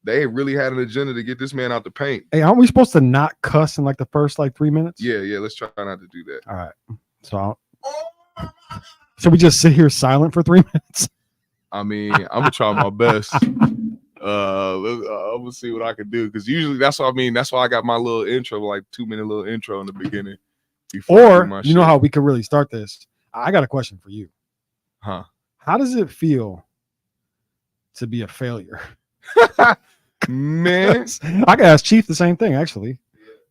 They really had an agenda to get this man out the paint. Hey, aren't we supposed to not cuss in like the first like 3 minutes? Yeah. Let's try not to do that. All right. So we just sit here silent for 3 minutes. I mean, I'm gonna try my best. I'm gonna see what I can do because usually that's what I mean. That's why I got my little intro, like 2-minute little intro in the beginning. Or you know how we could really start this. I got a question for you. Huh? How does it feel to be a failure? Man, I can ask Chief the same thing. Actually,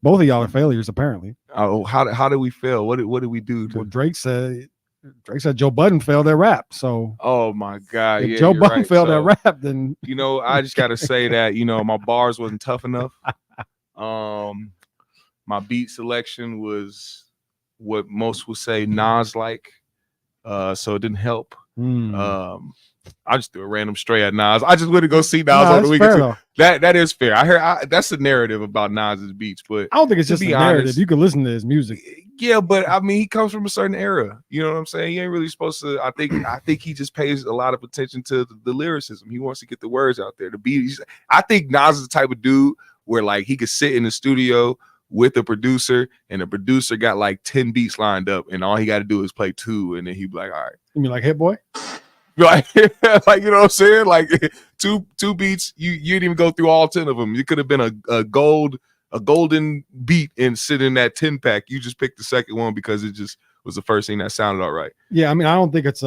both of y'all are failures. Apparently. Oh, how did we fail? What did we do? Well, Drake said Joe Budden failed at rap. So, oh my God, if Joe Budden failed at rap, then I just gotta say that my bars wasn't tough enough. My beat selection was what most would say Nas like, so it didn't help. I just threw a random stray at Nas. I just wouldn't go see Nas on the weekend. That is fair. I heard that's the narrative about Nas's beats, but I don't think it's just a narrative. You can listen to his music. Yeah, but I mean, he comes from a certain era. You know what I'm saying? He ain't really supposed to. I think he just pays a lot of attention to the lyricism. He wants to get the words out there. The beat. I think Nas is the type of dude where like he could sit in the studio with a producer, and the producer got like 10 beats lined up, and all he got to do is play 2, and then he'd be like, all right. You mean like Hit Boy? Like, you know what I'm saying? Like two beats, you didn't even go through all 10 of them. It could have been a golden beat and sit in that 10-pack. You just picked the second one because it just was the first thing that sounded all right. Yeah, I mean, I don't think it's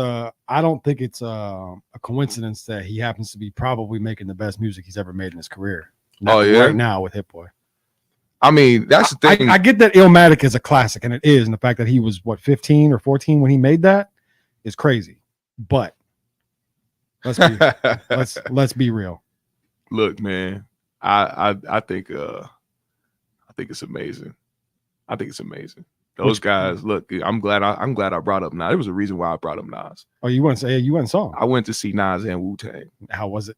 a coincidence that he happens to be probably making the best music he's ever made in his career. Right now with Hit Boy. I mean, that's the thing. I get that Illmatic is a classic, and it is, and the fact that he was 15 or 14 when he made that is crazy. But let's be real. Look, man, I think it's amazing. I think it's amazing. Those guys, look, I'm glad I brought up Nas. There was a reason why I brought up Nas. Oh, you went and saw him? I went to see Nas and Wu-Tang. How was it?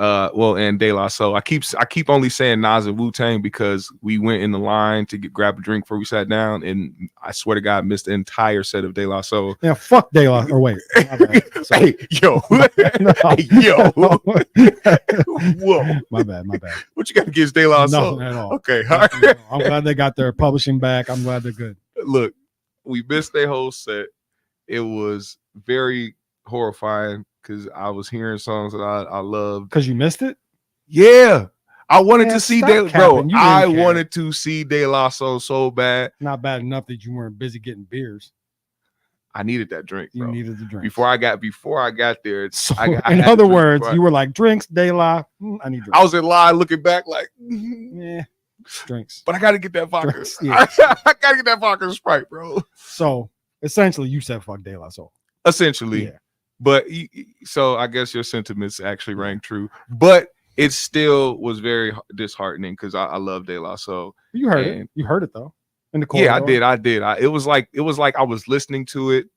And De La Soul. I keep only saying Nas and Wu-Tang because we went in the line to grab a drink before we sat down, and I swear to God, missed the entire set of De La Soul. Yeah, fuck De La. Or wait, hey, yo, hey, yo, whoa, my bad. What you got against De La Soul? Nothing at all. Okay, all right. I'm glad they got their publishing back. I'm glad they're good. Look, we missed their whole set. It was very horrifying. Because I was hearing songs that I loved. Because you missed it? Yeah. I wanted to see I care. wanted to see De La Soul so bad. Not bad enough that you weren't busy getting beers. I needed that drink, bro. You needed the drink. Before I got there. So, in other words, you were like, drinks, De La. I need drinks. I was in line looking back like, yeah, drinks. But I got to get that vodka. Yeah. I got to get that vodka and Sprite, bro. So, essentially, you said fuck De La Soul. Essentially. Yeah. But so I guess your sentiments actually rang true, but it still was very disheartening because I love De La Soul. You heard it. You heard it though. In the corridor. Yeah, I did. It was like I was listening to it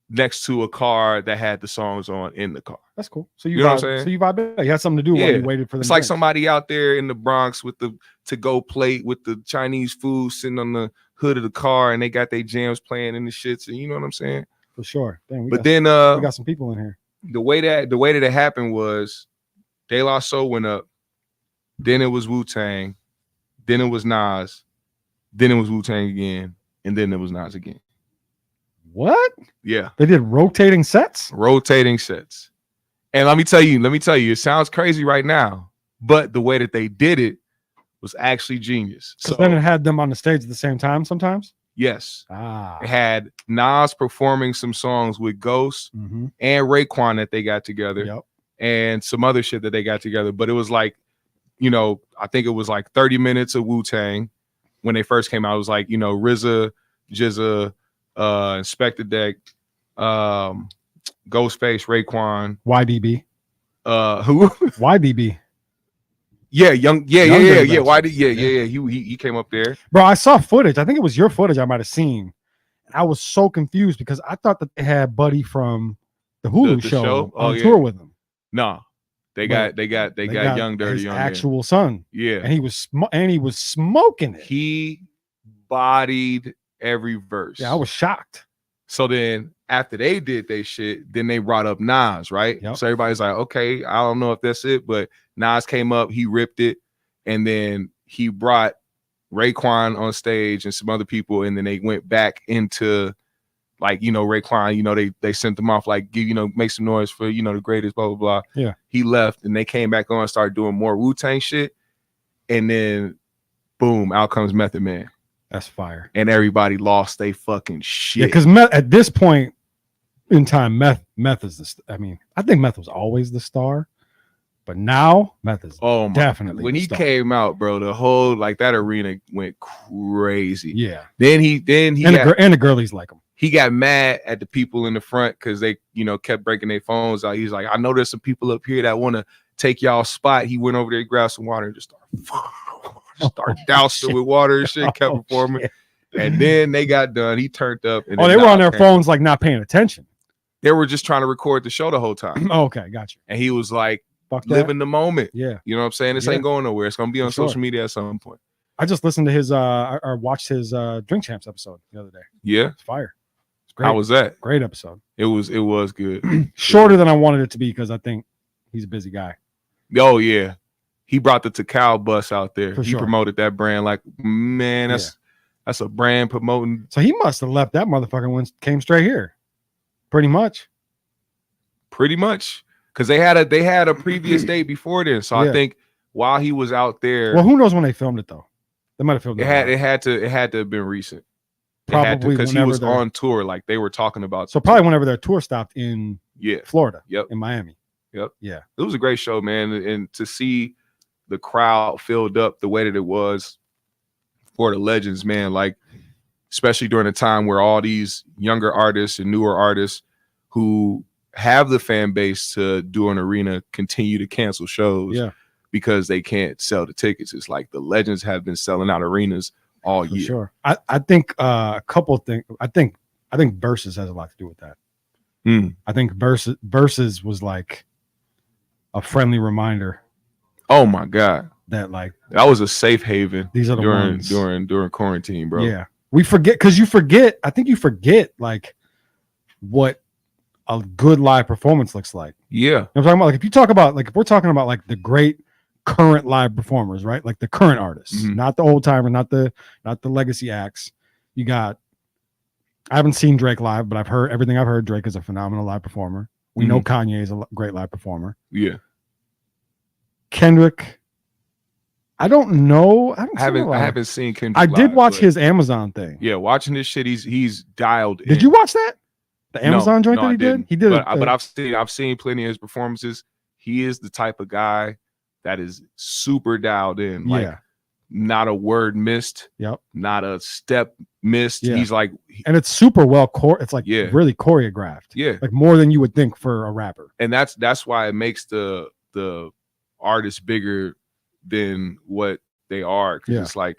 next to a car that had the songs on in the car. That's cool. So you know what I'm saying? So you vibed. You had something to do while you waited for the. It's like somebody out there in the Bronx with the to-go plate with the Chinese food sitting on the hood of the car, and they got their jams playing in the shits, and you know what I'm saying? For sure. Damn, we got some people in here. The way that it happened was De La Soul went up, then it was Wu-Tang, then it was Nas, then it was Wu-Tang again, and then it was Nas again. What? Yeah. They did rotating sets? Rotating sets. And let me tell you, it sounds crazy right now, but the way that they did it was actually genius. So then it had them on the stage at the same time sometimes? Yes. It had Nas performing some songs with Ghost and Raekwon that they got together and some other shit that they got together. But it was like, I think it was like 30 minutes of Wu-Tang when they first came out. It was like, RZA, GZA, Inspector Deck, Ghostface, Raekwon. YBB. Who? YBB. Yeah, he came up there. Bro, I saw footage. I think it was your footage I might have seen. I was so confused because I thought that they had Buddy from the Hulu show on tour with them. No, they got Young Dirty his on actual son. Yeah, and he was smoking it. He bodied every verse. Yeah, I was shocked. So then after they did their shit, then they brought up Nas, right? Yep. So everybody's like, okay, I don't know if that's it, but Nas came up, he ripped it, and then he brought Raekwon on stage and some other people, and then they went back into like, you know, Raekwon, you know, they sent them off like, give, you know, make some noise for, you know, the greatest, blah, blah, blah. Yeah. He left and they came back on and started doing more Wu-Tang shit. And then boom, out comes Method Man. That's fire. And everybody lost they fucking shit. Yeah, because at this point in time, Meth is the. I mean, I think Meth was always the star, but now Meth is definitely when the he star. came out, bro. The whole like that arena went crazy. Yeah. Then he and the girlies like him. He got mad at the people in the front because they, you know, kept breaking their phones out. He's like, I know there's some people up here that want to take y'all's spot. He went over there, grabbed some water, and just started dousing with water and shit, kept performing. Shit. And then they got done. He turned up. And they were on their phones, like not paying attention. They were just trying to record the show the whole time. Okay, gotcha. And he was like, living the moment. Yeah. You know what I'm saying? This ain't going nowhere. It's going to be on social media at some point. I just listened to his, or watched his Drink Champs episode the other day. Yeah. It's fire. It's great. How was that? Great episode. It was good. Shorter than I wanted it to be because I think he's a busy guy. Oh, yeah. He brought the Takao bus out there. For he sure. promoted that brand like, man, that's a brand promoting. So he must have left that motherfucker when came straight here. Pretty much. Because they had a previous date before then. So I think while he was out there. Well, who knows when they filmed it though? They might have filmed it. It had to have been recent. Probably because he was on tour, like they were talking about. So probably whenever their tour stopped in Florida. Yep. In Miami. Yep. Yeah. It was a great show, man. And to see the crowd filled up the way that it was for the legends, man, like especially during a time where all these younger artists and newer artists who have the fan base to do an arena continue to cancel shows because they can't sell the tickets. It's like the legends have been selling out arenas all year. Sure. I think a couple of things. I think Versus has a lot to do with that. I think Versus was like a friendly reminder. Oh my God. That like that was a safe haven. These are the ones during quarantine, bro. Yeah. We forget because you forget. I think you forget like what a good live performance looks like. Yeah. You know I'm talking about, like if you talk about like if we're talking about like the great current live performers, right? Like the current artists, not the old timer, not the legacy acts. You got I haven't seen Drake live, but I've heard everything I've heard. Drake is a phenomenal live performer. We know Kanye is a great live performer. Yeah. Kendrick, I don't know. I haven't seen Kendrick. I did watch his Amazon thing. Yeah, watching his shit, he's dialed in. Did you watch that? The Amazon joint that he did? He did but I've seen plenty of his performances. He is the type of guy that is super dialed in. Like not a word missed. Yep. Not a step missed. Yeah. He's like, and it's super well it's like really choreographed. Yeah. Like more than you would think for a rapper. And that's why it makes the artist bigger than what they are. Because it's like,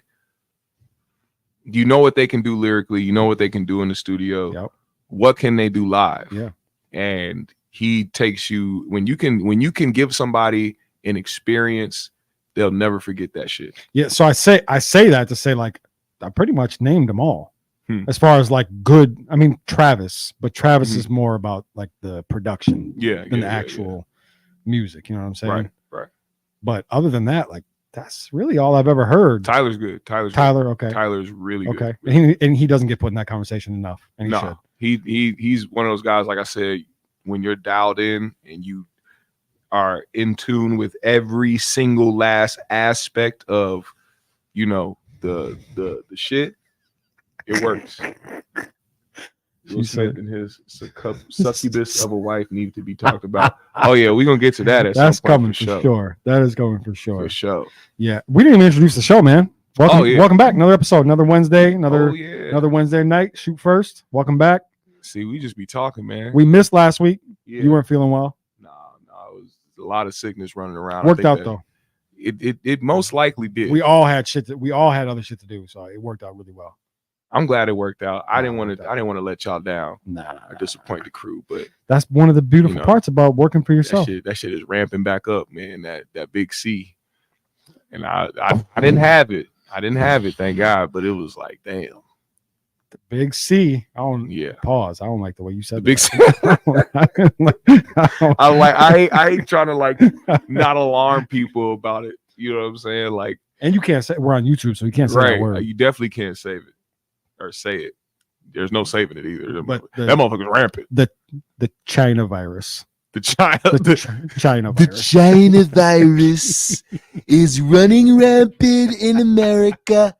you know what they can do lyrically, you know what they can do in the studio. Yep. What can they do live? Yeah. And he takes you when you can give somebody an experience, they'll never forget that shit. Yeah. So I say that to say like I pretty much named them all. As far as like good, I mean Travis, but Travis is more about like the production than the actual music. You know what I'm saying? Right. But other than that, like that's really all I've ever heard. Tyler's good. Okay. Tyler's really good. Okay. And he doesn't get put in that conversation enough. And he should. He's one of those guys, like I said, when you're dialed in and you are in tune with every single last aspect of, you know, the shit, it works. Will Smith and his succubus of a wife need to be talked about. Oh yeah, we're gonna get to that. That's coming for sure. That is coming for sure. For sure. Yeah, we didn't even introduce the show, man. Welcome back. Another episode, another Wednesday, another Wednesday night. Shoot first. Welcome back. See, we just be talking, man. We missed last week. Yeah. You weren't feeling well. No, it was a lot of sickness running around. Worked out though. It most likely did. We all had other shit to do, so it worked out really well. I'm glad it worked out. I didn't want to let y'all down. Or disappoint the crew, but that's one of the beautiful parts about working for yourself. That shit is ramping back up, man. That big C, and I didn't have it. I didn't have it, thank God. But it was like, damn. The big C. I don't. Yeah. Pause. I don't like the way you said The big that. I ain't trying to like not alarm people about it. You know what I'm saying? Like, and you can't say we're on YouTube, so you can't say that word. You definitely can't save it or say it. There's no saving it either. But that motherfucker's rampant. The China virus. The China virus. The China virus is running rampant in America.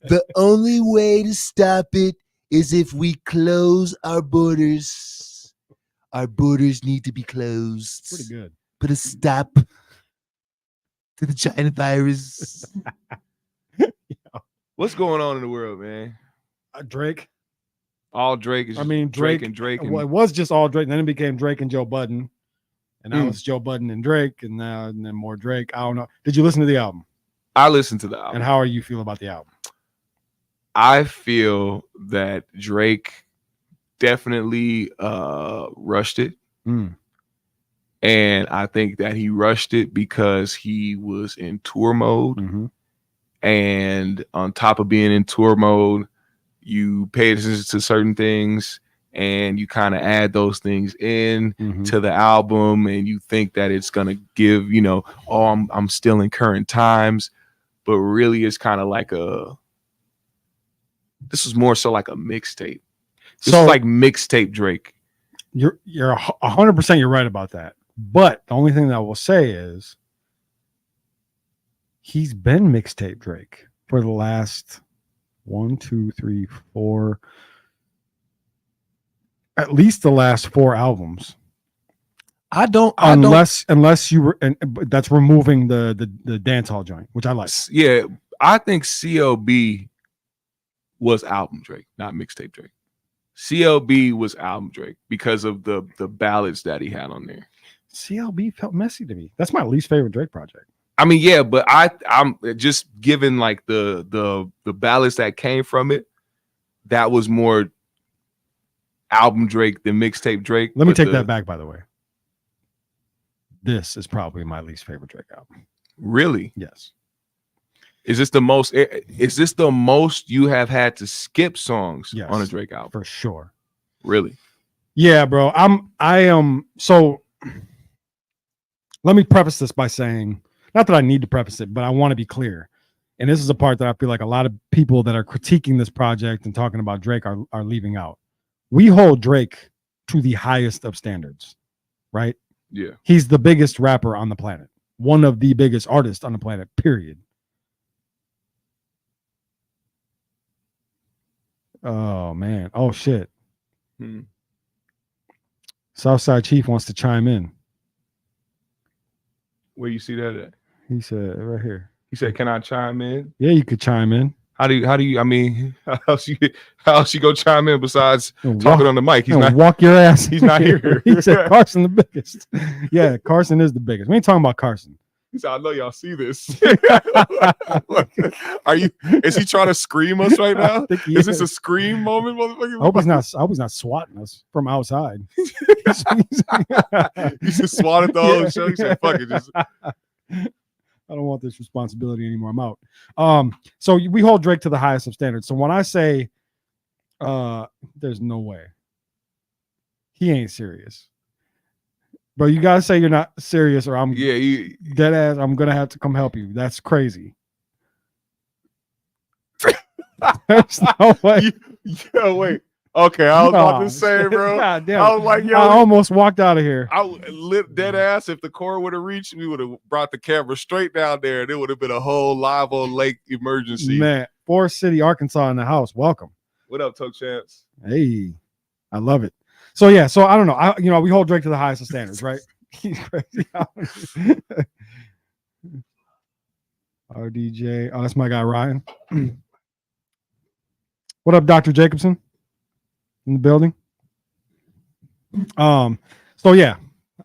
The only way to stop it is if we close our borders. Our borders need to be closed. Pretty good. Put a stop to the China virus. What's going on in the world, man? Drake. All Drake is. Drake and Drake. Well, it was just all Drake. Then it became Drake and Joe Budden, and now it's Joe Budden and Drake, and then more Drake. I don't know. Did you listen to the album? I listened to the album. And how are you feeling about the album? I feel that Drake definitely rushed it. And I think that he rushed it because he was in tour mode. Mm-hmm. And on top of being in tour mode, you pay attention to certain things and you kind of add those things in to the album, and you think that it's gonna give, I'm still in current times, but really it's kind of like this was more so like a mixtape. This is like mixtape Drake. You're 100% you're right about that. But the only thing that I will say is he's been mixtape Drake for the last 1, 2, 3, 4, at least the last 4 albums. Unless you were, and that's removing the dance hall joint, which I like. Yeah, I think CLB was album Drake, not mixtape Drake. CLB was album Drake because of the ballads that he had on there. CLB felt messy to me. That's my least favorite Drake project. I mean, yeah, but I'm just given like the ballads that came from it. That was more album Drake than mixtape Drake. Let me take that back, by the way. This is probably my least favorite Drake album. Really? Yes. Is this the most you have had to skip songs on a Drake album? For sure. Really? Yeah, bro. I am so let me preface this by saying, not that I need to preface it, but I want to be clear. And this is a part that I feel like a lot of people that are critiquing this project and talking about Drake are leaving out. We hold Drake to the highest of standards, right? Yeah. He's the biggest rapper on the planet. One of the biggest artists on the planet, period. Oh, man. Oh, shit. Southside Chief wants to chime in. Where you see that at? He said right here. He said, "Can I chime in?" Yeah, you could chime in. How do you? I mean, how else you go chime in besides talking on the mic? He's not. Walk your ass. He's not here. He said Carson the biggest. Yeah, Carson is the biggest. We ain't talking about Carson. He said, "I know y'all see this." Is he trying to scream us right now? Is this a scream moment, motherfucker? I hope he's not swatting us from outside. He just swatted the whole show. He said, "Fuck it, just." I don't want this responsibility anymore. I'm out. So we hold Drake to the highest of standards. So when I say there's no way, he ain't serious. Bro, you gotta say you're not serious, or I'm dead ass. I'm gonna have to come help you. That's crazy. There's no way. Yo, wait. Okay, I was about to say, bro. God damn. I was like, yo, I almost walked out of here. I lit dead ass. If the core would have reached, we would have brought the camera straight down there, and it would have been a whole Live on Lake emergency. Man, Forest City, Arkansas in the house. Welcome. What up, Toe Chance? Hey, I love it. So yeah, so I don't know. We hold Drake to the highest of standards, right? He's crazy. RDJ. Oh, that's my guy Ryan. What up, Dr. Jacobson? In the building. So yeah,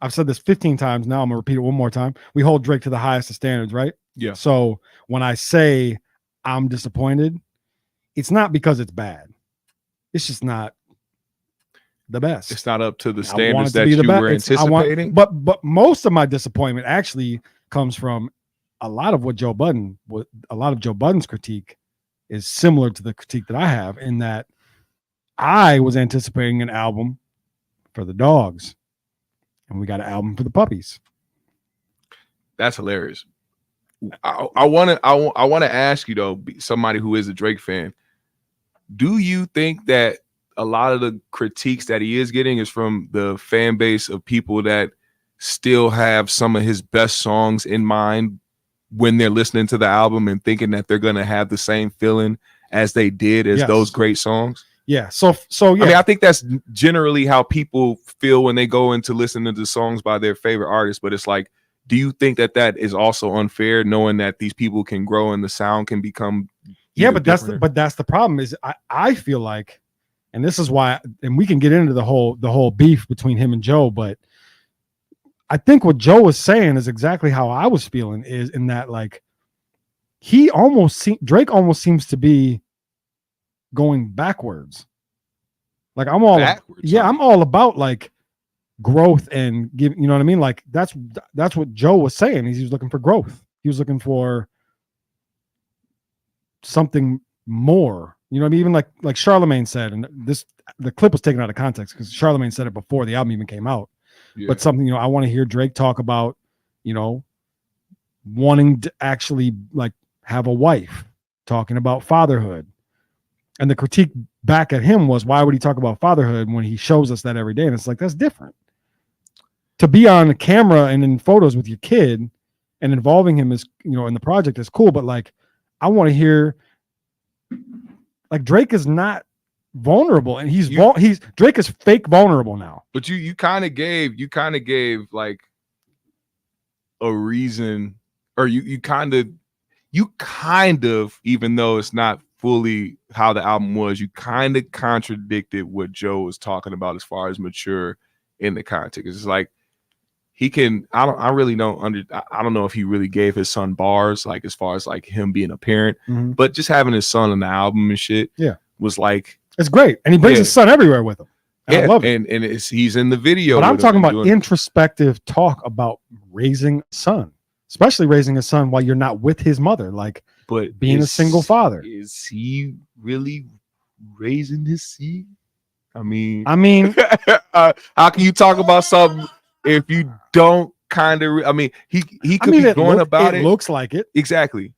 I've said this 15 times now. I'm gonna repeat it one more time. We hold Drake to the highest of standards, right? Yeah. So when I say I'm disappointed, it's not because it's bad. It's just not the best. It's not up to the standards that you were anticipating. But most of my disappointment actually comes from a lot of Joe Budden's critique is similar to the critique that I have, in that I was anticipating an album for the dogs, and we got an album for the puppies. That's hilarious. I want to ask you though, somebody who is a Drake fan, do you think that a lot of the critiques that he is getting is from the fan base of people that still have some of his best songs in mind when they're listening to the album and thinking that they're going to have the same feeling as they did as those great songs? Yeah. So yeah. I mean, I think that's generally how people feel when they go into listening to songs by their favorite artists, but it's like, do you think that that is also unfair, knowing that these people can grow and the sound can become? Yeah, but that's the problem is I feel like, and this is why, and we can get into the whole beef between him and Joe, but I think what Joe was saying is exactly how I was feeling, is in that like Drake almost seems to be going backwards. Like I'm all about like growth and give, you know what I mean? Like that's what Joe was saying. He was looking for growth. He was looking for something more. You know what I mean? Even like Charlemagne said, and the clip was taken out of context because Charlemagne said it before the album even came out. Yeah. But something, you know, I want to hear Drake talk about, you know, wanting to actually like have a wife, talking about fatherhood. And the critique back at him was, why would he talk about fatherhood when he shows us that every day? And it's like, that's different. To be on camera and in photos with your kid and involving him is, you know, in the project is cool. But like, I want to hear, like, Drake is not vulnerable, and Drake is fake vulnerable now. But you kind of gave like a reason, or you kind of, even though it's not fully how the album was, you kind of contradicted what Joe was talking about as far as mature in the context. It's like he can, I don't know if he really gave his son bars, like as far as like him being a parent, but just having his son on the album and shit, was like, it's great. And he brings his son everywhere with him. I love it. And he's in the video. But I'm talking about introspective talk about raising a son, especially raising a son while you're not with his mother. Like, but being a single father. Is he really raising his seed? I mean, how can you talk about something if you don't kind of? I mean, he could be going about it. It looks like it. Exactly.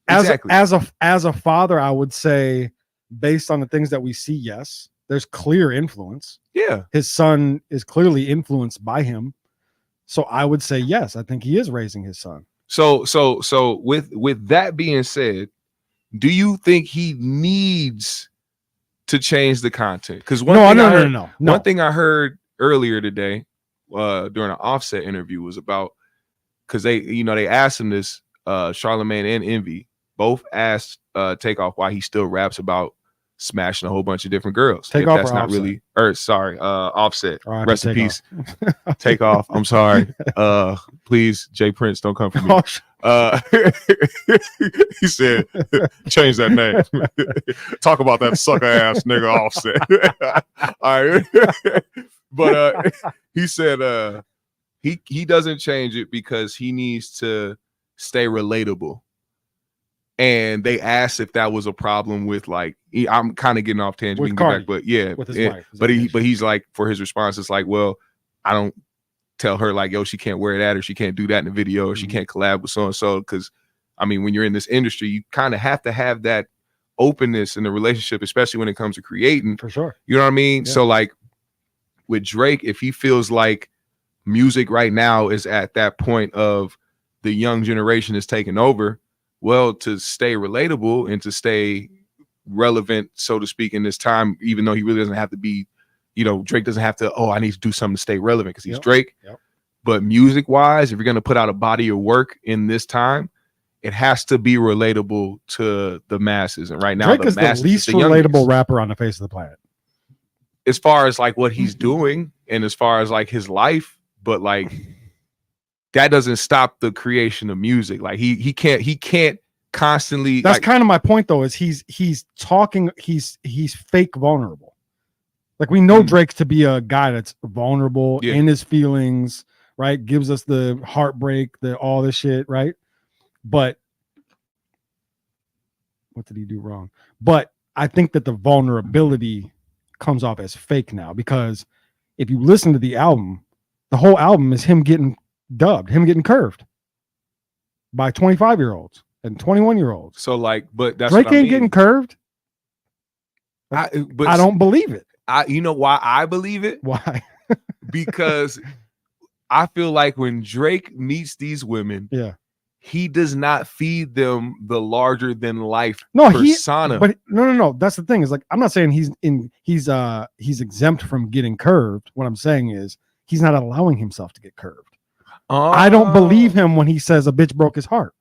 As a father, I would say, based on the things that we see, yes, there's clear influence. Yeah, his son is clearly influenced by him. So I would say yes. I think he is raising his son. So with that being said, do you think he needs to change the content? Because one thing I heard earlier today during an Offset interview was about, because they asked him this, Charlemagne and Envy both asked Takeoff why he still raps about smashing a whole bunch of different girls. Takeoff, that's not Offset? Really, or sorry, Offset. Rest in peace. Takeoff. I'm sorry. Please, Jay Prince, don't come for me. He said, change that name. Talk about that sucker ass nigga Offset. All right. But he said he doesn't change it because he needs to stay relatable. And they asked if that was a problem with, like, I'm kind of getting off tangent, with Cardi, but yeah, with his wife, but he's like, for his response, it's like, well, I don't tell her like, yo, she can't wear that, or she can't do that in the video, or she can't collab with so and so, because I mean, when you're in this industry, you kind of have to have that openness in the relationship, especially when it comes to creating. For sure, you know what I mean? Yeah. So like with Drake, if he feels like music right now is at that point of the young generation is taking over, well, to stay relatable and to stay relevant, so to speak, in this time, even though he really doesn't have to be, Drake doesn't have to, I need to do something to stay relevant because he's Drake. Yep. But music wise, if you're going to put out a body of work in this time, it has to be relatable to the masses. And right now, Drake is the least relatable rapper on the face of the planet. As far as like what he's doing and as far as like his life, but like that doesn't stop the creation of music. Like he can't constantly. That's kind of my point though, is he's talking, he's fake vulnerable. Like we know Drake to be a guy that's vulnerable in his feelings, right? Gives us the heartbreak, all this shit, right? But what did he do wrong? But I think that the vulnerability comes off as fake now, because if you listen to the album, the whole album is him getting dubbed, him getting curved by 25-year-olds and 21-year-olds. So like, but that's Drake what I ain't mean. getting curved. But I don't believe it. you know why I believe it? Why? Because I feel like when Drake meets these women, Yeah. he does not feed them the larger than life No, persona. but no. That's the thing, is like, I'm not saying he's exempt from getting curved. What I'm saying is he's not allowing himself to get curved. I don't believe him when he says a bitch broke his heart.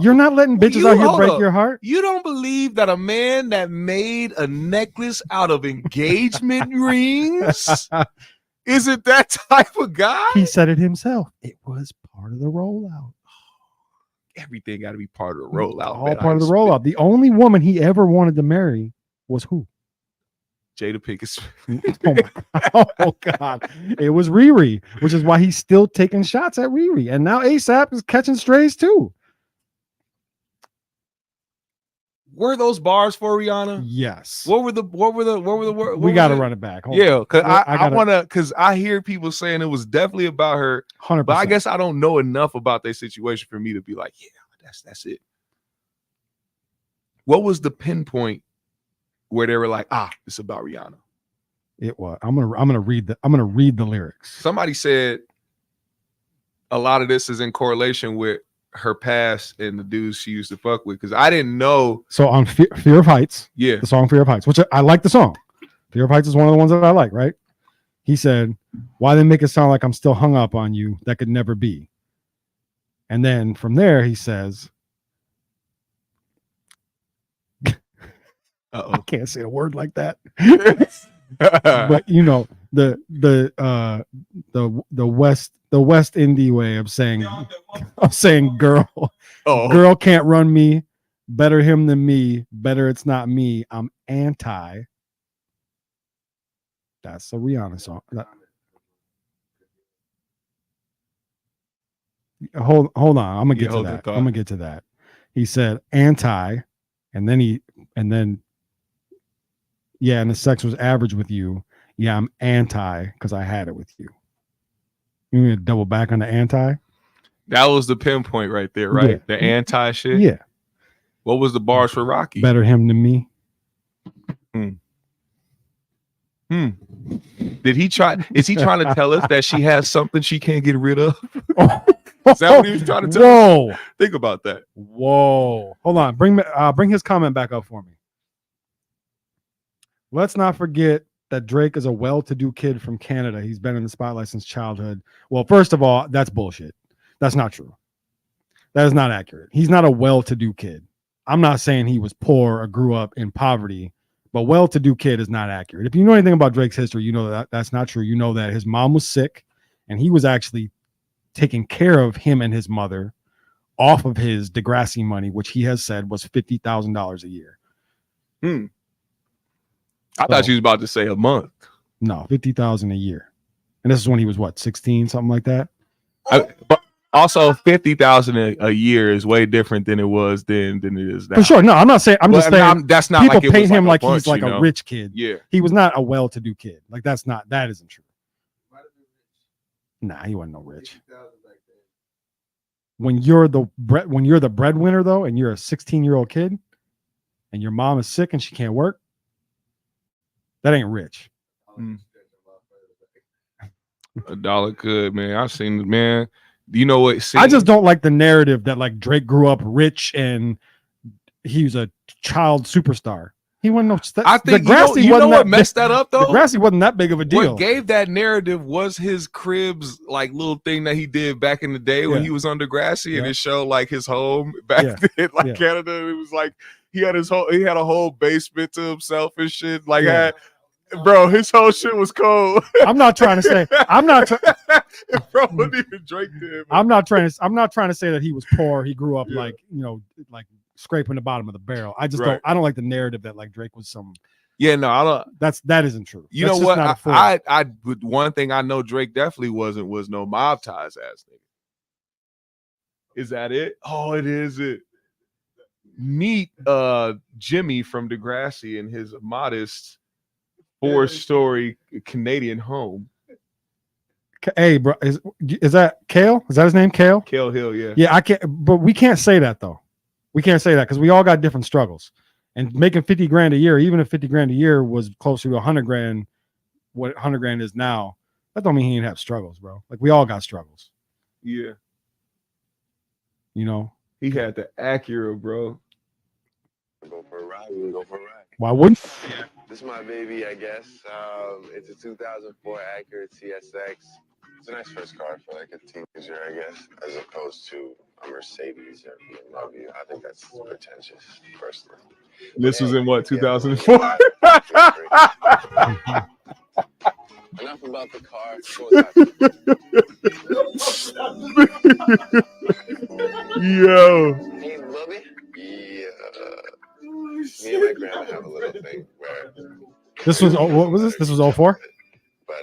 You're not letting bitches out here break your heart. You don't believe that a man that made a necklace out of engagement rings isn't that type of guy? He said it himself. It was part of the rollout. Everything got to be part of the rollout. All part of the rollout. The only woman he ever wanted to marry was who? Jada Pinkett. Oh God. It was Riri, which is why he's still taking shots at Riri. And now ASAP is catching strays too. Were those bars for Rihanna? Yes. What were the words? We got to run it back. Yeah, because I want to, because I hear people saying it was definitely about her. 100%. But I guess I don't know enough about their situation for me to be like, yeah, that's it. What was the pinpoint where they were like, it's about Rihanna? It was. I'm gonna read the lyrics. Somebody said a lot of this is in correlation with her past and the dudes she used to fuck with, because I didn't know. So on Fear of Heights, yeah, the song Fear of Heights, which I like the song. Fear of Heights is one of the ones that I like, right? He said, why they make it sound like I'm still hung up on you? That could never be. And then from there, he says, I can't say a word like that. But you know, the West Indie way of saying girl can't run me, better him than me, better it's not me, I'm anti. That's a Rihanna song. Hold on, I'm gonna get to that. I'm gonna get to that. He said anti, and then yeah, and the sex was average with you. Yeah, I'm anti because I had it with you. You need to double back on the anti? That was the pinpoint right there, right? Yeah. The anti shit. Yeah. What was the bars for Rocky? Better him than me. Did he try? Is he trying to tell us that she has something she can't get rid of? Is that what he was trying to tell us? Think about that. Whoa. Hold on. Bring his comment back up for me. Let's not forget that Drake is a well-to-do kid from Canada. He's been in the spotlight since childhood. Well, first of all, that's bullshit. That's not true. That is not accurate. He's not a well-to-do kid. I'm not saying he was poor or grew up in poverty, but well-to-do kid is not accurate. If you know anything about Drake's history, you know that that's not true. You know that his mom was sick, and he was actually taking care of him and his mother off of his Degrassi money, which he has said was $50,000 a year. I thought she was about to say a month. No, $50,000 a year, and this is when he was what, 16, something like that. But also, $50,000 a year is way different than it was then than it is now. For sure. No, I'm not saying. I'm just saying that's not people like it paint was him like a bunch, he's like a rich kid. Yeah, he was not a well-to-do kid. Like that isn't true. Nah, he wasn't no rich. When you're the breadwinner though, and you're a 16-year-old kid, and your mom is sick and she can't work, that ain't rich. A dollar could, man. I've seen it, man. You know what? I just don't like the narrative that like Drake grew up rich and he was a child superstar. He wasn't no. I think you know what messed that up though. Degrassi wasn't that big of a deal. What gave that narrative was his cribs like little thing that he did back in the day when he was on Degrassi, and it showed like his home back then, like Canada. It was like he had a whole basement to himself and shit. Like bro, his whole shit was cold. I'm not trying to say. Bro, what even Drake did? I'm not trying to say that he was poor. He grew up like scraping the bottom of the barrel. I just don't. I don't like the narrative that like Drake was some. Yeah, no, I don't. That isn't true. You know what? I one thing I know Drake definitely was no mob ties ass nigga. Is that it? Oh, it is it. Meet Jimmy from Degrassi and his modest 4-story Canadian home. Hey, bro, is that Kale? Is that his name, Kale? Kale Hill, yeah. Yeah, I can't, but we can't say that though. We can't say that because we all got different struggles. And making 50 grand a year, even if 50 grand a year was closer to 100 grand, what 100 grand is now, that don't mean he didn't have struggles, bro. Like we all got struggles. Yeah. You know, He had the Acura, bro. Go for a ride. We can go for a ride. why wouldn't? This is my baby, I guess. It's a 2004 Acura TSX. It's a nice first car for like a teenager, I guess, as opposed to a Mercedes or BMW. I think that's pretentious, personally. This was in what, 2004? Enough about the car. Yo. Hey, Bubby. Yeah. Me and my grandma have a little thing where This was what was this? This was 04? But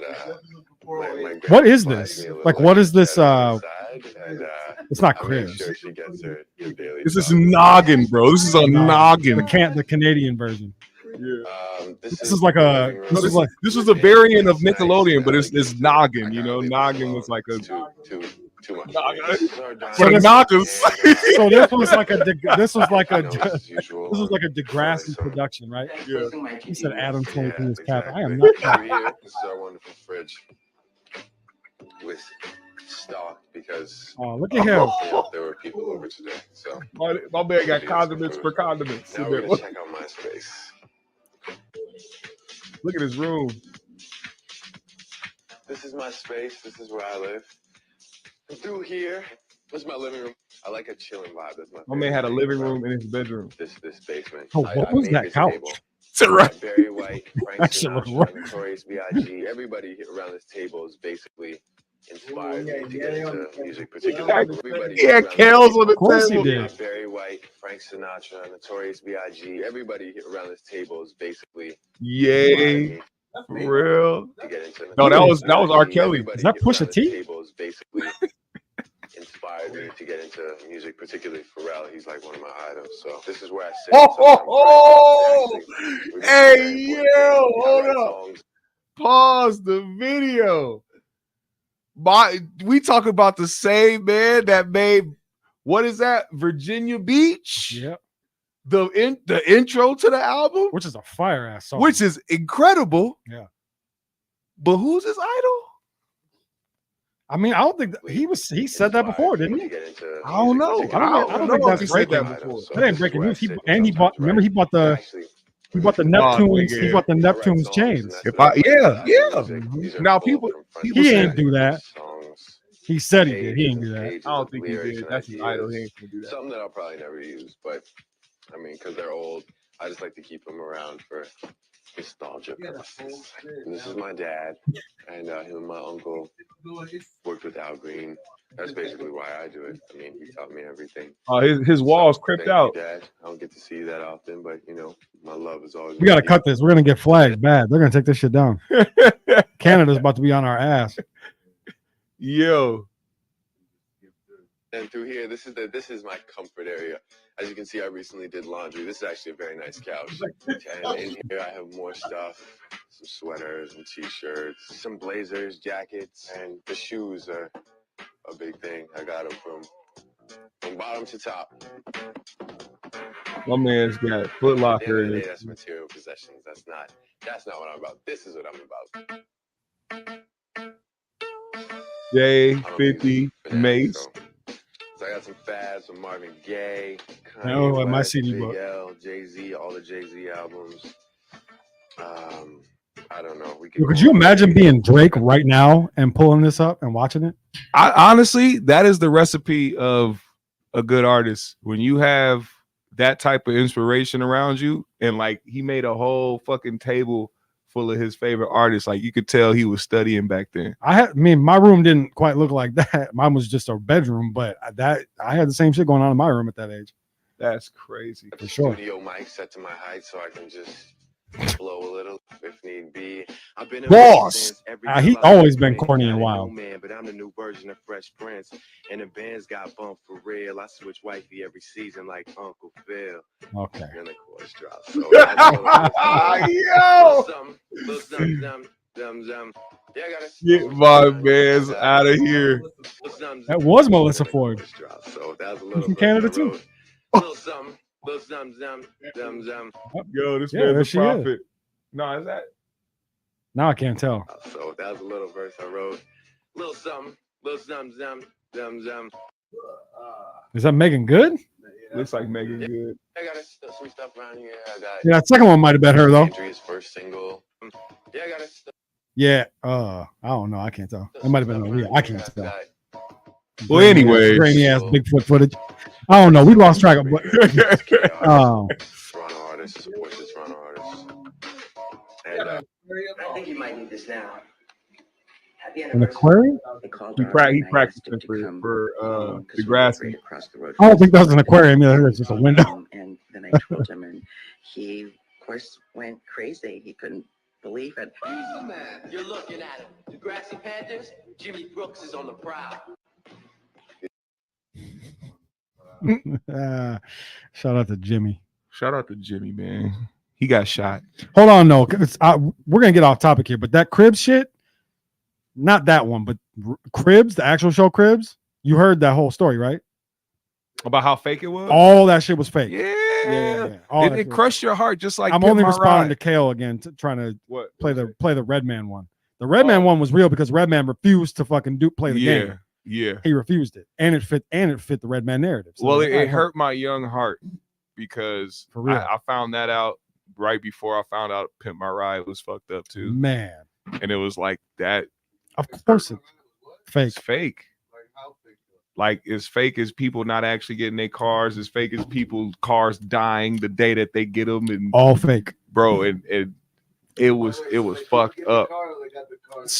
my What is grandma this? buys me a little Like, what is this? extra on the side, and, It's not I make clear. sure she gets her daily This is chocolate. noggin, bro. This is a noggin. The Canadian version. Yeah. This is like a- living room. this is like- This was a variant of It's nice. Nickelodeon, but I it's like it. noggin, I you gotta know. leave this Noggin alone. was like a too much. Noggin. This is our dining for the room. knockers. And, So this was like a this was like a you know, as usual, this was like a Degrassi some- production, right? Yeah. He said Adam 23 is cap. I am exactly. not cap. Through here, this is our wonderful fridge with stock because Oh, look at him. you know, there were people over today. So My man got condiments for condiments. now we're gonna check out my space. Look at his room. This is my space. This is where I live. And through here, this is my living room. I like a chilling vibe. That's My man had a living room in his bedroom. This basement. Oh, what was made that this couch? table. It's a right. Barry White, Frank That shit look Sinatra, rough. Notorious B.I.G. Everybody around this table is basically inspired me to get into music, particularly everybody. He had Kales on the Of course he table. did. Barry White, Frank Sinatra, Notorious B.I.G. Everybody around this table is basically Yay. inspired For real. me to get into No, that was R. Kelly. Everybody Is that Pusha around this T? table is basically inspired me to get into music, particularly Pharrell. He's like one of my idols. So this is where I sit. Oh, hey, yo, hold hold up. Pause the video. We talk about the same man that made, what is that? Virginia Beach? Yep. The intro to the album, Which is a fire ass song. which is incredible. Yeah. But who's his idol? I mean, I don't think he said that before, didn't he? I don't know. I don't think know that's if he said that breaking. before. That ain't breaking news. He bought. Remember, he bought the Neptunes. yeah. He bought the Neptunes chains. Now people He say- ain't do that. He said he did. He didn't do that. I don't think he did. That's his idol. He ain't gonna do that. Something that I'll probably never use, but I mean, because they're old, I just like to keep them around for nostalgia purposes. And this is my dad, and him and my uncle worked with Al Green. That's basically why I do it. I mean, he taught me everything. His walls So, crimped thank you, out. Dad. I don't get to see you that often, but you know, my love is always. We got to with cut this. We're gonna get flagged bad. They're gonna take this shit down. Canada's about to be on our ass. Yo. And through here, this is my comfort area. As you can see, I recently did laundry. This is actually a very nice couch. And in here, I have more stuff: some sweaters and t-shirts, some blazers, jackets, and the shoes are a big thing. I got them from bottom to top. My man's got Foot At Locker the in end of the day, it. that's material possessions. That's not what I'm about. This is what I'm about. J50 Mace. So I got some Fab, some Marvin Gaye, Oh, and my West, CD Big book. L, Jay-Z, all the Jay-Z albums. I don't know. Could you imagine being Drake right now and pulling this up and watching it? Honestly, that is the recipe of a good artist. When you have that type of inspiration around you, and like he made a whole fucking table full of his favorite artists. Like you could tell he was studying back then. I mean, my room didn't quite look like that. Mine was just a bedroom, but I had the same shit going on in my room at that age. That's crazy. For sure. Studio mic set to my height so I can just blow a little if need be. I've been Boss. He's always been corny and wild. Man, but I'm the new version of Fresh Prince, and the bands got bumped for real. I switch wifey every season like Uncle Phil. Okay. And the chorus drops. So yo, Get my man's out of here. That was Melissa Ford. So that was a She's from Canada too. Little something, Yo, this Yeah, there man's she a is. prophet. No, is that? Now I can't tell. So that was a little verse I wrote. Little something, Is that Megan Good? Looks like Megan Good. I got some stuff around here. I got Yeah, that second one might have been her though. Andrea's first single. Yeah, I got it. Yeah. I don't know. I can't tell. It might have been Maria. I can't tell. Well, anyway, grainy ass Bigfoot footage. I don't know. We lost track of what. Toronto artist, supports the Toronto artist. And I think you might need this now. Happy An anniversary. aquarium? he practicing for Degrassi. I don't think that was an aquarium. Either. It's just a window. And then I told him, and he, of course, went crazy. He couldn't believe it. You're looking at him. Degrassi Panthers, Jimmy Brooks is on the prowl. Shout out to Jimmy. Shout out to Jimmy, man. He got shot. Hold on, no, we're gonna get off topic here, but that Cribs shit, not that one, but Cribs, the actual show Cribs. You heard that whole story, right? About how fake it was? All that shit was fake. Yeah. All It, that it shit crushed your heart just like I'm Pimp only My responding Ride. to Kale again, trying to What? play the Redman one. The Redman one was real because Redman refused to fucking play the game. Yeah. He refused it, and it fit the Redman narrative. So Well, like, it hurt my young heart because For real. I found that out right before I found out Pimp My Ride was fucked up too. Man, And it was like that. of course it's fake. It's fake. Like as fake as people not actually getting their cars, as fake as people's cars dying the day that they get them, and All fake, bro, and it was fucked up.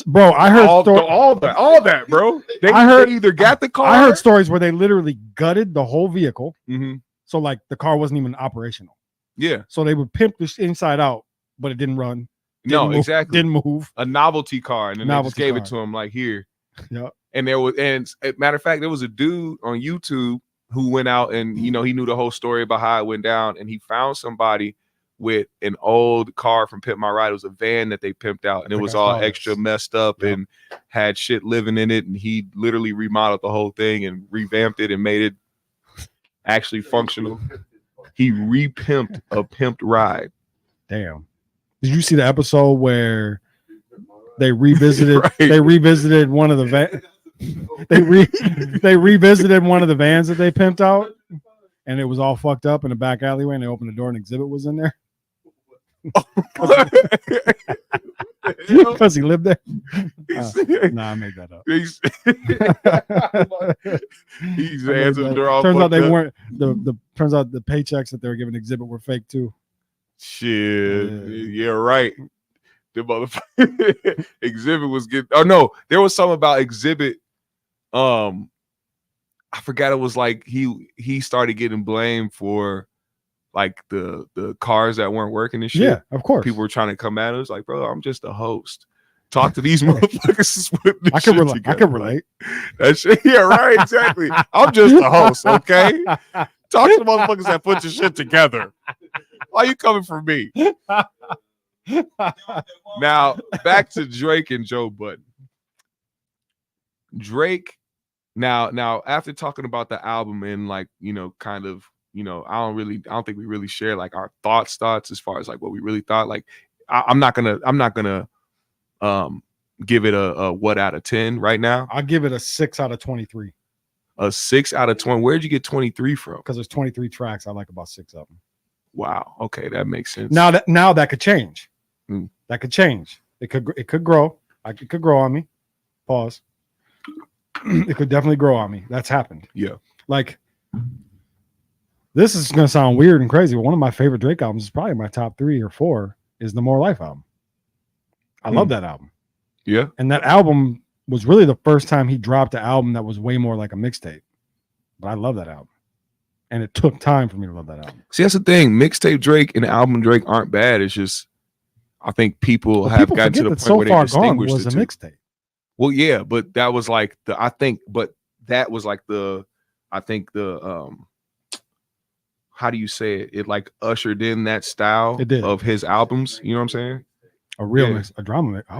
bro. I heard all that, bro. They either got the car. I heard stories where they literally gutted the whole vehicle, Mhm. so like the car wasn't even operational. Yeah, So they would pimp this inside out, but it didn't run. no, move, exactly. Didn't move. A novelty car, and then they just Novelty gave car. it to him like here. Yeah. And matter of fact, there was a dude on YouTube who went out and he knew the whole story about how it went down, and he found somebody with an old car from Pimp My Ride. It was a van that they pimped out, and it I was think I all saw extra this. messed up Yep. and had shit living in it. And he literally remodeled the whole thing and revamped it and made it actually functional. He repimped a pimped ride. Damn. Did you see the episode where they revisited? Right. They revisited one of the they revisited one of the vans that they pimped out, and it was all fucked up in the back alleyway. And they opened the door, and Exhibit was in there because he lived there. Nah, I made that up. He's answering the door all Turns out fucked they up. weren't. The turns out the paychecks that they were giving Exhibit were fake too. Shit. Yeah. Yeah, right. The motherfucker Exhibit was getting. Oh no, there was something about Exhibit. I forgot. It was like he started getting blamed for like the cars that weren't working and shit. Yeah, of course. People were trying to come at us like, bro, I'm just a host. Talk to these motherfuckers. I can relate. I can relate. That shit, yeah, right, exactly. I'm just a host, okay? Talk to the motherfuckers that put your shit together. Why you coming for me? Now, back to Drake and Joe Budden. Drake, now after talking about the album and like, kind of, I don't think we really share like our thoughts as far as like what we really thought. Like, I'm not gonna give it a what out of 10 right now. I'll give it a 6 out of 23 A 6 out of 20. Where'd you get 23 from? because there's 23 tracks. I like about 6 of them. Wow. Okay, that makes sense. Now that could change. Mm. That could change. It could grow. It could grow on me. Pause. It could definitely grow on me. That's happened. Yeah. Like, this is gonna sound weird and crazy, but one of my favorite Drake albums is probably my top 3 or 4 is the More Life album. I love that album. Yeah. And that album was really the first time he dropped an album that was way more like a mixtape. But I love that album. And it took time for me to love that album. See, that's the thing. Mixtape Drake and album Drake aren't bad. It's just I think people But have people gotten to forget the that point So where they Far Gone distinguish was the a two. mixtape. Well, yeah, but that was like I think the how do you say it? It like ushered in that style It did. of his albums. You know what I'm saying? A real Yeah. mix, a drama mix. I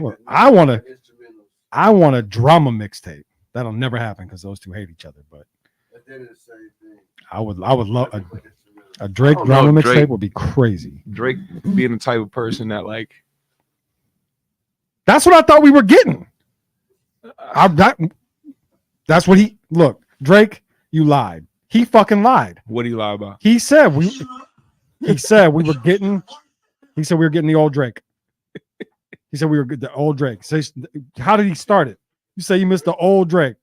want a drama mixtape. That'll never happen because those two hate each other. But I would love a Drake I don't drama know, mixtape Drake- would be crazy. Drake being the type of person that like That's what I thought we were getting. That's what he look. Drake, you lied. He fucking lied. what do you lie about? He said we were getting. He said we were getting the old Drake. He said we were the old Drake. So how did he start it? You say you missed the old Drake.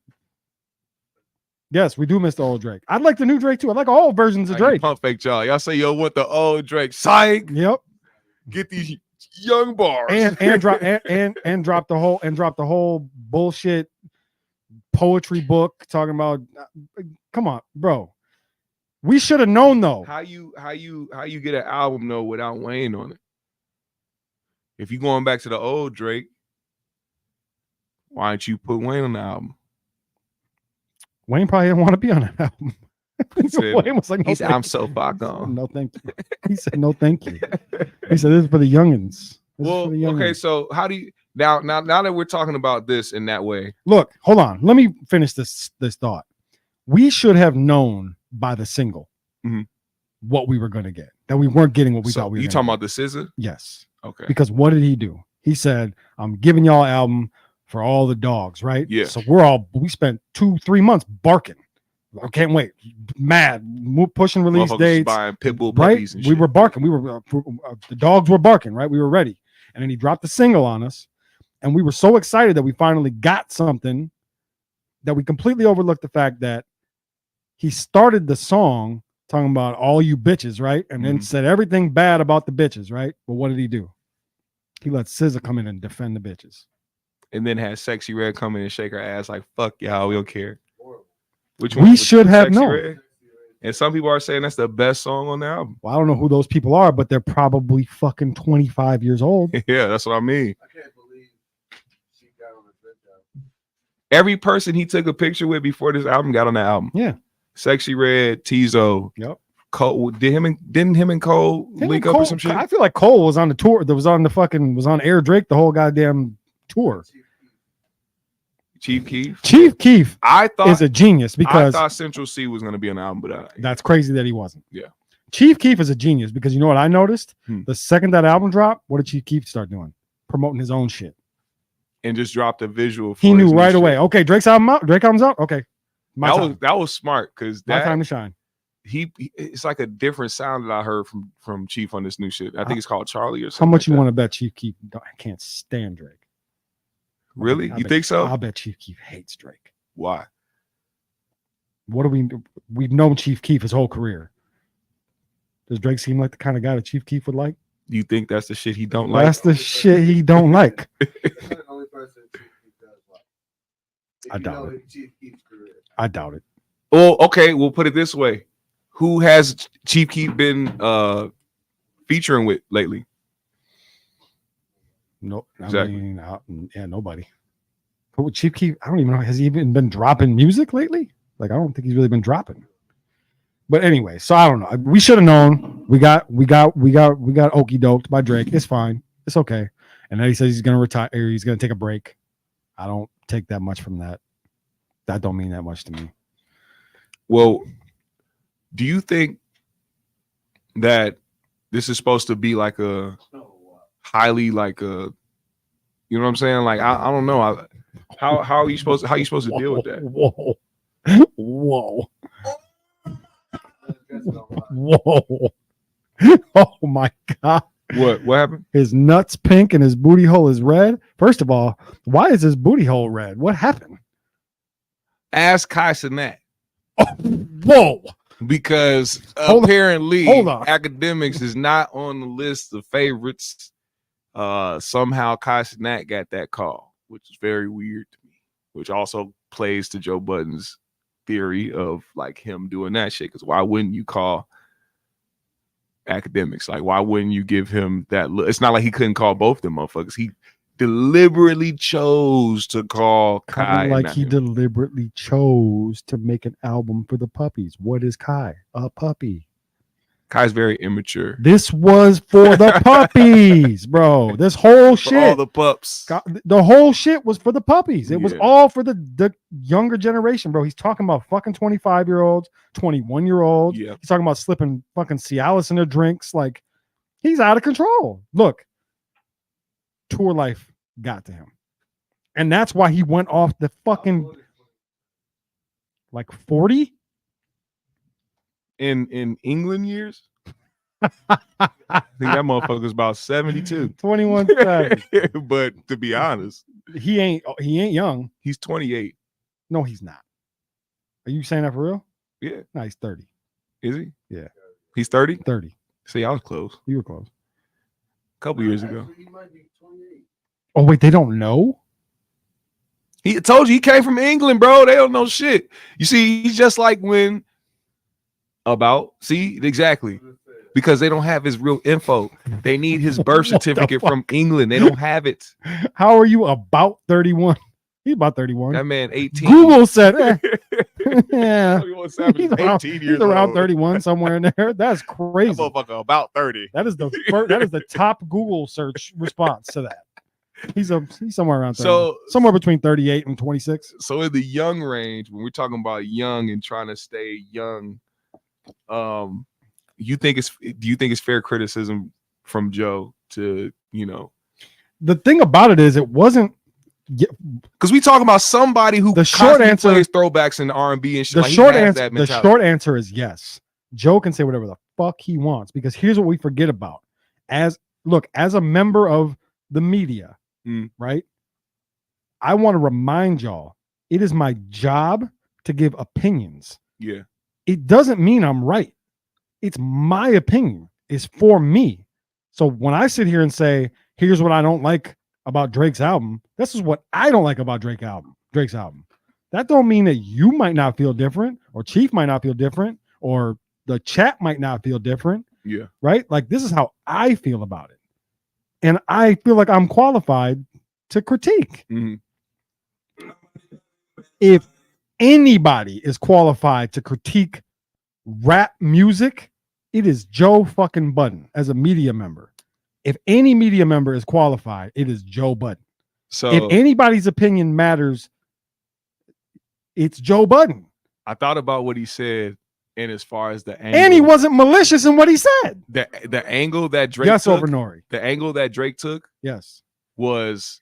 Yes, we do miss the old Drake. I'd like the new Drake too. I like all versions of Like, Drake. pump fake y'all. Y'all say yo want the old Drake. Psych. Yep. Get these young bars. And drop the whole bullshit poetry book talking about. Come on, bro. We should have known though. How you get an album though without Wayne on it? If you going back to the old Drake, why don't you put Wayne on the album? Wayne probably didn't want to be on that album. Said, Wayne was like, no, he's thank I'm you. so far gone. No, thank you. He said, no, thank you. He said, this is for the youngins. This is Well, for the okay, youngins. so how do you now that we're talking about this in that way? Look, hold on. Let me finish this thought. We should have known by the single Mhm. what we were going to get. That we weren't getting what we So thought we were you gonna talking get. about the scissor? Yes. Okay. Because what did he do? He said, I'm giving y'all an album for all the dogs, right? Yeah. So we spent 2-3 months barking. I can't wait. Mad. Pushing release Motherfuckers dates. buying pit bull Right? puppies and We shit. were barking. We were the dogs were barking, right? We were ready. And then he dropped the single on us. And we were so excited that we finally got something that we completely overlooked the fact that he started the song talking about all you bitches, right? And then Mhm. said everything bad about the bitches, right? But what did he do? He let SZA come in and defend the bitches. And then had Sexy Red come in and shake her ass like fuck y'all, we don't care. Which We one? should have Sexy known. Red? And some people are saying that's the best song on the album. Well, I don't know who those people are, but they're probably fucking 25 years old. Yeah, that's what I mean. I can't believe she got on the Drake album. Every person he took a picture with before this album got on the album. Yeah. Sexy Red, Tizo. Yep. Cole didn't him and Cole Him link and up or Cole- some shit? I feel like Cole was on the tour. That was on Air Drake the whole goddamn tour. Chief Keef. Chief Keef I thought is a genius I because thought Central C was gonna be on the album, but that's crazy that he wasn't. Yeah. Chief Keef is a genius because you know what I noticed? Hmm. The second that album dropped, what did Chief Keef start doing? Promoting his own shit. and just dropped a visual. He for knew his new right shit. away. Okay, Drake's album out. Drake album's out. Okay. That was smart because my that time to shine. it's like a different sound that I heard from Chief on this new shit. I think it's called Charlie or How something. much you like want to bet Chief Keef can't stand Drake? that. Really? I You bet- think so? I'll bet Chief Keef hates Drake. Why? What do we've known Chief Keef his whole career. Does Drake seem like the kind of guy that Chief Keef would like? You think that's the shit he don't like? That's the shit he don't like. He's the only person Chief Keef does like. If I you doubt know it. Chief Keef's career. I doubt it. Well, okay, we'll put it this way. Who has Chief Keef been featuring with lately? No, I Exactly. mean, yeah, nobody. But with Chief Keef, I don't even know. Has he even been dropping music lately? Like, I don't think he's really been dropping. But anyway, so I don't know. We should have known. We got okey doked by Drake. It's fine. It's okay. And then he says he's gonna retire. Or he's gonna take a break. I don't take that much from that. That don't mean that much to me. Well, do you think that this is supposed to be like a highly like a, you know what I'm saying? Like I don't know. How are you supposed to deal with that? Whoa. Whoa. Whoa. Oh my God. What happened? His nuts pink and his booty hole is red. First of all, why is his booty hole red? What happened? Ask Kai Cenat. Whoa. Because Hold on. apparently Hold on. academics is not on the list of favorites. Somehow Kai Cenat got that call, which is very weird to me, which also plays to Joe Budden's theory of like him doing that shit. Because why wouldn't you call academics? Like, why wouldn't you give him that look? It's not like he couldn't call both them motherfuckers. He deliberately chose to call Kai. Kind of like he him. deliberately chose to make an album for the puppies. What is Kai? A puppy. Kai's very immature. This was for the puppies, bro. This whole For shit. all the pups. The whole shit was for the puppies. It was Yeah. all for the younger generation, bro. He's talking about fucking 25-year-olds, 21-year-olds. Yeah. He's talking about slipping fucking Cialis in their drinks. Like, he's out of control. Look, tour life got to him. And that's why he went off the fucking like 40 in England years. I think that motherfucker's about 72. 21 But to be honest, he ain't young. he's 28. No, he's not. Are you saying that for real? Yeah. No, he's 30. Is he? Yeah. He's 30? 30. See, I was close. You were close. A couple years ago. Oh, wait, they don't know? He told you he came from England, bro. They don't know shit. You see, he's just like when see, exactly. Because they don't have his real info. They need his birth What the certificate fuck? from England. They don't have it. How are you about 31? He's about 31. That man 18. Google said, yeah, 21 Savage is he's around, 18 he's years around old. 31 somewhere in there. That's That crazy. motherfucker about 30. That is the top Google search response to that. He's somewhere around 30. So Somewhere between 38 and 26. So in the young range, when we're talking about young and trying to stay young, do you think it's fair criticism from Joe to, The thing about it is, it wasn't. because we talking about somebody who The short constantly answer- plays throwbacks in R&B and shit. The Like, he short has answer. that The mentality. short answer is yes. Joe can say whatever the fuck he wants, because here's what we forget about. As a member of the media, right? I want to remind y'all, it is my job to give opinions. Yeah. It doesn't mean I'm right. It's my opinion. It's for me. So when I sit here and say, here's what I don't like about Drake's album, this is what I don't like about Drake's album. That don't mean that you might not feel different, or Chief might not feel different, or the chat might not feel different. Yeah. Right? Like, this is how I feel about it. And I feel like I'm qualified to critique. Mhm. If anybody is qualified to critique rap music, it is Joe fucking Budden as a media member. If any media member is qualified, it is Joe Budden. So If anybody's opinion matters, it's Joe Budden. I thought about what he said, and as far as the angle, And he wasn't malicious in what he said. the angle that Drake Yes, took, over Nori. the angle that Drake took Yes. was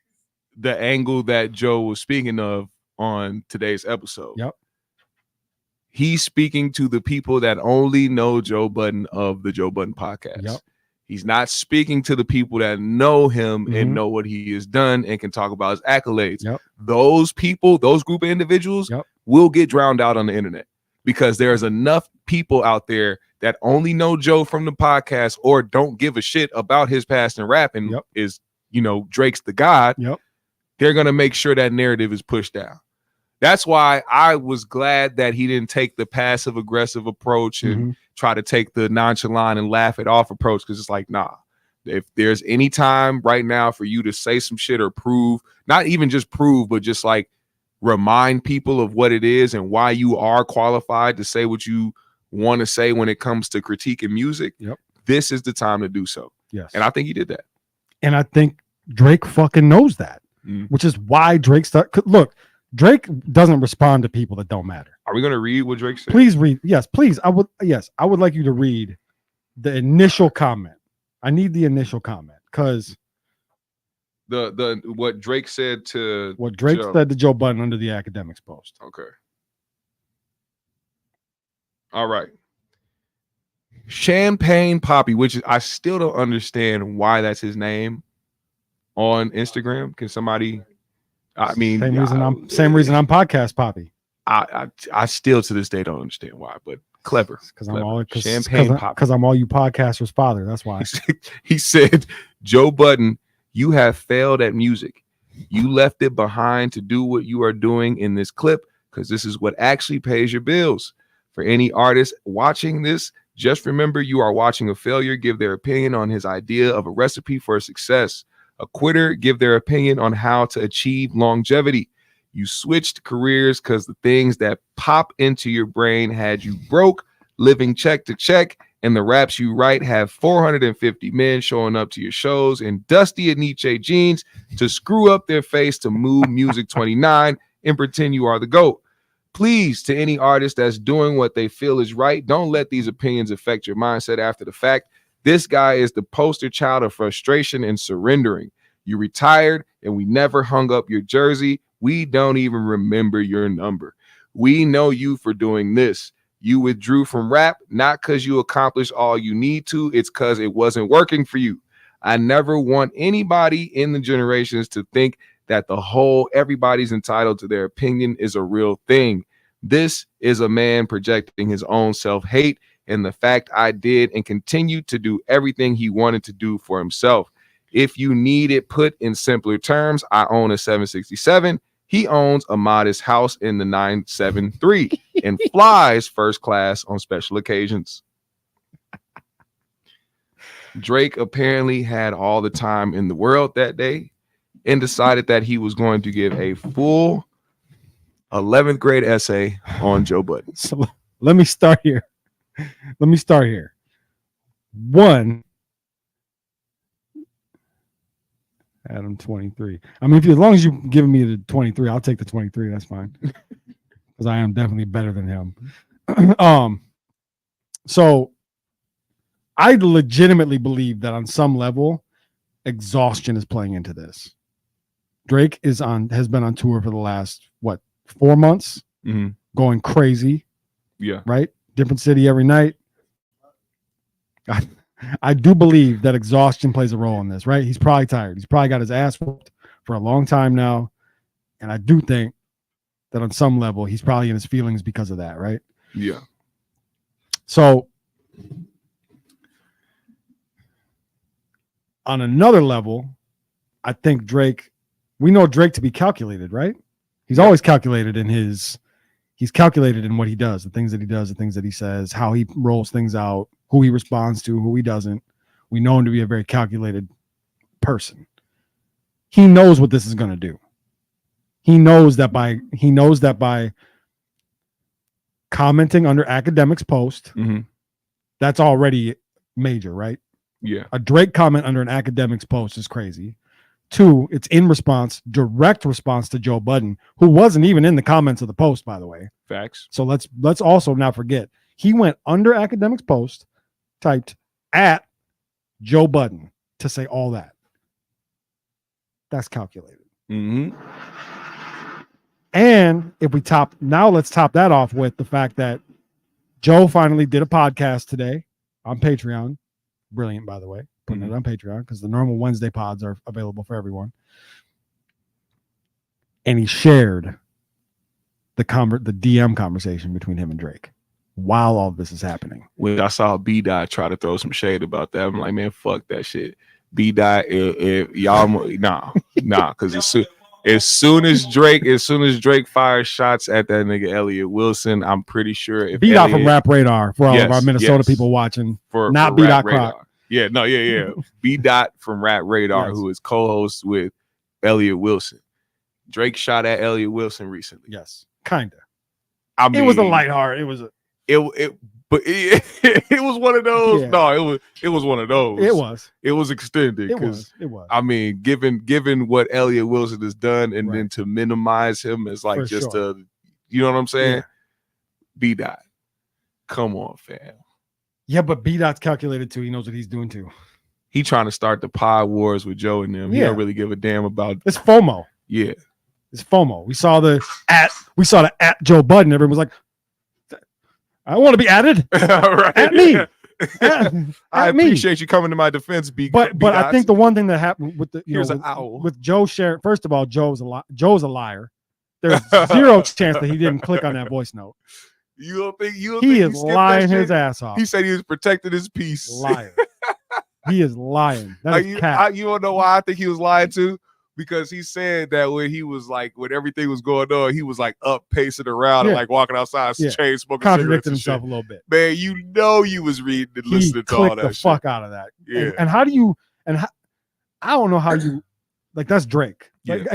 the angle that Joe was speaking of on today's episode. Yep. He's speaking to the people that only know Joe Budden of the Joe Budden podcast. Yep. He's not speaking to the people that know him Mhm. and know what he has done and can talk about his accolades. Yep. Those people, those group of individuals Yep. will get drowned out on the internet, because there's enough people out there that only know Joe from the podcast or don't give a shit about his past and rapping. Yep. Is, Drake's the God. Yep. They're going to make sure that narrative is pushed down. That's why I was glad that he didn't take the passive aggressive approach and try to take the nonchalant and laugh it off approach, because it's like, nah, if there's any time right now for you to say some shit or prove, not even just prove, but just like remind people of what it is and why you are qualified to say what you want to say when it comes to critiquing music, this is the time to do so. Yes. And I think he did that. And I think Drake fucking knows that, which is why Drake look, Drake doesn't respond to people that don't matter. Are we going to read what Drake said? Please read. Yes, please. I would like you to read the initial comment. I need the initial comment, because the what Drake said to what Drake Joe. said to Joe Budden under the academics post. Okay. All right. Champagne Poppy, which I still don't understand why that's his name on Instagram. Can somebody? I mean, Same reason I'm podcast Poppy. I still to this day don't understand why, but clever. Because I'm all Champagne Poppy. because I'm all you podcasters' father. That's why. He said, Joe Budden, you have failed at music. You left it behind to do what you are doing in this clip, because this is what actually pays your bills. For any artist watching this, Just remember, you are watching a failure give their opinion on his idea of a recipe for success. A quitter give their opinion on how to achieve longevity. You switched careers because the things that pop into your brain had you broke, living check to check, and the raps you write have 450 men showing up to your shows in dusty Nietzsche jeans to screw up their face to move Music 29 and pretend you are the GOAT. Please, to any artist that's doing what they feel is right, don't let these opinions affect your mindset after the fact. This guy is the poster child of frustration and surrendering. You retired and we never hung up your jersey. We don't even remember your number. We know you for doing this. You withdrew from rap, not because you accomplished all you need to. It's because it wasn't working for you. I never want anybody in the generations to think that the whole everybody's entitled to their opinion is a real thing. This is a man projecting his own self-hate and the fact I did and continue to do everything he wanted to do for himself. If you need it put in simpler terms, I own a 767. He owns a modest house in the 973 and flies first class on special occasions. Drake apparently had all the time in the world that day and decided that he was going to give a full 11th grade essay on Joe Budden. So let me start here. One, Adam 23. I mean, as long as you're giving me the 23, I'll take the 23. That's fine. Because I am definitely better than him. So I legitimately believe that on some level, exhaustion is playing into this. Drake has been on tour for the last 4 months, going crazy. Yeah. Right? Different city every night. I do believe that exhaustion plays a role in this, right? He's probably tired. He's probably got his ass whooped for a long time now. And I do think that on some level, he's probably in his feelings because of that, right? Yeah. So on another level, I think we know Drake to be calculated, right? He's always calculated he's calculated in what he does, the things that he does, the things that he says, how he rolls things out, who he responds to, who he doesn't. We know him to be a very calculated person. He knows what this is going to do. He knows that by commenting under academics post, that's already major, right? Yeah. A Drake comment under an academics post is crazy. 2, it's in direct response to Joe Budden, who wasn't even in the comments of the post, by the way. Facts. So let's also not forget, he went under academics post, typed at Joe Budden to say all that. That's calculated. And if let's top that off with the fact that Joe finally did a podcast today on Patreon. Brilliant, by the way. Putting it on Patreon because the normal Wednesday pods are available for everyone. And he shared the DM conversation between him and Drake while all this is happening. When I saw B-Dot try to throw some shade about that, I'm like, man, fuck that shit. B-Dot, if y'all, nah, because as soon as Drake fires shots at that nigga Elliott Wilson, I'm pretty sure if B-Dot from Rap Radar for all of our Minnesota people watching, not B-Dot Croc. Yeah, no, yeah. B-Dot from Rap Radar, who is co-host with Elliott Wilson. Drake shot at Elliott Wilson recently. Yes, kind of. I mean, it was a lighthearted. But it was one of those. Yeah. No, it was one of those. It was extended. It was. I mean, given what Elliott Wilson has done, and then to minimize him as like you know what I'm saying? Yeah. B-Dot, come on, fam. Yeah, but B-Dot's calculated too. He knows what he's doing too. He trying to start the pod wars with Joe and them. He don't really give a damn about. It's FOMO. Yeah, it's FOMO. We saw the at Joe Budden. Everyone was like, I want to be added. Right. At me. I appreciate you coming to my defense, But I think the one thing that happened with the owl. With Joe sharing, first of all, Joe's a liar. There's zero chance that he didn't click on that voice note. You don't think he is lying his ass off. He said he was protecting his peace. Liar. He is lying. That is cap. You don't know why I think he was lying too? because he said that when he was like, when everything was going on, he was like up pacing around and like walking outside, chain smoking, contradicting himself a little bit. Man, you know you was reading and listening to all that the shit. fuck out of that. Yeah. And how do you? I don't know how you like. That's Drake. Like,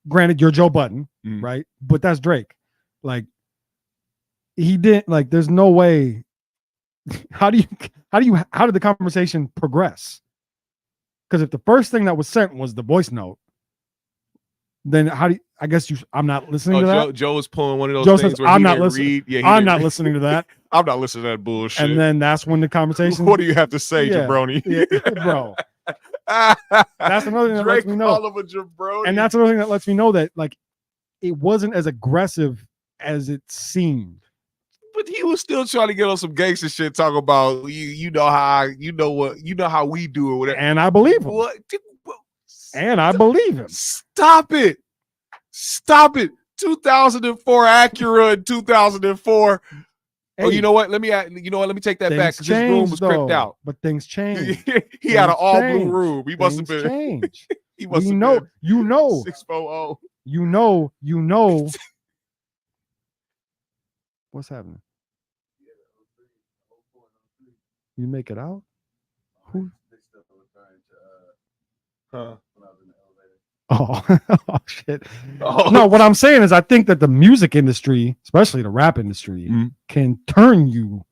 granted, you're Joe Budden, right? But that's Drake. Like, he didn't like. There's no way. How did the conversation progress? Because if the first thing that was sent was the voice note, then how do you, I guess I'm not listening to that. Joe was pulling one of those things where I'm he not didn't listening. read. Yeah, I'm not listening to that. I'm not listening to that bullshit. And then that's when the conversation. What do you have to say, jabroni? Yeah, bro. That's another thing that lets me know. And that's another thing that lets me know that like it wasn't as aggressive as it seemed. But he was still trying to get on some gangster shit, talking about you know how we do it, whatever. And I believe him. And I believe him. Stop it. 2004 Acura in 2004. Hey, oh, you know what? Let me take that back because his room was crimped out. But things change. He had an all blue room. He must have been. Change. He must have been. 640. You know. What's happening? You make it out? Who? Huh? Oh shit. No, what I'm saying is I think that the music industry, especially the rap industry, can turn you.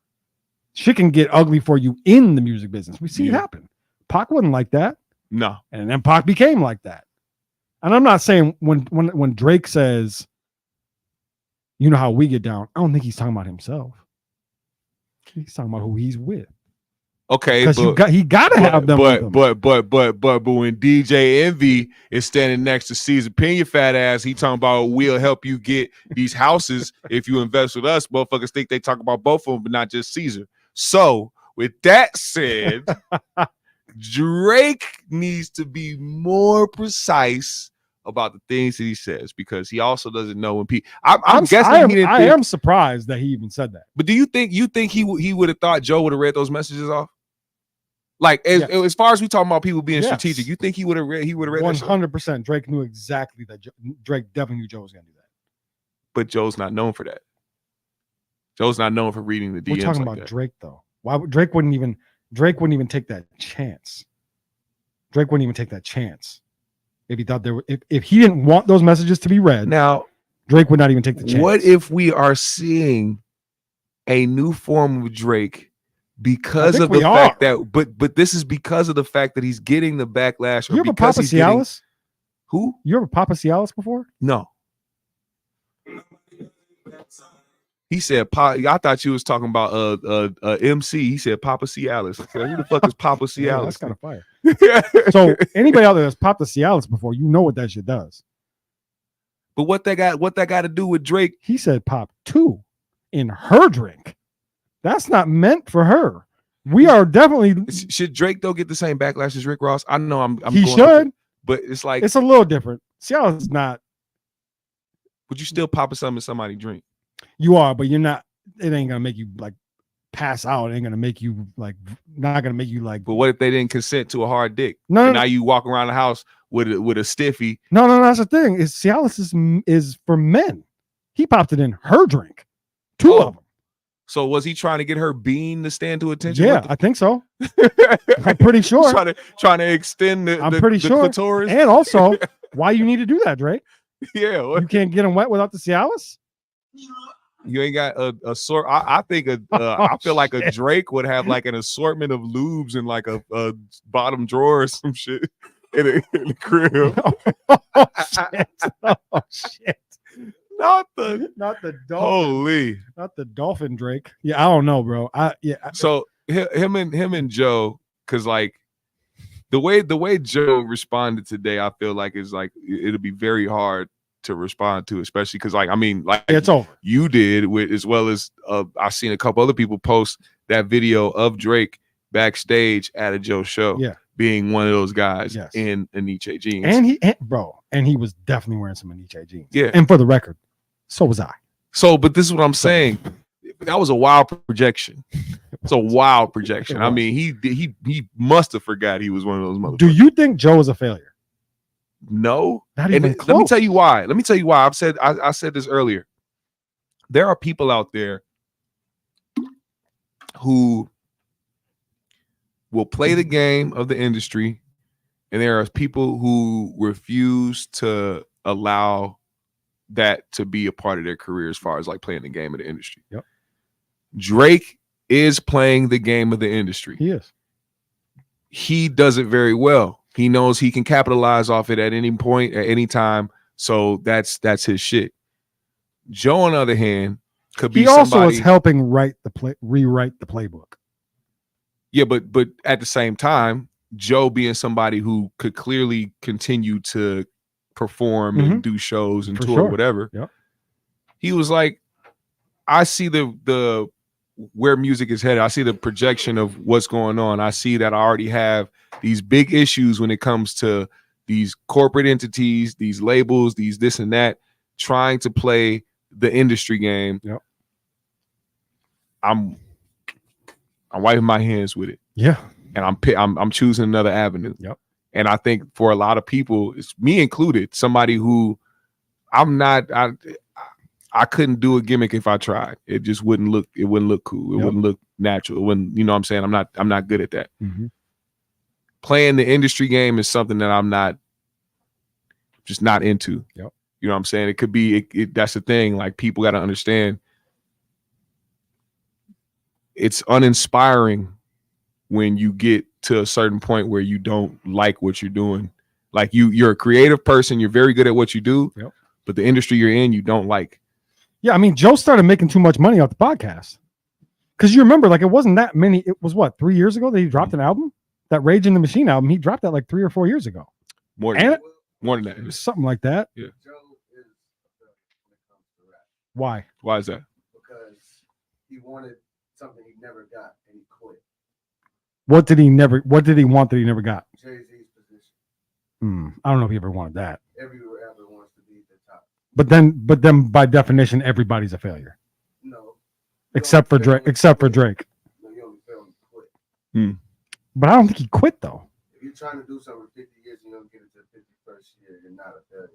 Shit can get ugly for you in the music business. We see it happen. Pac wasn't like that. No. And then Pac became like that. And I'm not saying when Drake says, you know how we get down, I don't think he's talking about himself. He's talking about who he's with. Okay, because he gotta have them. But when DJ Envy is standing next to Caesar Pena fat ass, he talking about we'll help you get these houses if you invest with us. Motherfuckers think they talk about both of them, but not just Caesar. So with that said, Drake needs to be more precise about the things that he says because he also doesn't know when people. I'm guessing I am surprised that he even said that. But do you think he would have thought Joe would have read those messages off? Like as far as we talking about people being strategic, you think he would have read 100%. Drake knew exactly that. Drake definitely knew Joe was gonna do that. But Joe's not known for that. Joe's not known for reading the DMs. We're talking about Drake though. Why would Drake wouldn't even take that chance? Drake wouldn't even take that chance. If he thought there were, if he didn't want those messages to be read, now Drake would not even take the chance. What if we are seeing a new form of Drake because of the fact that, but this is because of the fact that he's getting the backlash. You ever Papa Cialis? Who? You ever Papa Cialis before? No. He said, I thought you was talking about MC. He said Papa Cialis. I said, who the fuck is Papa Cialis? Yeah, that's kind of fire. So anybody out there that's popped the Cialis before, you know what that shit does. But what that got to do with Drake? He said pop 2 in her drink. That's not meant for her. We are definitely. Should Drake though get the same backlash as Rick Ross? I know I'm he should, but it's like it's a little different. Cialis is not. Would you still pop something in somebody drink? You are, but you're not. It ain't gonna make you like pass out. It ain't gonna make you like. Not gonna make you like. But what if they didn't consent to a hard dick? No. And now you walk around the house with a stiffy. No. That's the thing. Is Cialis is for men. He popped it in her drink. 2 of them. So was he trying to get her bean to stand to attention? Yeah, I think so. I'm pretty sure. Trying to extend the. I'm pretty sure. Clitoris. And also, why you need to do that, Drake? Yeah, you can't get them wet without the Cialis. You ain't got a sort. I think I feel like a Drake would have like an assortment of lubes in like a bottom drawer or some shit in the crib. Oh shit. Not the dolphin. Holy. Not the dolphin Drake. Yeah, I don't know, bro. So him and Joe, because like the way Joe responded today, I feel like is like it'll be very hard to respond to, especially because like it's over. You did with, as well as I've seen a couple other people post that video of Drake backstage at a Joe show. Yeah. Being one of those guys in Nietzsche jeans. And he was definitely wearing some Nietzsche jeans. Yeah. And for the record, so was I. So, but this is what I'm saying. That was a wild projection. It's a wild projection. I mean, he must have forgot he was one of those motherfuckers. Do you think Joe is a failure? No. Not And even let me close. tell you why. I said this earlier. There are people out there who will play the game of the industry, and there are people who refuse to allow that to be a part of their career as far as like playing the game of the industry. Yep. Drake is playing the game of the industry. He is. He does it very well. He knows he can capitalize off it at any point, at any time. So that's his shit. Joe, on the other hand, could be He also somebody, is helping rewrite the playbook. Yeah, but at the same time, Joe being somebody who could clearly continue to perform and do shows and For tour, sure. whatever. Yep. He was like, I see the where music is headed. I see the projection of what's going on. I see that I already have these big issues when it comes to these corporate entities, these labels, these this and that, trying to play the industry game. Yep. I'm wiping my hands with it. Yeah. And I'm choosing another avenue. Yep. And I think for a lot of people, it's me included, somebody who I couldn't do a gimmick if I tried. It just wouldn't look cool. It Yep. wouldn't look natural. It wouldn't, you know what I'm saying? I'm not good at that. Mm-hmm. Playing the industry game is something that I'm not into. Yep. You know what I'm saying? It could be that's the thing. Like, people got to understand, it's uninspiring when you get to a certain point where you don't like what you're doing. Like, you're a creative person, you're very good at what you do, Yep. but the industry you're in, you don't like. Yeah, I mean, Joe started making too much money off the podcast. Because you remember, like, it wasn't that many. It was what, 3 years ago that he dropped an album? That Rage in the Machine album. He dropped that like 3 or 4 years ago. More than And that. More than that. something like that. Yeah. Joe is when it comes to rap Why? Why is that? because he wanted something he never got and he quit. What did he want that he never got? Jay-Z's position. I don't know if he ever wanted that. Every rapper wants to be the top. But then by definition, everybody's a failure. No. Except for Drake. No, you only fail when you quit. But I don't think he quit though. If you're trying to do something for 50 years and you don't get it to the 51st year, you're not a failure.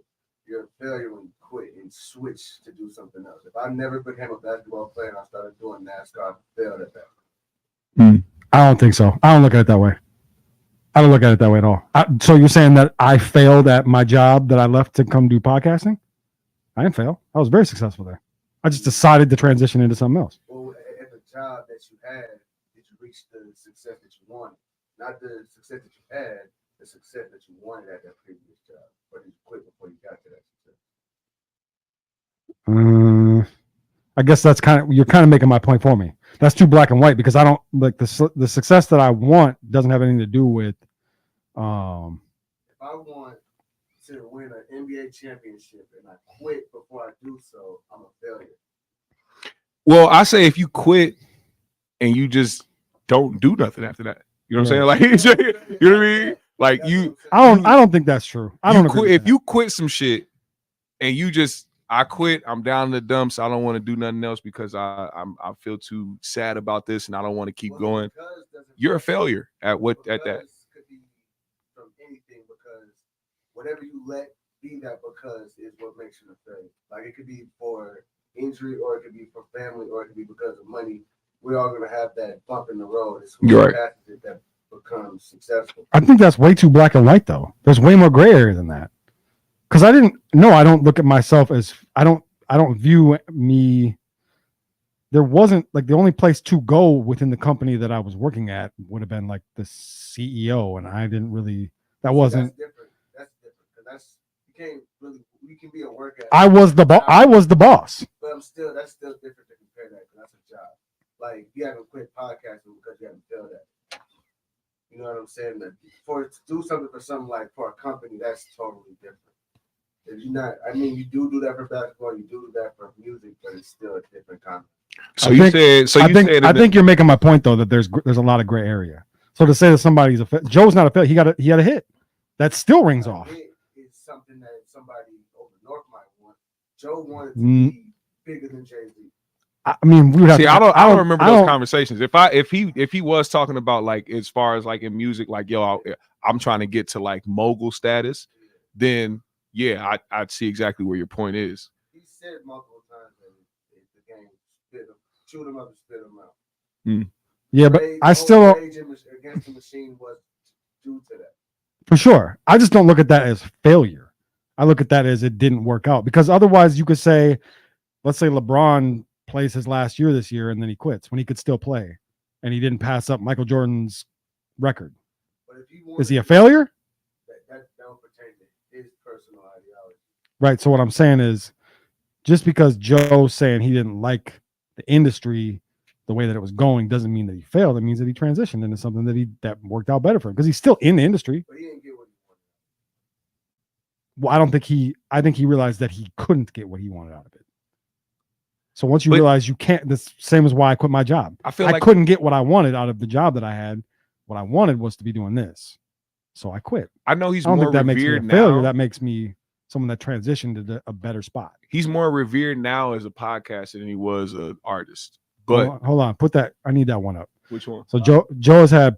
You're a failure when you quit and switch to do something else. If I never became a basketball player and I started doing NASCAR, I failed at that. I don't think so. I don't look at it that way. I don't look at it that way at all. So you're saying that I failed at my job that I left to come do podcasting? I didn't fail. I was very successful there. I just decided to transition into something else. Well, at the job that you had, did you reach the success that you wanted? Not the success that you had, the success that you wanted at that previous job. Or did you quit before you got to that success? I guess you're kind of making my point for me. That's too black and white because I don't like the success that I want doesn't have anything to do with. If I want to win an NBA championship and I quit before I do so, I'm a failure. Well, I say if you quit and you just don't do nothing after that. You know what I'm saying? Like, you know what I mean? Like, I don't think that's true. I don't agree. If you quit some shit and you just, I quit, I'm down in the dumps, I don't want to do nothing else because I feel too sad about this and I don't want to keep going. You're a failure at that. Could be from anything because whatever you let be that because is what makes you a failure. Like, it could be for injury or it could be for family or it could be because of money. We're all gonna have that bump in the road. It's You're right. That becomes successful. I think that's way too black and white though. There's way more gray area than that. Because I don't look at myself as I don't view me. There wasn't like the only place to go within the company that I was working at would have been like the CEO, and I didn't really. That wasn't. That's different. Because you can't really. You can be a worker. I was the boss. But that's still different to compare that because that's a job. Like, you haven't quit podcasting because you haven't failed at it. You know what I'm saying? To do something for something like for a company, that's totally different. If you're not, I mean, you do that for basketball, you do that for music, but it's still a different kind. I think you're making my point though that there's a lot of gray area. So to say that somebody's Joe's not a failure, he had a hit that still rings off. It's something that somebody over north might want. Joe wanted to be bigger than Jay-Z. I mean, we would have. See, I don't remember those conversations. If he was talking about like as far as like in music, like yo, I'm trying to get to like mogul status, then yeah, I'd see exactly where your point is. He said multiple times that the game shoot him up and spit him out. Yeah, but I still don't. Rage against the machine was due to that. For sure. I just don't look at that as failure. I look at that as it didn't work out, because otherwise you could say, let's say LeBron plays his last year this year and then he quits when he could still play and he didn't pass up Michael Jordan's record. But if he Is he a failure? That don't pertain to his personal ideology. Right. So what I'm saying is, just because Joe's saying he didn't like the industry the way that it was going doesn't mean that he failed. It means that he transitioned into something that worked out better for him, because he's still in the industry. But he didn't get what he wanted. Well, I think he realized that he couldn't get what he wanted out of it. So once you realize you can't, the same as why I quit my job. I couldn't get what I wanted out of the job that I had. What I wanted was to be doing this. So I quit. I know he's I don't more think that makes me a revered failure. now. That makes me someone that transitioned to a better spot. He's more revered now as a podcaster than he was an artist. But hold on, put that. I need that one up. Which one? So Joe's had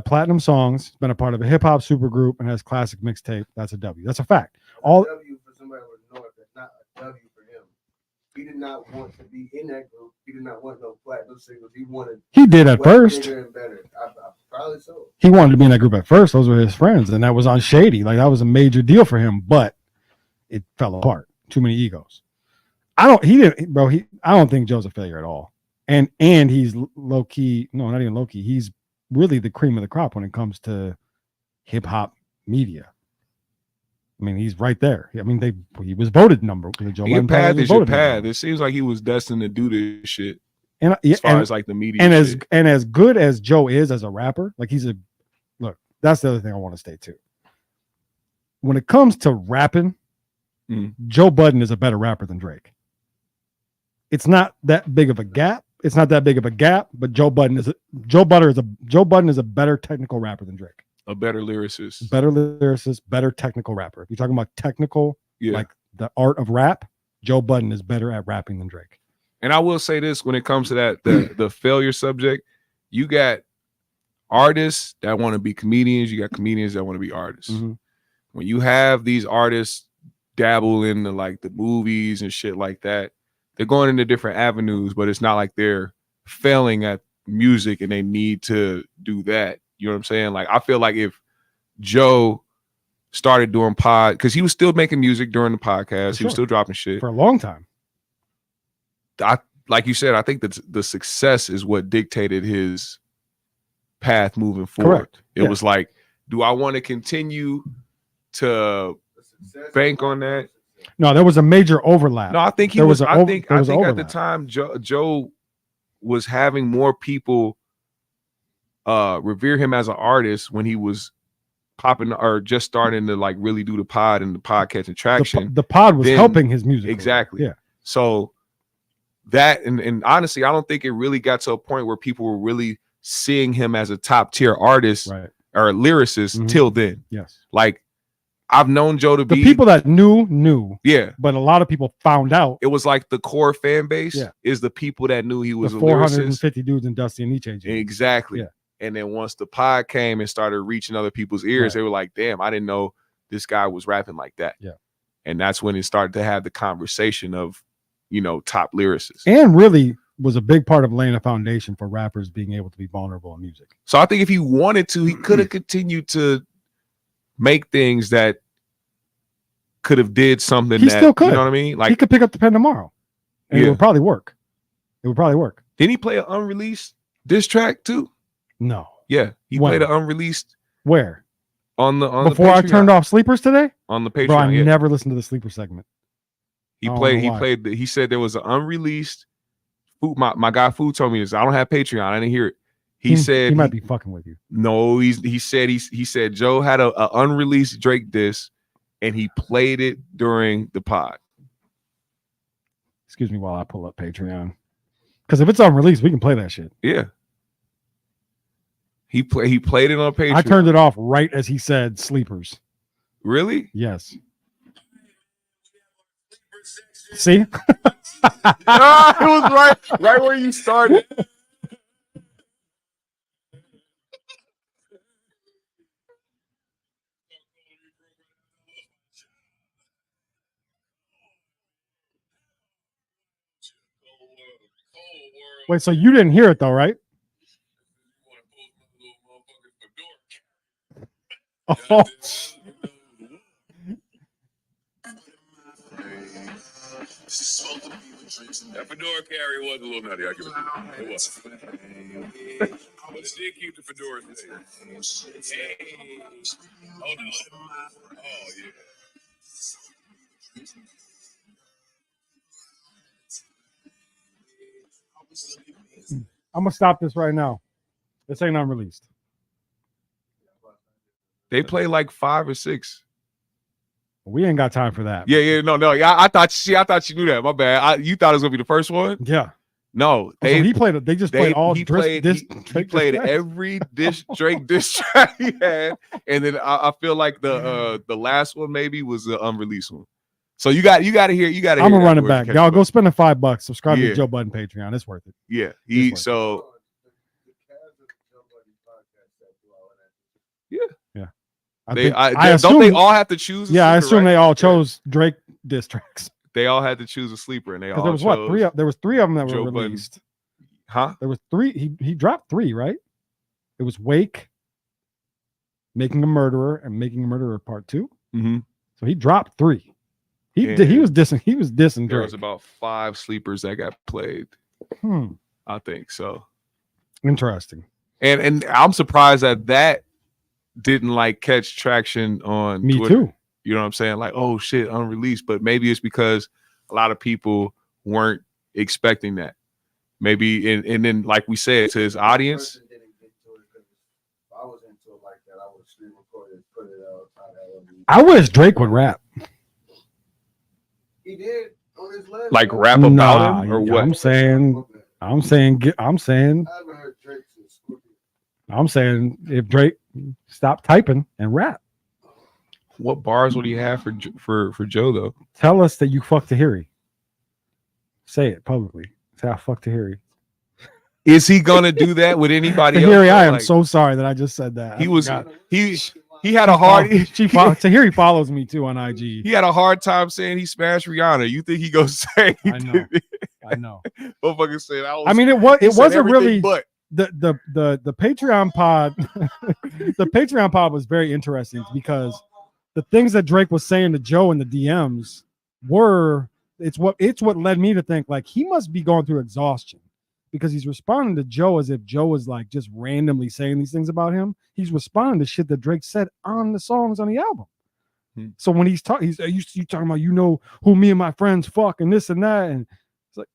platinum songs, been a part of a hip hop supergroup, and has classic mixtape. That's a W. That's a fact. All W for somebody with North. That's not a W for him. He did not want to be in that group. He did not want no platinum singles. He did at first. Bigger and better. Probably so. He wanted to be in that group at first. Those were his friends, and that was on Shady. Like, that was a major deal for him, but it fell apart. Too many egos. I don't think Joe's a failure at all. And he's low key. No, not even low key. He's really the cream of the crop when it comes to hip hop media. I mean, he's right there. I mean, he was voted number. Your path is your path. It seems like he was destined to do this shit. And as far as like the media, and as good as Joe is as a rapper, like that's the other thing I want to state too. When it comes to rapping, Joe Budden is a better rapper than Drake. It's not that big of a gap. But Joe Budden is a better technical rapper than Drake. A better lyricist. Better technical rapper. If you're talking about technical, like the art of rap, Joe Budden is better at rapping than Drake. And I will say this, when it comes to that, the failure subject, you got artists that want to be comedians, you got comedians that want to be artists. Mm-hmm. When you have these artists dabble into like the movies and shit like that, they're going into different avenues, but it's not like they're failing at music and they need to do that. You know what I'm saying? Like, I feel like if Joe started doing because he was still making music during the podcast, he was still dropping shit for a long time. Like you said, I think that the success is what dictated his path moving forward. Correct. It was like, do I want to continue to bank on that? No, there was a major overlap. No, I think I think at the time Joe was having more people revere him as an artist when he was popping or just starting to like really do the pod and the podcast and traction. The pod was helping his music. Exactly. Yeah. So that and honestly, I don't think it really got to a point where people were really seeing him as a top tier artist or lyricist till then. Yes. Like, I've known Joe to be the people that knew. Yeah. But a lot of people found out. It was like the core fan base is the people that knew he was the a 450 dudes in Dusty and Nietzsche. Exactly. Yeah. And then once the pod came and started reaching other people's ears, they were like, damn, I didn't know this guy was rapping like that. Yeah. And that's when it started to have the conversation of, top lyricists. And really was a big part of laying a foundation for rappers being able to be vulnerable in music. So I think if he wanted to, he could have continued to make things that could have did something. He still could. You know what I mean? Like, he could pick up the pen tomorrow and it would probably work. Didn't he play an unreleased diss track too? No. Yeah. He played an unreleased. Where? On Before the I turned off Sleepers today? On the Patreon. Bro, I never listened to the Sleeper segment. He said there was an unreleased Food. My guy Food told me this. I don't have Patreon. I didn't hear it. He said he might be fucking with you. No, he said Joe had a unreleased Drake diss and he played it during the pod. Excuse me while I pull up Patreon. Because if it's unreleased, we can play that shit. Yeah. He played it on Patreon. I turned it off right as he said Sleepers. Really? Yes. See? It was right where you started. Wait, so you didn't hear it though, right? Oh, That fedora carry was a little nutty. I give it was. But it did keep the fedora safe. Hey. Oh no. Oh yeah. I'm gonna stop this right now. This ain't unreleased. They play like 5 or 6. We ain't got time for that. Yeah, no. Yeah, I thought you knew that. My bad. You thought it was gonna be the first one? Yeah. No, So he played. They just played all. He played every Drake diss track he had, and then I feel like the last one maybe was the unreleased one. So you got to hear. I'm gonna run it back, y'all. Go spend the $5. Subscribe Yeah. to Joe Budden Patreon. It's worth it. Yeah, don't they all have to choose? I assume they all right? chose Drake diss tracks. They all had to choose a sleeper, and they all There was chose three. There was 3 of them that Joe were Budden. released. Huh? There was 3. He dropped 3, right? It was Wake, Making a Murderer, and Making a Murderer Part 2. Mm-hmm. So he dropped 3. He was dissing. He was dissing There Drake. was about 5 sleepers that got played. I think so. Interesting. And I'm surprised that didn't like catch traction on Me Twitter. too. You know what I'm saying? Like, oh shit, unreleased. But maybe it's because a lot of people weren't expecting that. Maybe and then like we said to his audience. I was into it like that. I would screen record it, put it out. I wish Drake would rap. He did on his last. Like rap about him or yeah, what? I'm saying. I haven't heard Drake since Scorpion. I'm saying if Drake stop typing and rap. What bars would he have for Joe though? Tell us that you fucked Tahiri. Say it publicly. Say I fucked Tahiri. Is he gonna do that with anybody else? Tahiri, I am Like, so sorry that I just said that. He had a hard. Tahiri follows me too on IG. He had a hard time saying he smashed Rihanna. You think he gonna say? He I know. did? I know. Motherfucker said I mean, it wasn't really. But The Patreon pod. The Patreon pod was very interesting because the things that Drake was saying to Joe in the DMs it's what led me to think like he must be going through exhaustion because he's responding to Joe as if Joe is like just randomly saying these things about him. He's responding to shit that Drake said on the songs on the album. So when he's talking, you talking about, you know, who me and my friends fuck and this and that, and it's like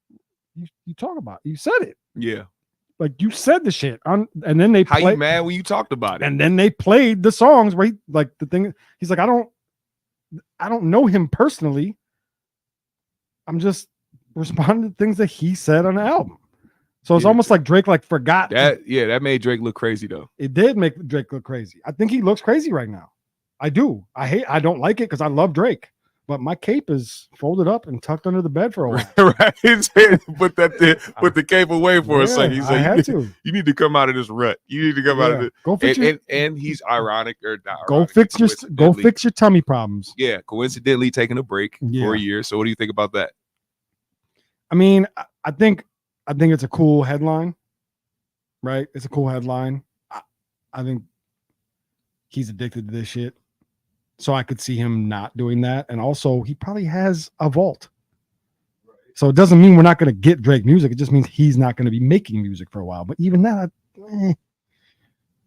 you talk about it. You said it. yeah, Like you said the shit on, and then they how play, you mad when you talked about it? and then they played the songs where the thing. He's like, I don't know him personally. I'm just responding to things that he said on the album. So it's almost like Drake like forgot that. Yeah, that made Drake look crazy though. It did make Drake look crazy. I think he looks crazy right now. I do. I don't like it because I love Drake, but my cape is folded up and tucked under the bed for a while. Right? Put the cape away for a second. He's I like, had to. You need to come out of this rut. You need to come out of it. Go fix And he's ironic or not. go ironic, fix your tummy problems. Yeah, coincidentally taking a break for Yeah. a year. So what do you think about that? I mean, I think it's a cool headline, right? It's a cool headline. I think he's addicted to this shit. So I could see him not doing that. And also, he probably has a vault. So it doesn't mean we're not going to get Drake music. It just means he's not going to be making music for a while. But even that,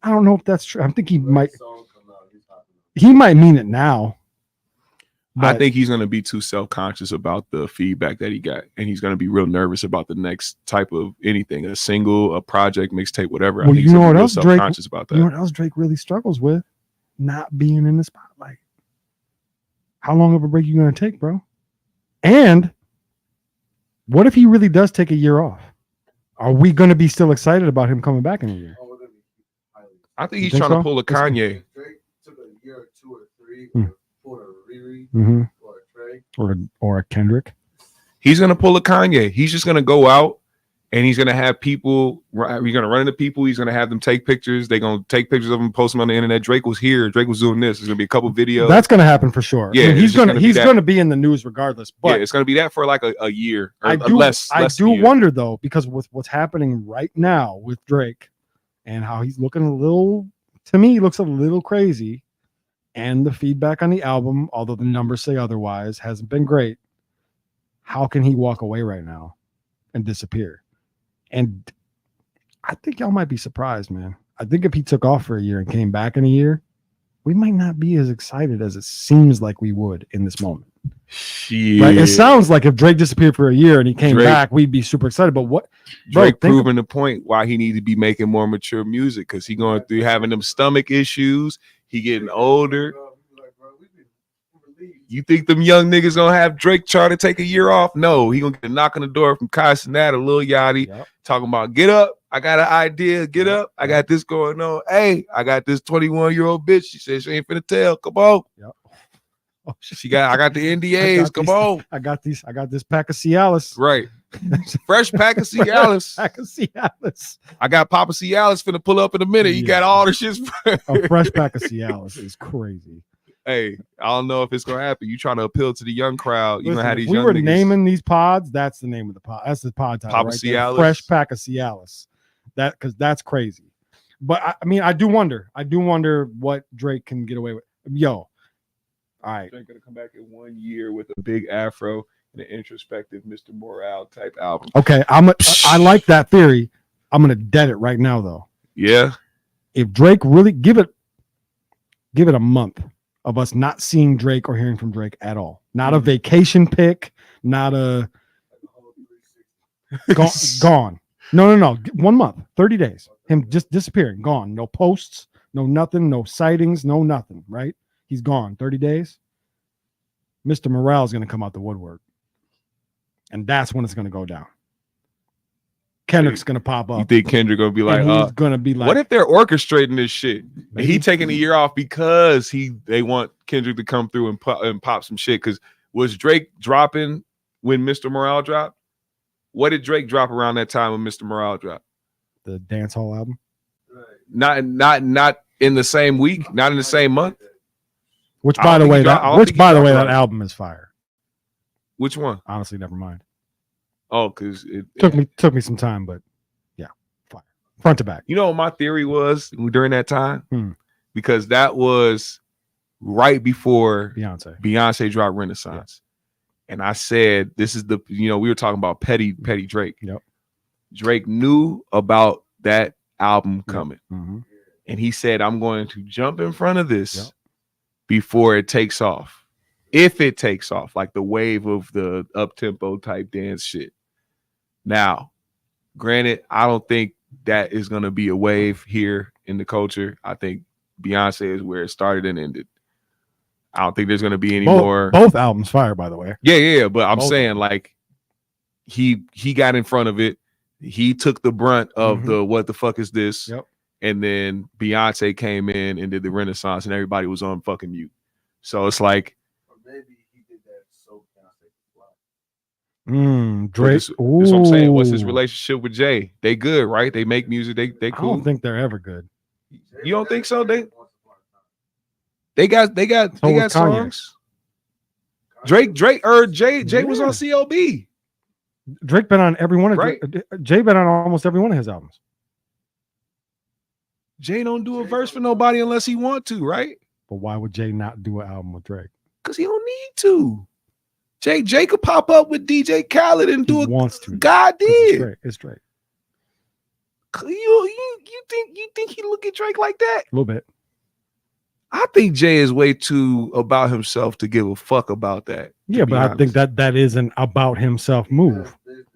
I don't know if that's true. I think he might mean it now. I But think he's going to be too self-conscious about the feedback that he got. And he's going to be real nervous about the next type of anything, a single, a project, mixtape, whatever. I Well, think you he's know gonna what be real else Drake? self-conscious about that. You know what else Drake really struggles with? Not being in the spotlight. How long of a break you going to take, bro? And what if he really does take a year off? Are we going to be still excited about him coming back in a year? I think You he's think trying so? to pull a Kanye. Drake took a year or 2 or 3 for a Riri Mm-hmm. or a Drake. Or a Kendrick. He's going to pull a Kanye. He's just going to go out and he's gonna have people. He's gonna run into people. He's gonna have them take pictures. They're gonna take pictures of him, post them on the internet. Drake was here. Drake was doing this. There's gonna be a couple videos. That's gonna happen for sure. Yeah, I mean, he's gonna be in the news regardless. But yeah, it's gonna be that for like a year or I do less. I less do than a year. wonder though, because with what's happening right now with Drake and how he's looking a little, to me, he looks a little crazy. And the feedback on the album, although the numbers say otherwise, hasn't been great. How can he walk away right now and disappear? And I think y'all might be surprised, man. I think if he took off for a year and came back in a year, we might not be as excited as it seems like we would in this moment. Shit. Right? It sounds like if Drake disappeared for a year and he came Drake- back, we'd be super excited. But what Drake bro, proving the point why he need to be making more mature music, because he going through having them stomach issues. He getting older. You think them young niggas gonna have Drake try to take a year off? No, he gonna get a knock on the door from Kai Cenat, Lil Yachty, Yep. talking about get up. I got an idea. Get up. I got this going on. Hey, I got this 21-year-old bitch. She said she ain't finna tell. Come on. Yep. Oh, shit. I got the NDAs. Come on. I got this pack of Cialis. Right. Fresh pack of Cialis. Pack of Cialis. I got Papa Cialis finna pull up in a minute. You got all the shit. A fresh pack of Cialis is crazy. Hey, I don't know if it's gonna happen. You trying to appeal to the young crowd. You Listen, gonna have if these we young were niggas. naming these pods, that's the name of the pod. That's the pod title. Papa right there. Cialis. Fresh pack of Cialis. That because that's crazy. But I mean, I do wonder what Drake can get away with. Yo, all right. Drake gonna come back in 1 year with a big afro and an introspective Mr. Morale type album. Okay, I like that theory. I'm gonna dead it right now though. Yeah. If Drake really give it a month of us not seeing Drake or hearing from Drake at all. Not a vacation pick, not a gone. No. 1 month, 30 days. Him just disappearing, gone. No posts, no nothing, no sightings, no nothing, right? He's gone. 30 days. Mr. Morale is going to come out the woodwork. And that's when it's going to go down. Kendrick's going to pop up. You think Kendrick gonna be like, and he's going to be like, what if they're orchestrating this shit? Maybe. He taking a year off because they want Kendrick to come through and pop some shit. Because was Drake dropping when Mr. Morale dropped? What did Drake drop around that time when Mr. Morale dropped? the dance hall album? Not in the same week, not in the same month. Which, I by don't the think way, he dropped- I that don't which think he by the dropped way, on that it. album is fire. Which one? Honestly, never mind. Oh, because it Took me some time, but yeah, fire. Front to back. You know what my theory was during that time? Hmm. Because that was right before Beyonce. dropped Renaissance. And I said, this is we were talking about petty Drake. Yep. Drake knew about that album coming. Mm-hmm. And he said, I'm going to jump in front of this Yep. before it takes off. If it takes off, like the wave of the up-tempo type dance shit. Now, granted, I don't think that is going to be a wave here in the culture. I think Beyonce is where it started and ended. I don't think there's going to be any more. Both albums fire, by the way. Yeah. But I'm Both. saying, like, he got in front of it. He took the brunt of the what the fuck is this? Yep. And then Beyonce came in and did the Renaissance, and everybody was on fucking mute. So it's like, Or maybe he did that so Beyonce could fly. Drake. That's what I'm saying. What's his Ooh. relationship with Jay? They good, right? They make music. They I cool. don't think they're ever good. You don't think so? They Once upon a time. they got So was Kanye. songs. Drake or Jay was on CLB. Drake been on every one of Right. Jay been on almost every one of his albums. Jay don't do a verse for nobody unless he want to, right? But why would Jay not do an album with Drake? Because he don't need to. Jay could pop up with DJ Khaled and do He it. wants to. God 'Cause it's did. Drake. It's Drake. You think he look at Drake like that? A little bit. I think Jay is way too about himself to give a fuck about that. Yeah, be but I think honest. that is an about himself move. That's business.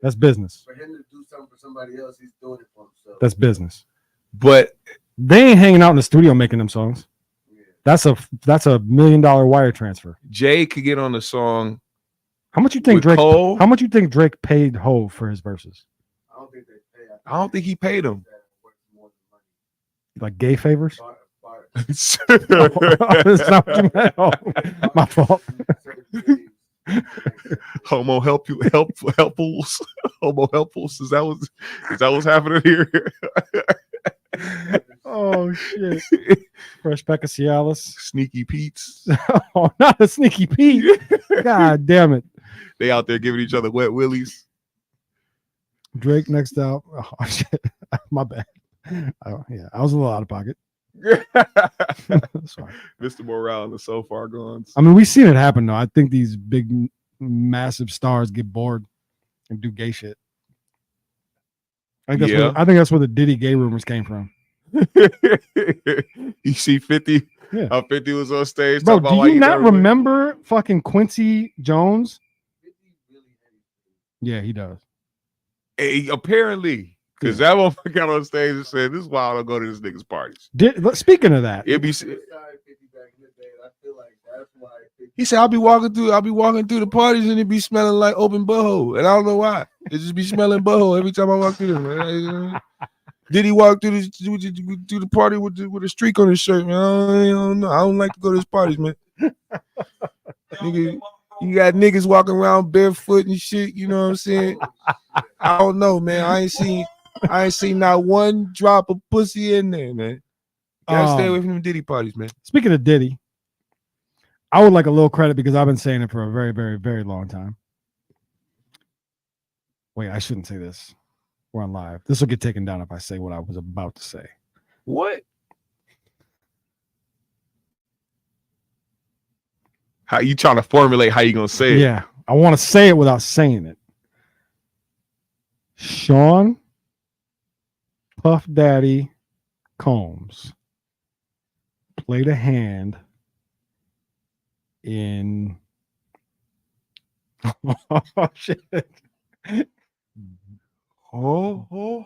That's business. For him to do something for somebody else, he's doing it for himself. That's business. But They ain't hanging out in the studio making them songs. Yeah. That's a $1 million wire transfer. Jay could get on the song How much you think with Drake? Cole. How much you think Drake paid Hov for his verses? I don't think they pay. I don't think he paid him. That worth more than money. Like gay favors? Bar- That's not what you meant. Oh, my fault. Homo helpfuls. Homo helpfuls. Is that what's happening here? Oh shit. Fresh Pecca Cialis. Sneaky Pete's. Oh, not a Sneaky Pete. God damn it. They out there giving each other wet willies. Drake next out. Oh shit. My bad. Oh, yeah, I was a little out of pocket. Sorry. Mr. Morale is so far gone. I mean, we've seen it happen though. I think these big, massive stars get bored and do gay shit. I think that's where the Diddy gay rumors came from. You see 50? Yeah. How 50 was on stage. Bro, do you not remember fucking Quincy Jones? Yeah, he does. Hey, apparently. Because that motherfucker got on stage and said, "This is why I don't go to this nigga's parties." Speaking of that, he said, "I'll be walking through the parties and it be smelling like open butthole, and I don't know why. It just be smelling butthole every time I walk through them." Did he walk through the party with a streak on his shirt, man? I don't know. I don't like to go to his parties, man. Nigga, you got niggas walking around barefoot and shit. You know what I'm saying? I don't know, man. I ain't seen not one drop of pussy in there, man. Gotta stay away from them Diddy parties, man. Speaking of Diddy, I would like a little credit because I've been saying it for a very, very, very long time. Wait, I shouldn't say this. We're on live. This will get taken down if I say what I was about to say. What? How you trying to formulate how you gonna say it? Yeah, I want to say it without saying it. Sean Puff Daddy Combs played a hand in oh shit. Oh,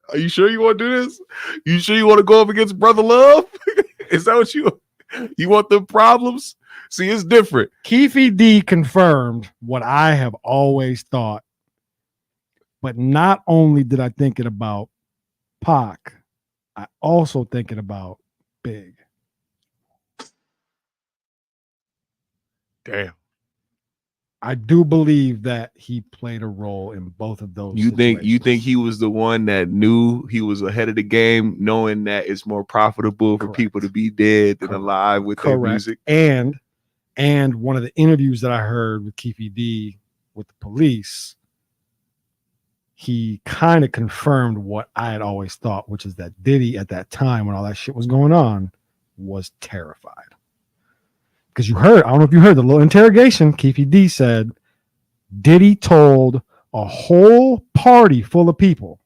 are you sure you want to do this? You sure you want to go up against Brother Love? Is that what you want the problems? See, it's different. Keefe D confirmed what I have always thought. But not only did I think it about Pac, I also thinking about Big. Damn. I do believe that he played a role in both of those. You think he was the one that knew he was ahead of the game, knowing that it's more profitable for people to be dead than alive with their music? And one of the interviews that I heard with Keefe D with the police, he kind of confirmed what I had always thought, which is that Diddy at that time when all that shit was going on was terrified. Because I don't know if you heard the little interrogation. Keefe D said Diddy told a whole party full of people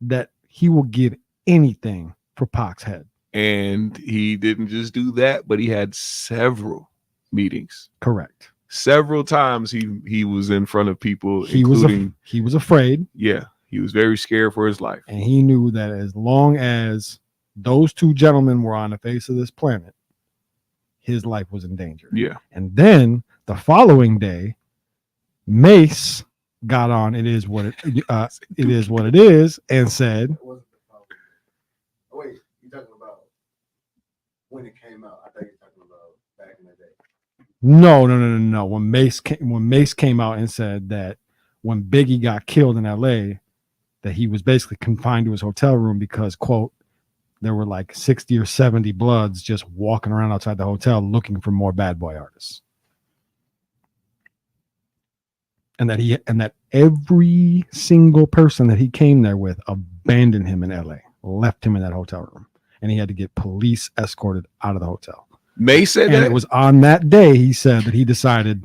that he will give anything for Pac's head. And he didn't just do that, but he had several meetings. Correct. Several times he was in front of people, he was afraid. Yeah, he was very scared for his life. And he knew that as long as those two gentlemen were on the face of this planet, his life was in danger. Yeah. And then the following day, Mace got on It Is What It Is and said, Oh, wait, you're talking about when it came out. I think you're talking about back in the day. No. When Mace came out and said that when Biggie got killed in LA, that he was basically confined to his hotel room because, quote, there were like 60 or 70 Bloods just walking around outside the hotel looking for more bad boy artists. And that every single person that he came there with abandoned him in LA, left him in that hotel room, and he had to get police escorted out of the hotel. May said and that? It was on that day he said that he decided,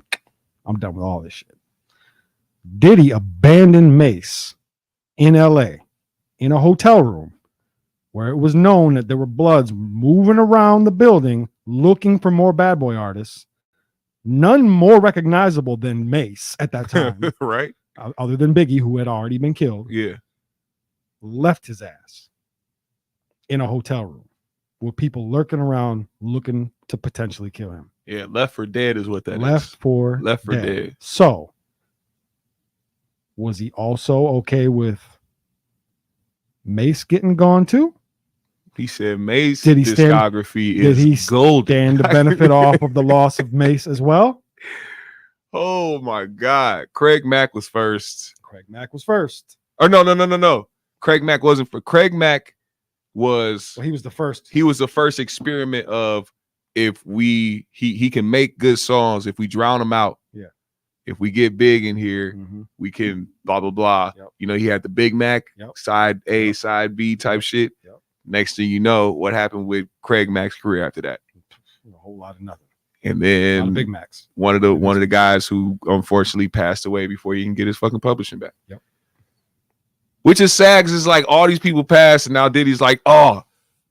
I'm done with all this shit. Diddy abandoned Mace in LA in a hotel room where it was known that there were Bloods moving around the building looking for more bad boy artists, none more recognizable than Mace at that time, right? Other than Biggie, who had already been killed. Yeah. Left his ass in a hotel room with people lurking around looking to potentially kill him. Yeah, left for dead is what that left is. For dead. So, was he also okay with Mace getting gone too? He said Mace Did he stand- discography Did he is golden. stand to benefit off of the loss of Mace as well? Oh my God. Craig Mack was first. Craig Mack was first. Or no. Craig Mack wasn't for Craig Mack was Well, he was the first. he was the first experiment of if he can make good songs if we drown him out. Yeah. If we get big in here, Mhm. we can blah blah blah. Yep. You know, he had the Big Mac, Yep. side A, Yep. side B type shit. Yep. Next thing you know, what happened with Craig Mack's career after that? A whole lot of nothing. And A lot then of Big Macs. one of the guys who unfortunately passed away before he can get his fucking publishing back. Yep. Which is sad because it's like all these people passed and now Diddy's like, oh,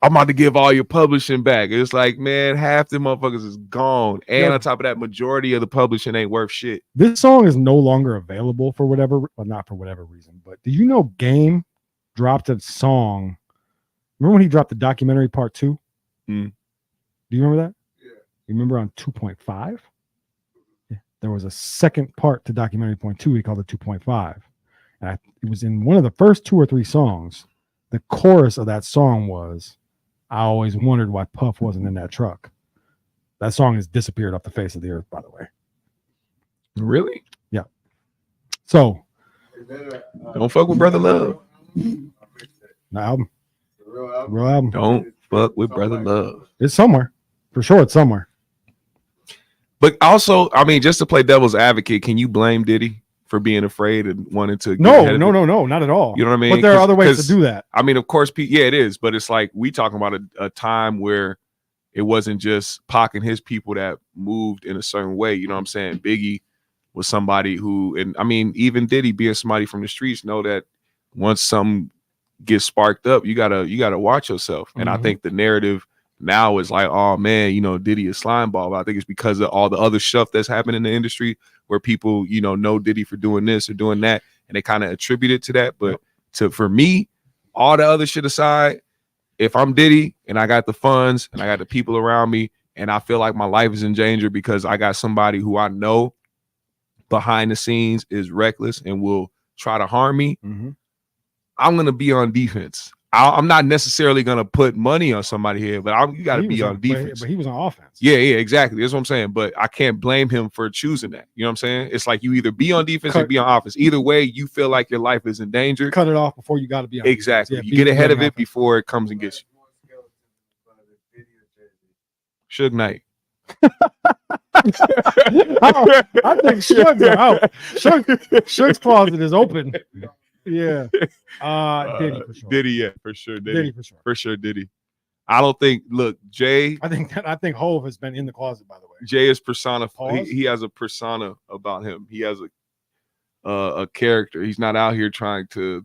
I'm about to give all your publishing back. It's like, man, half the motherfuckers is gone. And Yeah. on top of that, majority of the publishing ain't worth shit. This song is no longer available for whatever, well, not for whatever reason, but do you know Game dropped a song? Remember when he dropped the documentary part 2? Mm. Do you remember that? Yeah. You remember on 2.5? Yeah. There was a second part to documentary point 2. He called it 2.5. And it was in one of the first 2 or 3 songs. The chorus of that song was, I always wondered why Puff wasn't in that truck. That song has disappeared off the face of the earth, by the way. Really? So, Is that Don't fuck with Brother Love. the album, the real album? real album, Don't fuck with Brother Love. it's somewhere. For sure, it's somewhere. But also, I mean, just to play devil's advocate, can you blame Diddy for being afraid and wanting to? get ahead No, of it? not at all. You know what I mean? But there are other ways 'Cause- to do that. I mean, of course, yeah, it is. But it's like we talking about a time where it wasn't just Pac and his people that moved in a certain way. You know what I'm saying? Biggie was somebody who, and I mean, even Diddy being somebody from the streets, know that once something gets sparked up, you gotta watch yourself. And I Mhm. think the narrative now is like, oh man, you know, Diddy is slime ball. But I think it's because of all the other stuff that's happened in the industry where people, you know Diddy for doing this or doing that, and they kind of attribute it to that. But for me, all the other shit aside, if I'm Diddy and I got the funds and I got the people around me and I feel like my life is in danger because I got somebody who I know behind the scenes is reckless and will try to harm me, Mhm. I'm gonna be on defense. I'm not necessarily gonna put money on somebody here, but you got to He be was on defense. But he was on offense. Yeah, exactly. That's what I'm saying. But I can't blame him for choosing that. You know what I'm saying? It's like you either be on defense or be on offense. Either way, you feel like your life is in danger. Cut it off before you got to be on Exactly. defense. You Yeah, get be ahead of on it offense. before it comes and gets you. Suge Knight. I think Suge's are out. Suge's closet is open. Yeah. Diddy for sure. Diddy, yeah, for sure. Diddy for sure. For sure, Diddy. I don't think. Look, Jay. I think Hove has been in the closet, by the way. Jay is persona. Pause. He has a persona about him. He has a character. He's not out here trying to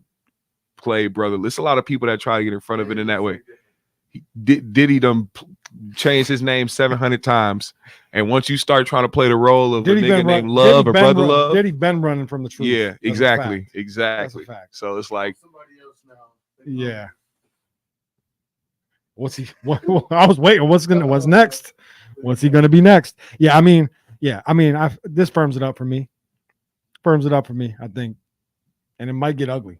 play brother. There's a lot of people that try to get in front of it in that way. Diddy done changed his name 700 times, and once you start trying to play the role of a nigga named Love or Brother Love, Diddy been running from the truth. yeah, That's a exactly, fact. exactly. That's a fact. So it's like, Somebody else now. Yeah. What's he? I was waiting. What's next? What's he gonna be next? Yeah, I mean, this firms it up for me. I think, and it might get ugly.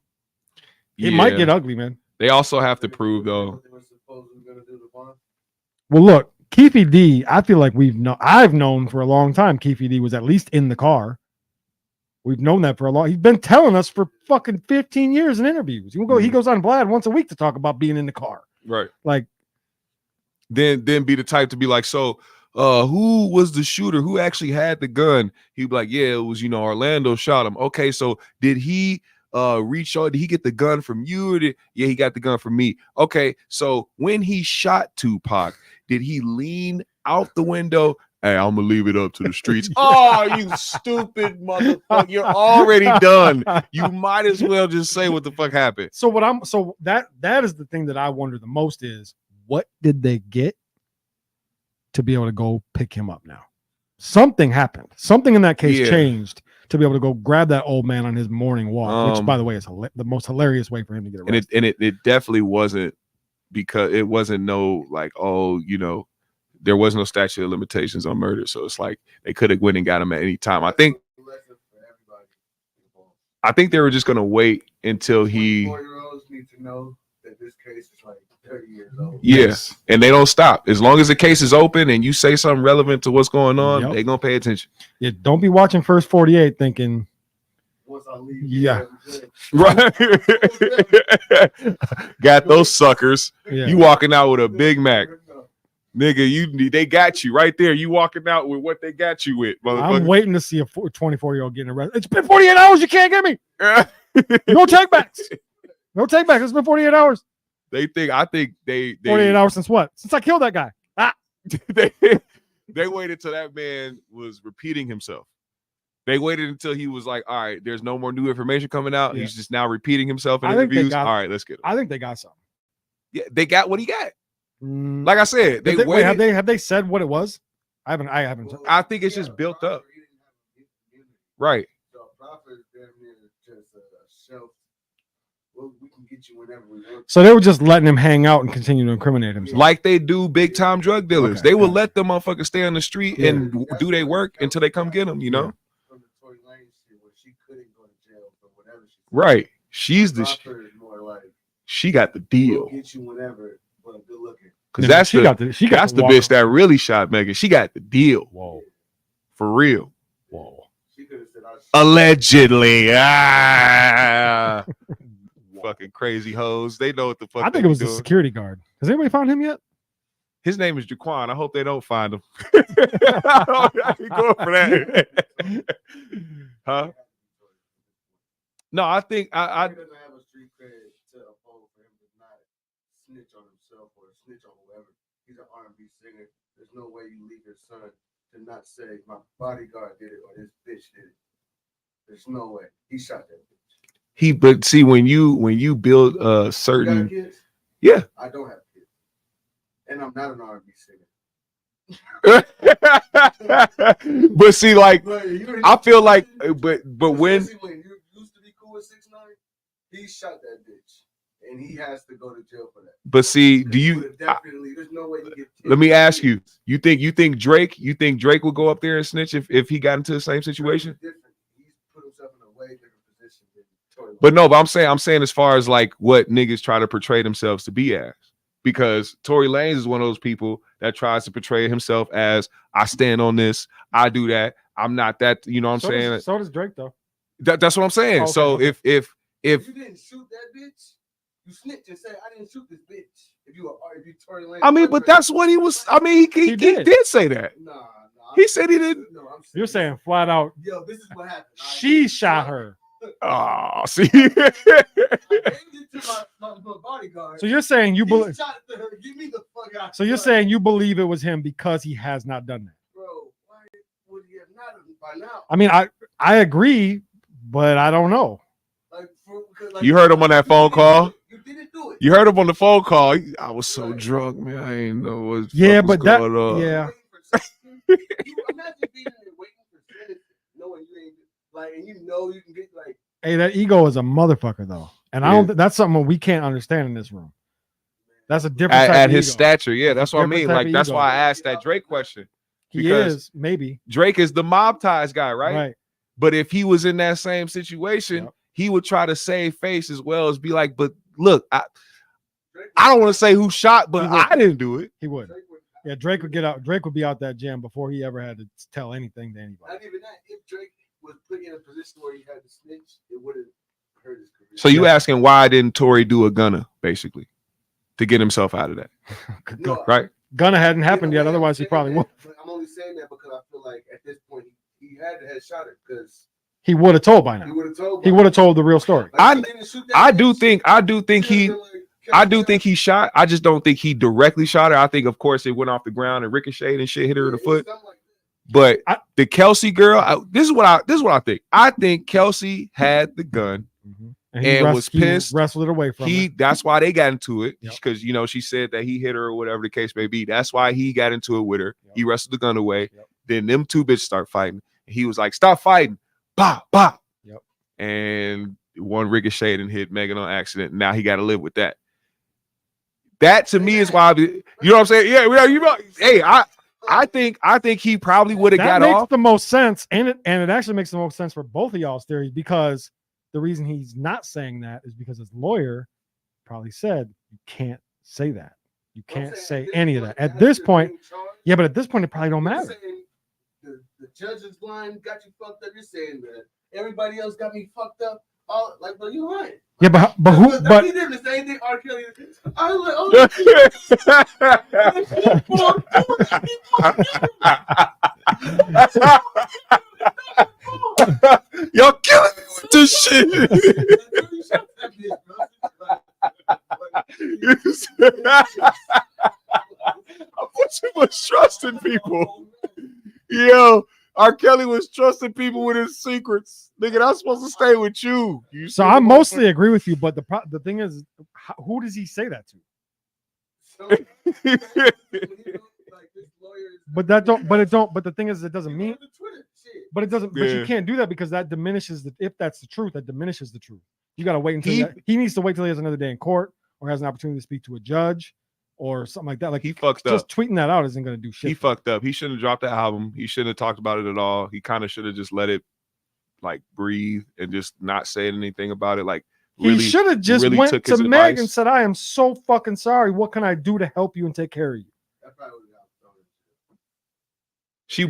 It might get ugly, man. They also have to prove though. They were supposedly gonna do the one. Well, look, Keefy D. I feel like I've known for a long time. Keefy D was at least in the car. We've known that for a long. He's been telling us for fucking 15 years in interviews. He goes on Vlad once a week to talk about being in the car. Right. Like, then be the type to be like, so who was the shooter? Who actually had the gun? He'd be like, yeah, it was, Orlando shot him. Okay, so did he reach out? Did he get the gun from you? Or yeah, he got the gun from me. Okay, so when he shot Tupac, did he lean out the window? Hey, I'm gonna leave it up to the streets. Oh, you stupid motherfucker! You're already done. You might as well just say what the fuck happened. so that is the thing that I wonder the most is what did they get to be able to go pick him up now? Something happened. Something in that case changed to be able to go grab that old man on his morning walk, which, by the way, is the most hilarious way for him to get arrested. And it definitely wasn't because it wasn't no like, there was no statute of limitations on murder. So it's like they could have went and got him at any time. I think they were just gonna wait until he. 4-year-olds need to know that this case is like 30 years old. Yes, and they don't stop as long as the case is open and you say something relevant to what's going on. They gonna pay attention. Yeah, don't be watching First 48 thinking. Once I leave, Yeah. Right. Got those suckers. Yeah. You walking out with a Big Mac. Nigga, they got you right there. You walking out with what they got you with, motherfucker. I'm waiting to see a 24-year-old getting arrested. It's been 48 hours. You can't get me. No takebacks. No takebacks. It's been 48 hours. I think they 48 hours since what? Since I killed that guy. they waited till that man was repeating himself. They waited until he was like, all right, there's no more new information coming out. Yeah. He's just now repeating himself in I think they interviews. got- All right, let's get him. I think they got something. Yeah, they got what he got. Like I said, they Wait, waited. have they said what it was? I haven't. I think it's just built up. Right. So Prophet is damn near just a shelf. Well, we can get you whenever we want. So they were just letting him hang out and continue to incriminate himself. Like they do big time drug dealers. Okay, they will yeah. let them motherfuckers stay on the street Yeah. and do their work until they come get them, you know? From the Tory Lane shit where she couldn't go to jail for whatever she said. Right. She's the Prophet is more like, she got the we'll deal. get you whenever, but good looking. Because that's she the got the bitch that really shot Megan. She got the deal. Whoa. For real. Whoa. She could have said, Allegedly. Ah. Fucking crazy hoes. They know what the fuck I think they it was the doing. security guard. Has anybody found him yet? His name is Jaquan. I hope they don't find him. I ain't going for that. Huh? No, I think I He doesn't have a street cred to uphold for him to not snitch on himself or snitch on whoever. He's an R&B singer. There's no way you leave your son to not say my bodyguard did it or this bitch did it. There's no way. He shot that bitch. but see when you build a You certain got kids? yeah. I don't have kids. And I'm not an R&B singer. But see, like But you I feel like but when especially when you used to be cool with 6ix9ine, he shot that bitch. And he has to go to jail for that. but see, do you Would've definitely there's no way you get let me ask you, you think Drake would go up there and snitch if he got into the same situation? Different. He's put himself in a way different position than Tory Lanez. But no, but I'm saying as far as like what niggas try to portray themselves to be as, because Tory Lanez is one of those people that tries to portray himself as I stand on this, I do that, I'm not that, you know what I'm saying? So does Drake though. That's what I'm saying. Okay, So okay. if You didn't shoot that bitch, you snitch and say I didn't shoot this bitch. If you Tory Lanez, I mean, but that's what he was. I mean, he did. did say that. nah. He said he didn't. No, I'm You're saying flat out yo, this is what happened. she shot her. Oh, see. I gave it to my bodyguard. So you're saying you He believe shot her. Get me the fuck out. so you're saying you believe it was him because he has not done that. bro, why would he have not by now? I mean, I agree, but I don't know. Like, You heard him on that phone call? You didn't do it. You heard him on the phone call. I was so drunk, man. I ain't know what. Yeah, fuck was but that going on. yeah. You imagine being in there waiting for minutes, knowing you ain't like, and you know you can get like. Hey, that ego is a motherfucker though, and I Yeah. don't. That's something we can't understand in this room. That's a different type At of his ego. stature, yeah, that's what I Different mean. type Like of that's ego. why I asked that Drake question. He because- is maybe Drake is the mob ties guy, right? right. But if he was in that same situation, Yep. he would try to save face as well as be like, but look, I don't want to say who shot, but He would. I didn't do it. He would. Yeah, Drake would get out. Drake would be out that jam before he ever had to tell anything to anybody. Not even that. If Drake was put in a position where he had to snitch, it would have hurt his career. So you asking why didn't Tory do a gunner, basically, to get himself out of that, No, right? Gunna hadn't happened in a yet. way, Otherwise, he I'm probably saying would. that, but I'm only saying that because I feel like at this point he had to have shot her because He would have told by he now. would have told. He would have told the real story. I do think he think he shot. I just don't think he directly shot her. I think, of course, it went off the ground and ricocheted and shit hit her in the foot. But the Kelsey girl, this is what I think. I think Kelsey had the gun. And And was pissed. wrestled it away from her. That's why they got into it, Yep. because she said that he hit her or whatever the case may be. That's why he got into it with her. Yep. He wrestled the gun away. Yep. Then them two bitches start fighting. He was like, "Stop fighting!" Pop, pop. Yep. And one ricocheted and hit Megan on accident. Now he got to live with that. That to me is why you know what I'm saying. Yeah, you know. Hey, I think he probably would have That got makes off. the most sense, and it actually makes the most sense for both of y'all's theories, because the reason he's not saying that is because his lawyer probably said, you can't say that. You I'm can't saying say any of point, that. At this you're point, being charged. yeah, but at this point, it probably don't You're matter. saying the judge's line got you fucked up. You're saying that everybody else got me fucked up. All like, but you lying. Yeah, but who? That's But the difference. The same thing R. Kelly. I was like, oh, Y'all killing me with this shit. I put too much trust in people. Yo, R. Kelly was trusting people with his secrets. Nigga, I'm supposed to stay with you. So I mostly agree with you, but the thing is, who does he say that to? But that don't. But it don't. But the thing is, it doesn't mean. But it doesn't. But you can't do that because that diminishes the. If that's the truth, that diminishes the truth. You got to wait until he needs to wait till he has another day in court or has an opportunity to speak to a judge or something like that. Like he fucked just up. Tweeting that out isn't going to do shit. He fucked up. He shouldn't have dropped the album. He shouldn't have talked about it at all. He kind of should have just let it like breathe and just not say anything about it. Like really, he should have just really went took to his Meg advice. and said, "I am so fucking sorry. What can I do to help you and take care of you?"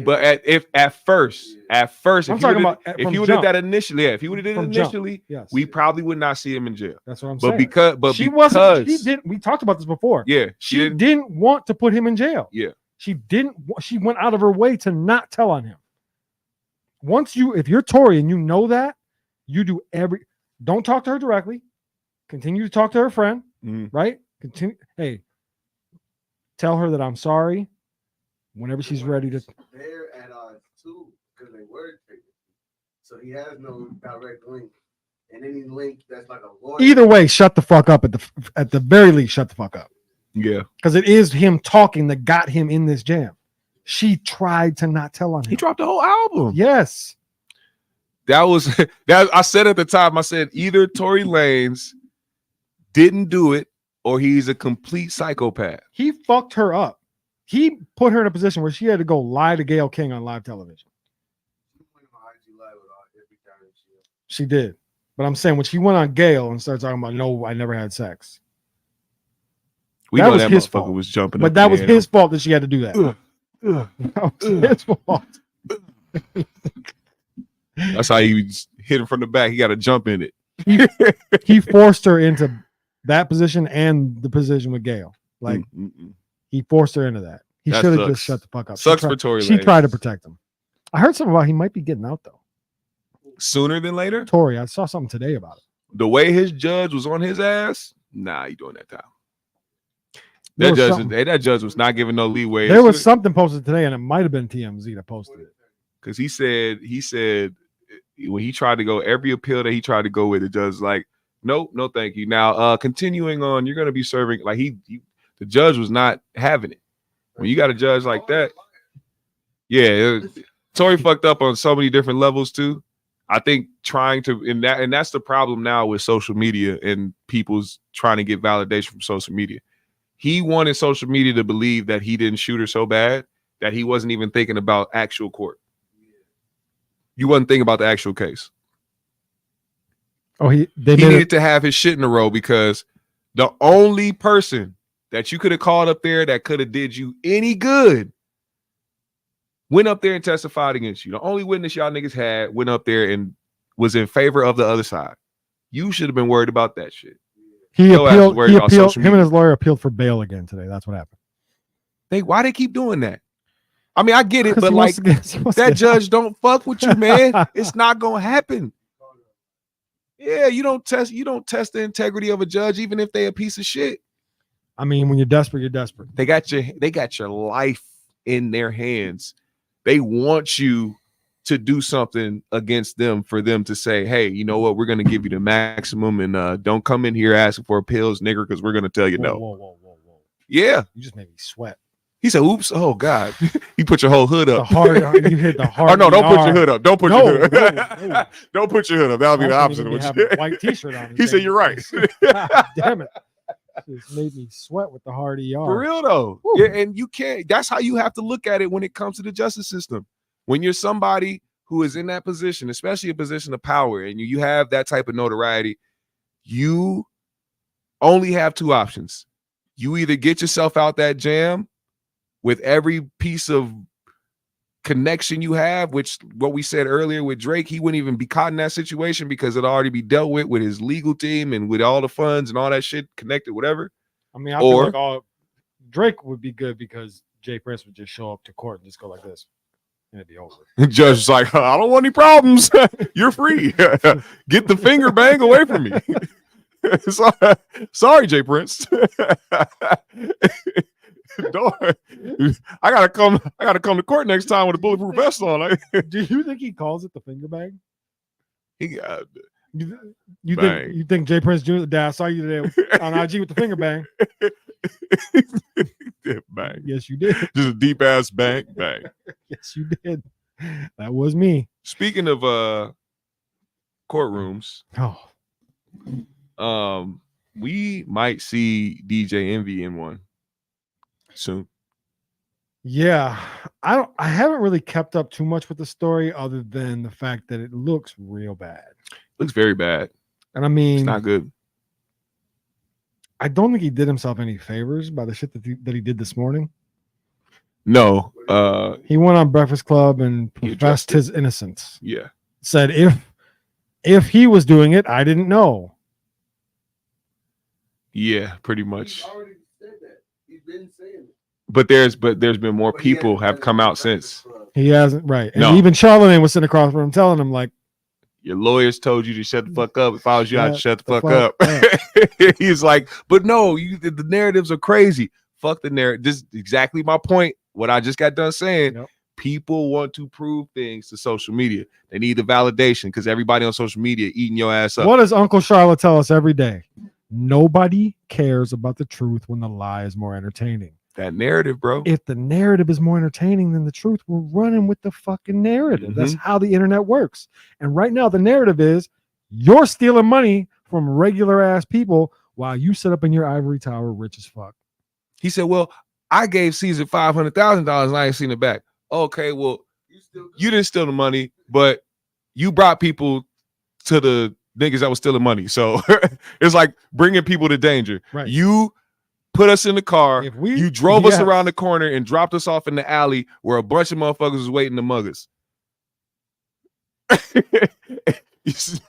But at first, I'm talking about if he would have did that initially, if he would have did it From initially, yes, we probably would not see him in jail. that's what I'm But saying. because she wasn't. She didn't. We talked about this before. Yeah, she didn't want to put him in jail. Yeah, she didn't. She went out of her way to not tell on him. If you're Tory and you know that, you do don't talk to her directly. Continue to talk to her friend, right? Continue. Hey, tell her that I'm sorry. Whenever she's ready to. They're at odds too because they were taken. So he has no direct link, and any link that's like a lawyer. Either way, shut the fuck up. At the very least, shut the fuck up. Yeah, because it is him talking that got him in this jam. She tried to not tell on him. He dropped the whole album. Yes. That was that. I said at the time, I said either Tory Lanez didn't do it or he's a complete psychopath. He fucked her up. He put her in a position where she had to go lie to Gayle King on live television. She did. But I'm saying when she went on Gayle and started talking about, no, I never had sex. That was his fault. Was jumping, but that was his fault that she had to do that. That was his fault. That's how he hit him from the back. He got to jump in it. He forced her into that position and the position with Gayle. Like he forced her into that. He should have just shut the fuck up. Sucks for Tory Lanez. She tried to protect him. I heard something about he might be getting out though. Sooner than later? Tory, I saw something today about it. The way his judge was on his ass, nah, he doing that time. That judge was not giving no leeway. There was something posted today, and it might have been TMZ that posted it. Because he said when he tried to go, every appeal that he tried to go with, the judge was like, nope, no thank you. Now, continuing on, you're going to be serving, like the judge was not having it. When you got a judge like that, yeah, Tory fucked up on so many different levels too. I think and that's the problem now with social media and people's trying to get validation from social media. He wanted social media to believe that he didn't shoot her so bad that he wasn't even thinking about actual court. You wasn't thinking about the actual case. Oh, he needed to have his shit in a row because the only person that you could have called up there that could have did you any good went up there and testified against you. The only witness y'all niggas had went up there and was in favor of the other side. You should have been worried about that shit. He appealed. Him and his lawyer appealed for bail again today. That's what happened. Why they keep doing that? I mean, I get it, but like that judge don't fuck with you, man. It's not gonna happen. Yeah, you don't test the integrity of a judge, even if they a piece of shit. I mean, when you're desperate, you're desperate. They got your life in their hands. They want you to do something against them for them to say, hey, you know what? We're going to give you the maximum and don't come in here asking for appeals, nigger, because we're going to tell you no. Whoa. Yeah. You just made me sweat. He said, oops. Oh, God. You put your whole hood up. You hit the hard. Oh, no, don't put your hood up. Don't put your hood up. No. Don't put your hood up. That'll be the opposite of what you a white t-shirt on. He said, you're right. God damn it. It made me sweat with the hard ER. For real, though. Woo. Yeah, and you can't. That's how you have to look at it when it comes to the justice system. When you're somebody who is in that position, especially a position of power, and you have that type of notoriety, you only have two options. You either get yourself out that jam with every piece of connection you have, which what we said earlier with Drake, he wouldn't even be caught in that situation because it'd already be dealt with his legal team and with all the funds and all that shit connected, whatever. I mean, I feel like Drake would be good because Jay Prince would just show up to court and just go like this. And it'd be over. Judge is like, I don't want any problems. You're free. Get the finger bang away from me. Sorry, Jay Prince. I gotta come to court next time with a bulletproof vest on. Do you think he calls it the finger bang? He got you think Jay Prince Jr. Dad, I saw you today on IG with the finger bang. Bang. Yes, you did. Just a deep ass bang. Yes, you did. That was me. Speaking of courtrooms, we might see DJ Envy in one soon. Yeah, I haven't really kept up too much with the story other than the fact that it looks real bad. Looks very bad. And I mean, it's not good. I don't think he did himself any favors by the shit that he did this morning. No. He went on Breakfast Club and professed his innocence. Yeah. Said if he was doing it, I didn't know. Yeah, pretty much. He already said that. He's been saying it. But there's been more people have come out since. He hasn't, right. And No. even Charlamagne was sitting across from him telling him, like, your lawyers told you to shut the fuck up. If I was you, I'd shut the fuck up. He's like, but no, the narratives are crazy. Fuck the narrative. This is exactly my point. What I just got done saying. Yep. People want to prove things to social media. They need the validation because everybody on social media eating your ass up. What does Uncle Charlotte tell us every day? Nobody cares about the truth when the lie is more entertaining. That narrative, bro. If the narrative is more entertaining than the truth, we're running with the fucking narrative. Mm-hmm. That's how the internet works. And right now, the narrative is you're stealing money from regular ass people while you sit up in your ivory tower rich as fuck. He said, well, I gave Caesar $500,000 and I ain't seen it back. Okay, well, you didn't steal the money, but you brought people to the niggas that was stealing money. So it's like bringing people to danger. Right. You put us in the car. You drove us around the corner and dropped us off in the alley where a bunch of motherfuckers was waiting to mug us.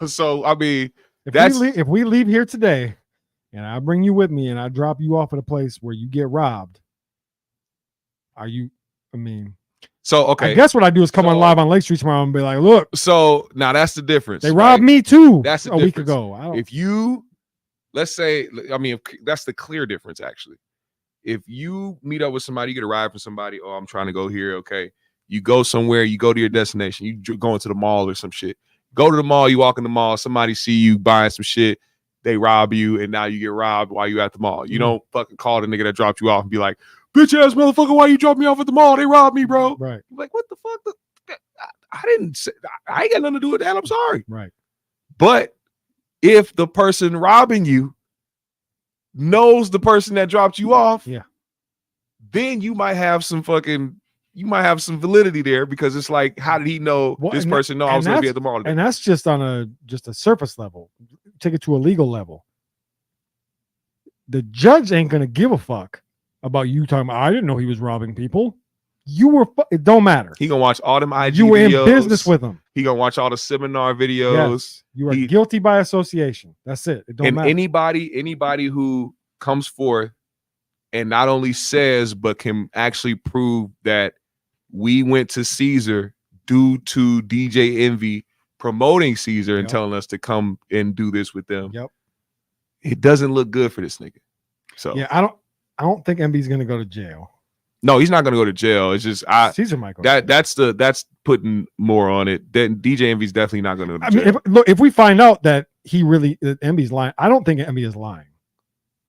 So, I mean, if we leave here today and I bring you with me and I drop you off at a place where you get robbed, so okay. I guess what I do is come on live on Lake Street tomorrow and be like, look. So now that's the difference. They robbed me too. That's a week ago. If you, let's say, that's the clear difference actually. If you meet up with somebody, you get a ride from somebody. Oh, I'm trying to go here. Okay. You go somewhere, you go to your destination, you go into the mall or some shit. Go to the mall, you walk in the mall, somebody see you buying some shit, they rob you, and now you get robbed while you at the mall. You don't fucking call the nigga that dropped you off and be like, bitch ass motherfucker, why you dropped me off at the mall? They robbed me, bro. Right. Like, what the fuck? I didn't say, I ain't got nothing to do with that. I'm sorry. Right. But if the person robbing you knows the person that dropped you off, then you might have some validity there because it's like, how did he know this person know I was going to be at the mall today? And that's just on a surface level. Take it to a legal level. The judge ain't going to give a fuck about you talking about, I didn't know he was robbing people. You were, it don't matter. He gonna watch all them IG You were videos. in business with him. He gonna watch all the seminar videos. Yes. You are guilty by association. That's it. It don't matter. Anybody who comes forth and not only says, but can actually prove that we went to Caesar due to DJ Envy promoting Caesar and telling us to come and do this with them. Yep. It doesn't look good for this nigga. So yeah, I don't think Envy's gonna go to jail. No, he's not gonna go to jail. It's just Caesar might go. That's putting more on it. Then DJ Envy's definitely not gonna go to jail. I mean, if we find out that Envy's lying, I don't think Envy is lying.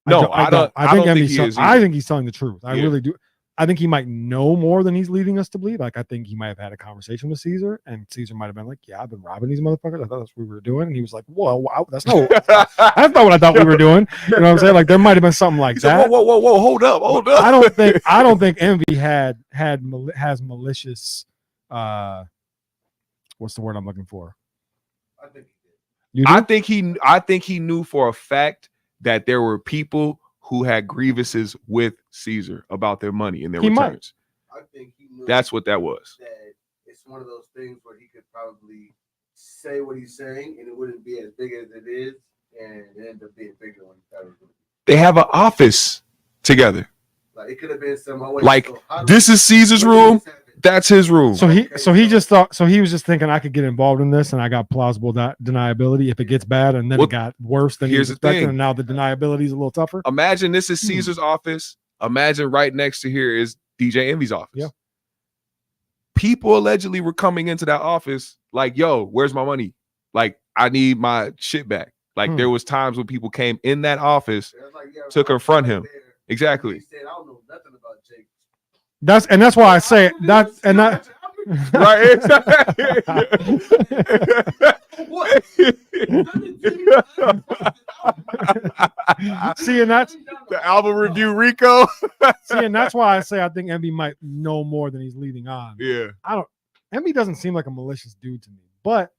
No, I don't. I think he's telling the truth. I really do. I think he might know more than he's leading us to believe. Like, I think he might have had a conversation with Caesar, and Caesar might have been like, "Yeah, I've been robbing these motherfuckers. I thought that's what we were doing." And he was like, "Whoa, wow, that's not what I thought we were doing." You know what I'm saying? Like, there might have been something like that. Whoa, hold up. I don't think Envy has malicious. What's the word I'm looking for? I think he knew for a fact that there were people who had grievances with Caesar about their money and their He might. returns. I think he knew That's what that was. that it's one of those things where he could probably say what he's saying and it wouldn't be as big as it is, and it ended up being bigger when he thought it was gonna be. They have an office together. Like it could have been some Like, this is Caesar's room. That's his room. So he just thought. So he was just thinking I could get involved in this, and I got plausible deniability if it gets bad, and then Well, it got worse than he here's was the expecting, thing. and now the deniability is a little tougher. Imagine this is Caesar's office. Imagine right next to here is DJ Envy's office. Yeah. People allegedly were coming into that office like, yo, where's my money? Like, I need my shit back. Like, there was times when people came in that office to confront him. Exactly. He said, I don't know nothing about Jake. That's why I say it. Right. See, and that's the album review Rico. and that's why I say I think Envy might know more than he's leading on. Yeah. Envy doesn't seem like a malicious dude to me, but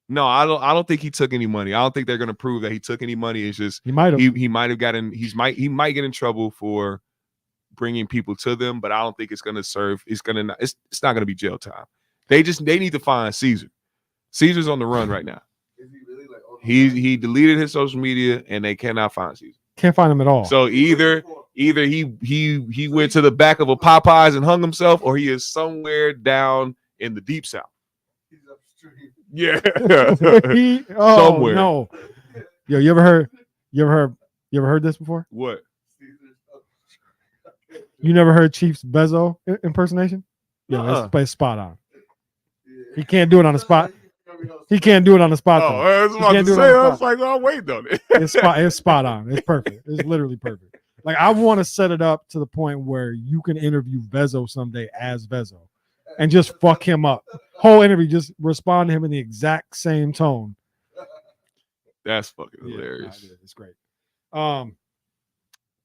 No, I don't think he took any money. I don't think they're gonna prove that he took any money. It's just he might have. he might have gotten he might get in trouble for bringing people to them, but I don't think it's gonna serve. It's not gonna be jail time. They need to find Caesar. Caesar's on the run right now. Is he really like? He deleted his social media and they cannot find Caesar. Can't find him at all. So either he went to the back of a Popeyes and hung himself, or he is somewhere down in the deep south. He's upstream. Yeah. Somewhere. No. Yo, you ever heard this before? What? You never heard Chief's Bezos impersonation? Yeah, Uh-uh. it's spot on. He can't do it on the spot. He can't do it on the spot. Oh, though. I was about can't to do it say, on the I was spot. like, oh, wait on it. It's spot on. It's perfect. It's literally perfect. Like I want to set it up to the point where you can interview Vezo someday as Vezo and just fuck him up. Whole interview, just respond to him in the exact same tone. That's fucking Yeah, hilarious. nah, it's great.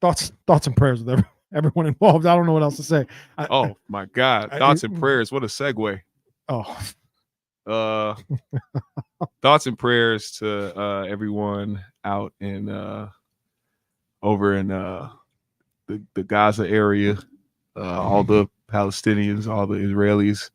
Thoughts and prayers with everyone involved. I don't know what else to say. Oh my God. Thoughts and prayers. What a segue. Oh, Thoughts and prayers to everyone out in over in the Gaza area, all the Palestinians, all the Israelis.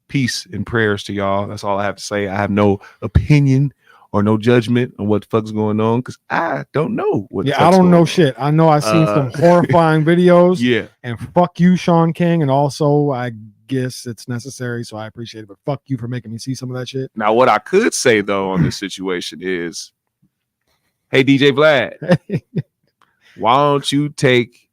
Peace and prayers to y'all. That's all I have to say. I have no opinion or no judgment on what the fuck's going on because I don't know what. yeah, I don't know shit. I know I've seen some horrifying videos. Yeah, and fuck you, Sean King, and also I guess it's necessary, so I appreciate it. But fuck you for making me see some of that shit. Now, what I could say though on this situation is, hey DJ Vlad, why don't you take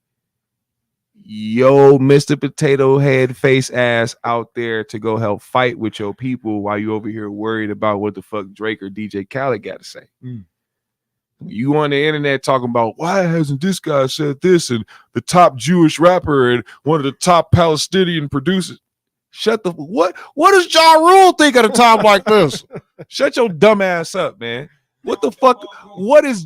yo Mr. Potato Head face ass out there to go help fight with your people while you over here worried about what the fuck Drake or DJ Khaled got to say? You on the internet talking about why hasn't this guy said this and the top Jewish rapper and one of the top Palestinian producers? Shut the what does Ja Rule think at a time like this? Shut your dumb ass up, man. What the fuck? What is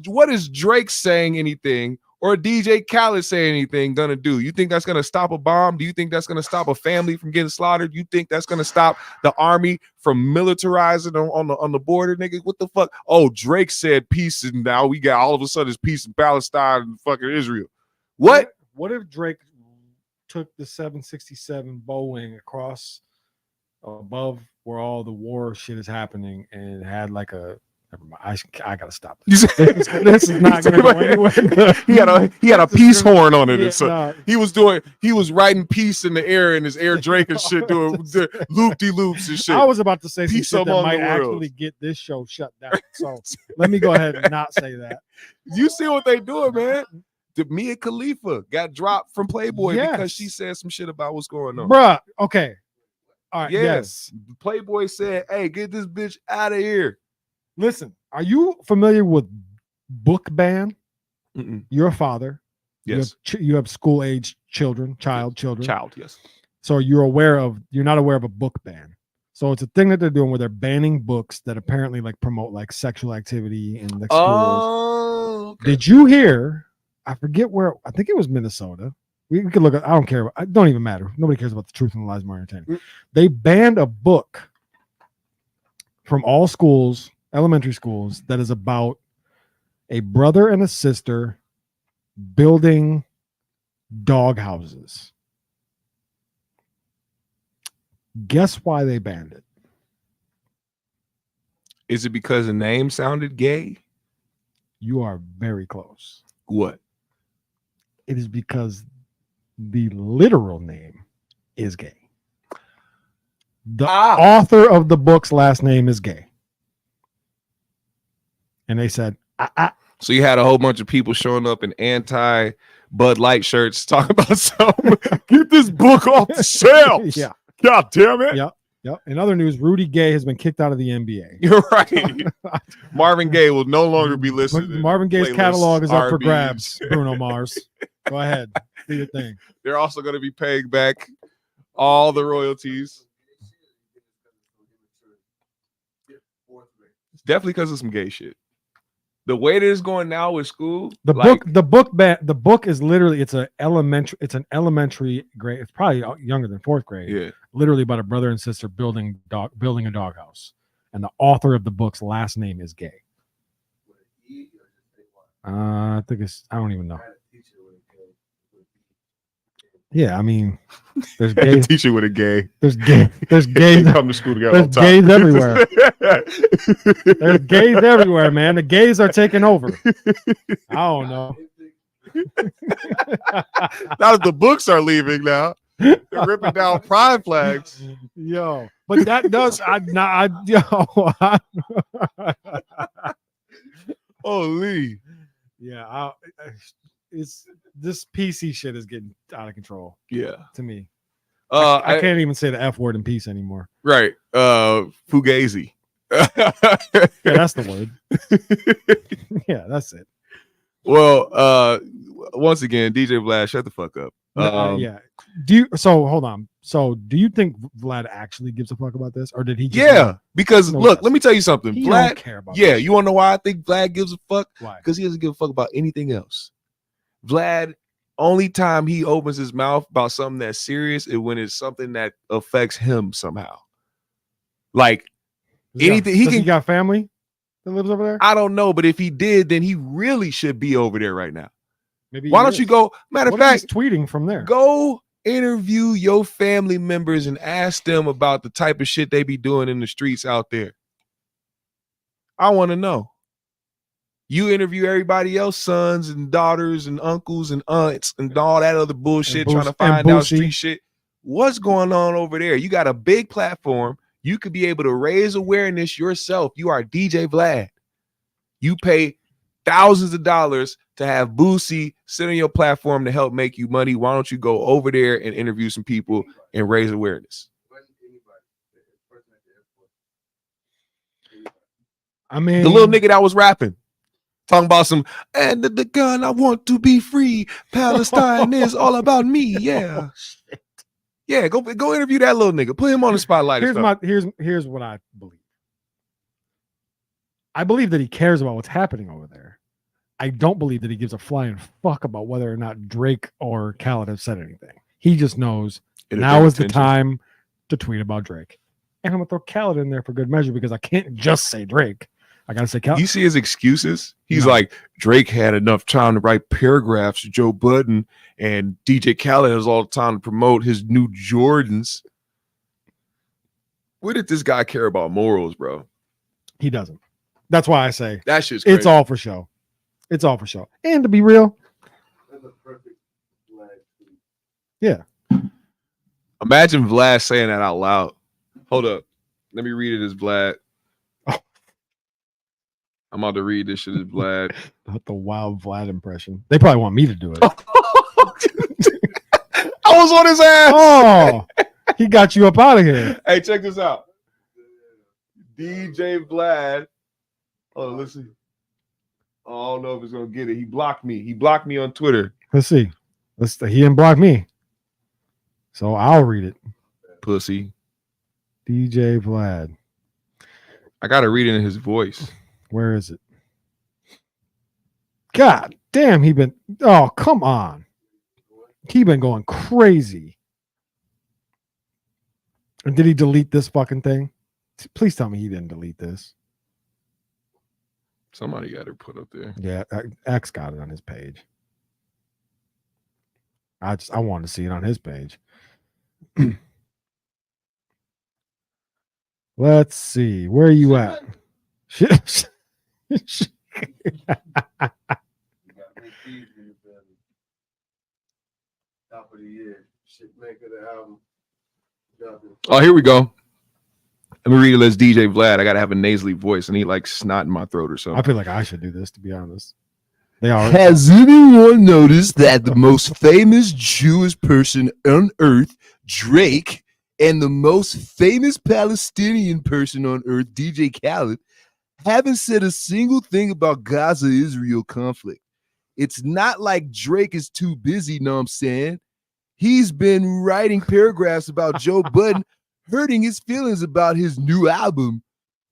Drake saying anything or DJ Khaled saying anything gonna do? You think that's gonna stop a bomb? Do you think that's gonna stop a family from getting slaughtered? You think that's gonna stop the army from militarizing on the border, nigga? What the fuck? Oh, Drake said peace, and now we got all of a sudden it's peace in Palestine and fucking Israel. What? What if Drake took the 767 Boeing across above where all the war shit is happening and had like a never mind. I gotta stop this. This is not gonna go anywhere. he had a peace horn on it. Yeah, so he was writing peace in the air and his Air Drake and shit doing loop-de-loops and shit. I was about to say some peace shit that might actually get this show shut down. So let me go ahead and not say that. You see what they doing, man? Mia Khalifa got dropped from Playboy because she said some shit about what's going on. Bruh, okay. All right, yes. Playboy said, hey, get this bitch out of here. Listen, are you familiar with book ban? Mm-mm. You're a father. Yes. You have school-age children. Yes. So you're not aware of a book ban. So it's a thing that they're doing where they're banning books that apparently like promote like sexual activity in the schools. Oh, okay. Did you hear? I forget where. I think it was Minnesota. We could look at. I don't care. It don't even matter. Nobody cares about the truth and the lies more entertaining. They banned a book from all schools elementary schools that is about a brother and a sister building dog houses. Guess why they banned it? Is it because the name sounded gay? You are very close. What? It is because the literal name is gay. The author of the book's last name is gay. And they said, So you had a whole bunch of people showing up in anti Bud Light shirts talking about something. Get this book off the shelves. Yeah. God damn it. Yep. Yep. In other news, Rudy Gay has been kicked out of the NBA. You're right. Marvin Gaye will no longer be listening. Marvin Gaye's catalog is up for R&Bs. grabs. Bruno Mars. Go ahead. Do your thing. They're also going to be paying back all the royalties. It's definitely because of some gay shit. The way that it's going now with school, The book is literally it's an elementary grade. It's probably younger than fourth grade. Yeah. Literally about a brother and sister building a doghouse, and the author of the book's last name is gay. I think I don't even know. Yeah, I mean, there's gay teacher with a gay. There's gays. Come to school together. There's gays everywhere. There's gays everywhere, man. The gays are taking over. I don't know. Now that the books are leaving now, they're ripping down pride flags. Yo, but that does Holy. Yeah, it's this PC shit is getting out of control. Yeah, to me. I can't even say the F word in peace anymore. Right. Fugazi. Yeah, that's the word. Yeah, that's it. Well, once again, DJ Vlad, shut the fuck up. Yeah. Hold on. So do you think Vlad actually gives a fuck about this? Or did he because look, let me tell you something. He Vlad don't care about this. This. You want to know why I think Vlad gives a fuck? Why? Because he doesn't give a fuck about anything else. Vlad, only time he opens his mouth about something that's serious is when it's something that affects him somehow. Like anything he got family that lives over there? I don't know, but if he did, then he really should be over there right now. Maybe why don't you go? Matter of fact, he's tweeting from there. Go interview your family members and ask them about the type of shit they be doing in the streets out there. I want to know. You interview everybody else, sons and daughters and uncles and aunts and all that other bullshit, trying to find out street shit. What's going on over there? You got a big platform. You could be able to raise awareness yourself. You are DJ Vlad. You pay thousands of dollars to have Boosie sit on your platform to help make you money. Why don't you go over there and interview some people and raise awareness? I mean, the little nigga that was rapping, talking about some, and the gun, I want to be free. Palestine is all about me. Yeah. Yeah, go interview that little nigga. Put him on the spotlight. Here's what I believe. I believe that he cares about what's happening over there. I don't believe that he gives a flying fuck about whether or not Drake or Khaled have said anything. He just knows now is the time to tweet about Drake. And I'm gonna throw Khaled in there for good measure because I can't just say Drake. I gotta say Khaled. You see his excuses? He's like, Drake had enough time to write paragraphs to Joe Budden, and DJ Khaled has all the time to promote his new Jordans. Where did this guy care about morals, bro? He doesn't. That's why I say that shit's crazy. It's all for show. It's all for show. And to be real, yeah. Imagine Vlad saying that out loud. Hold up. Let me read it as Vlad. Oh. I'm about to read this shit as Vlad. Not the wild Vlad impression. They probably want me to do it. I was on his ass. Oh, he got you up out of here. Hey, check this out. DJ Vlad. Oh, let's see. Oh, I don't know if it's gonna get it. He blocked me. He blocked me on Twitter. Let's see. He didn't block me, so I'll read it. Pussy. DJ Vlad. I gotta read it in his voice. Where is it? God damn, oh, come on. He been going crazy. And did he delete this fucking thing? Please tell me he didn't delete this. Somebody got her put up there. Yeah, X got it on his page. I wanted to see it on his page. Let's see. Where are you at? Shit. Top of the year. Shit maker the album. Oh, here we go. Let me read it as DJ Vlad. I gotta have a nasally voice, and he like snot in my throat or something. I feel like I should do this, to be honest. They are. Has anyone noticed that the most famous Jewish person on earth, Drake, and the most famous Palestinian person on earth, DJ Khaled, haven't said a single thing about Gaza-Israel conflict? It's not like Drake is too busy, know what I'm saying? He's been writing paragraphs about Joe Budden hurting his feelings about his new album.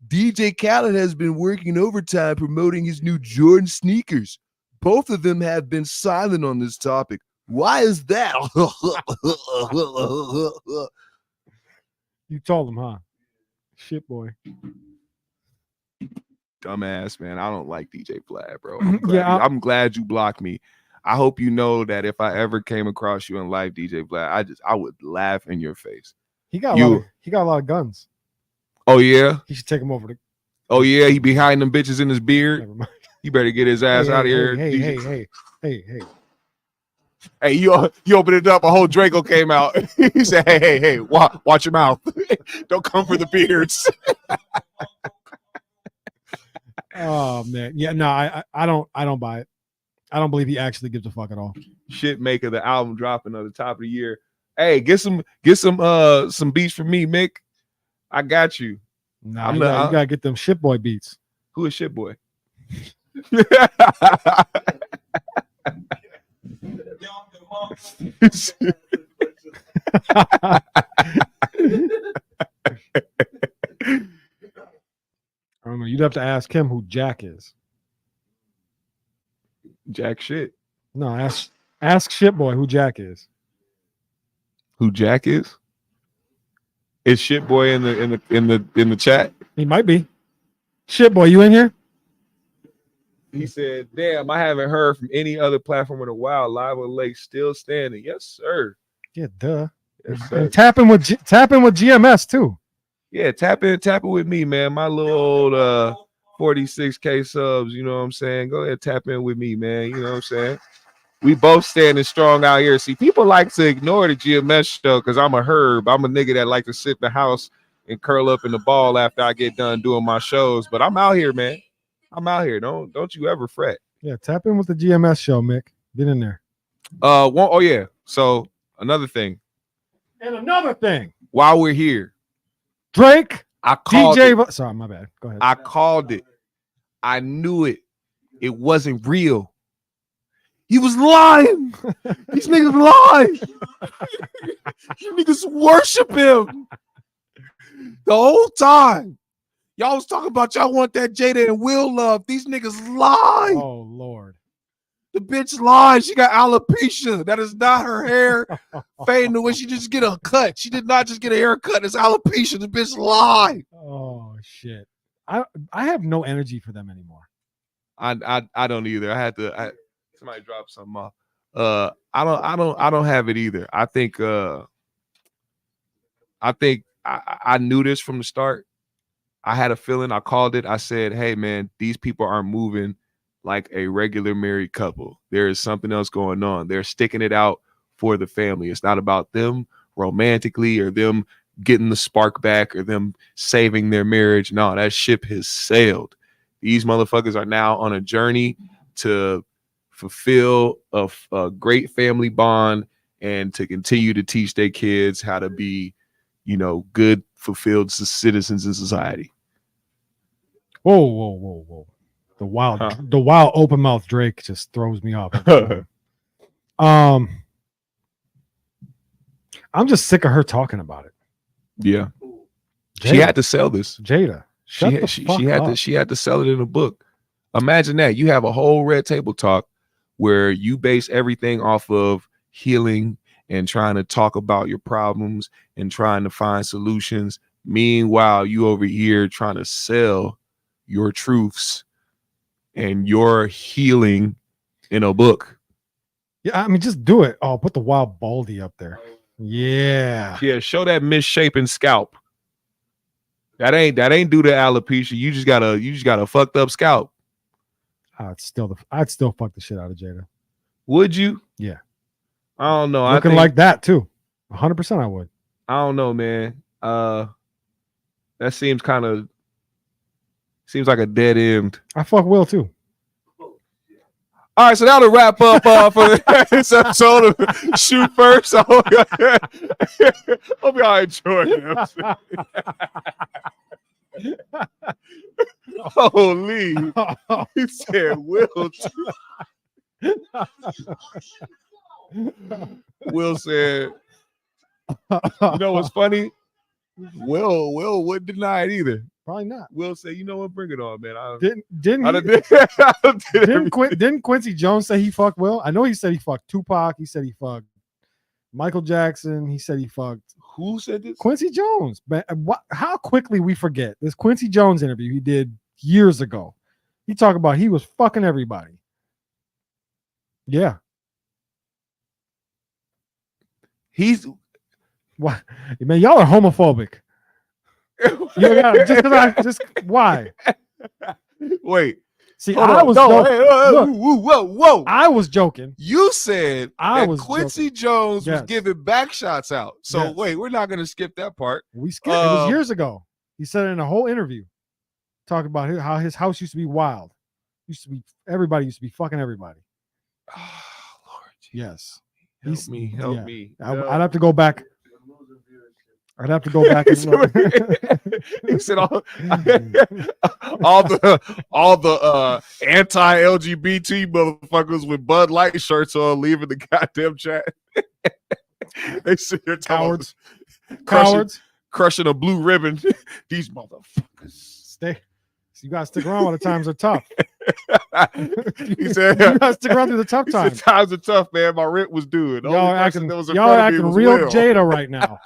DJ Khaled has been working overtime promoting his new Jordan sneakers. Both of them have been silent on this topic. Why is that? You told him, huh? Shit, boy. Dumbass, man. I don't like DJ Vlad, bro. I'm glad you blocked me. I hope you know that if I ever came across you in life, DJ Vlad, I would laugh in your face. He got a lot of guns. Oh yeah. He should take him over to. Oh yeah, he be hiding them bitches in his beard. Never mind. You better get his ass out of here. Hey. Hey, you open it up, a whole Draco came out. He said, hey, watch your mouth. Don't come for the beards. Oh man, yeah, no, I don't buy it. I don't believe he actually gives a fuck at all. Shit maker, the album dropping at the top of the year. Hey, get some beats for me, Mick. I got you. Nah, you gotta get them Shit Boy beats. Who is Shit Boy? I don't know. You'd have to ask him who Jack is. Jack shit. No, ask Shit Boy who Jack is. Who Jack is? Is Shit Boy in the chat? He might be. Shit Boy, you in here? He said, "Damn, I haven't heard from any other platform in a while. Live on Lake still standing." Yes, sir. Yeah, duh. Yes, sir. And tap in with GMS too. Yeah, tap in with me, man. My little old 46K subs, you know what I'm saying? Go ahead, tap in with me, man. You know what I'm saying? We both standing strong out here. See, people like to ignore the GMS show because I'm a herb. I'm a nigga that like to sit in the house and curl up in the ball after I get done doing my shows. But I'm out here, man. I'm out here. Don't you ever fret. Yeah, tap in with the GMS show, Mick. Get in there. Oh yeah. So another thing. And another thing. While we're here, Drake, I called it. Sorry, my bad. Go ahead. I called it. I knew it. It wasn't real. He was lying. These niggas lying. You niggas worship him the whole time. Y'all was talking about y'all want that Jada and Will love. These niggas lie. Oh Lord. The bitch lied. She got alopecia. That is not her hair fading away. She just get a cut. She did not just get a haircut. It's alopecia. The bitch lied. Oh shit. I have no energy for them anymore. I don't either. Somebody dropped something off. I don't have it either. I think I knew this from the start. I had a feeling. I called it. I said, hey man, these people aren't moving like a regular married couple. There is something else going on. They're sticking it out for the family. It's not about them romantically or them getting the spark back or them saving their marriage. No, that ship has sailed. These motherfuckers are now on a journey to fulfill a great family bond and to continue to teach their kids how to be, good, fulfilled citizens in society. Whoa. The wild open mouth Drake just throws me off. I'm just sick of her talking about it. Yeah. Jada. She had to sell this. Jada. She had to sell it in a book. Imagine that. You have a whole Red Table Talk where you base everything off of healing and trying to talk about your problems and trying to find solutions. Meanwhile, you over here trying to sell your truths and your healing in a book. Yeah, I mean, just do it. Oh, put the wild baldy up there. Yeah. Yeah, show that misshapen scalp. That ain't do the alopecia. You just got a fucked up scalp. I'd still fuck the shit out of Jada. Would you? Yeah. I don't know. Looking like that too. 100% I would. I don't know, man. That seems like a dead end. I fuck Will too. All right, so that'll wrap up for this episode of Shoot First. I hope y'all enjoyed it. Holy, he said Will too. Will said, you know what's funny? Will wouldn't deny it either. Probably not. Will said, you know what, bring it on, man. Didn't Quincy Jones say he fucked Will? I know he said he fucked Tupac. He said he fucked Michael Jackson. He said he fucked. Who said this? Quincy Jones. Man, how quickly we forget this Quincy Jones interview he did years ago. He talked about he was fucking everybody. Yeah. He's what? Man, y'all are homophobic. Why? Wait. See, I was whoa. I was joking. You said Quincy Jones was giving back shots out. So wait, we're not gonna skip that part. We skipped. It was years ago. He said it in a whole interview, talking about how his house used to be wild. Everybody used to be fucking everybody. Oh, Lord. Yes. Help me. I'd have to go back. I'd have to go back and look. He said all the anti-LGBT motherfuckers with Bud Light shirts on leaving the goddamn chat. They sit there cowards, crushing a blue ribbon. These motherfuckers. You gotta stick around while the times are tough. He said, "You gotta stick around through the tough times." Times are tough, man. My rent was due. Y'all are acting real Jada right now.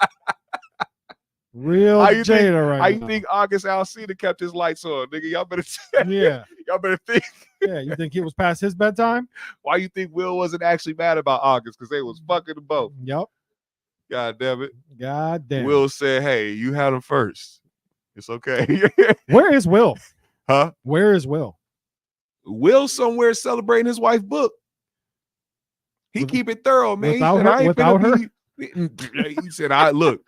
Real Jada right now. How you think August Alsina kept his lights on, nigga? Y'all better y'all better think. Yeah, you think he was past his bedtime? Why you think Will wasn't actually mad about August? Because they was fucking the boat. Yep. God damn it. God damn. Will said, "Hey, you had him first. It's okay." Where is Will? Huh? Where is Will? Will somewhere celebrating his wife's book. He keep it thorough, man. Without her? He said, "I look."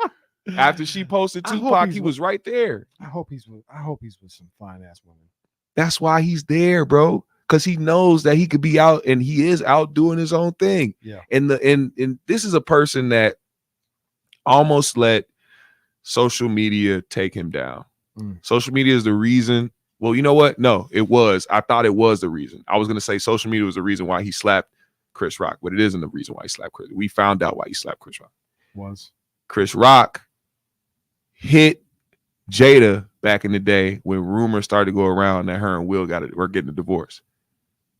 After she posted Tupac, he was right there. I hope he's with some fine ass women. That's why he's there, bro. Because he knows that he could be out, and he is out doing his own thing. Yeah. And this is a person that almost let social media take him down. Social media is the reason. Well, you know what? No, it was. I thought it was the reason. I was gonna say social media was the reason why he slapped Chris Rock, but it isn't the reason why he slapped Chris. We found out why he slapped Chris Rock. Chris Rock hit Jada back in the day when rumors started to go around that her and Will were getting a divorce.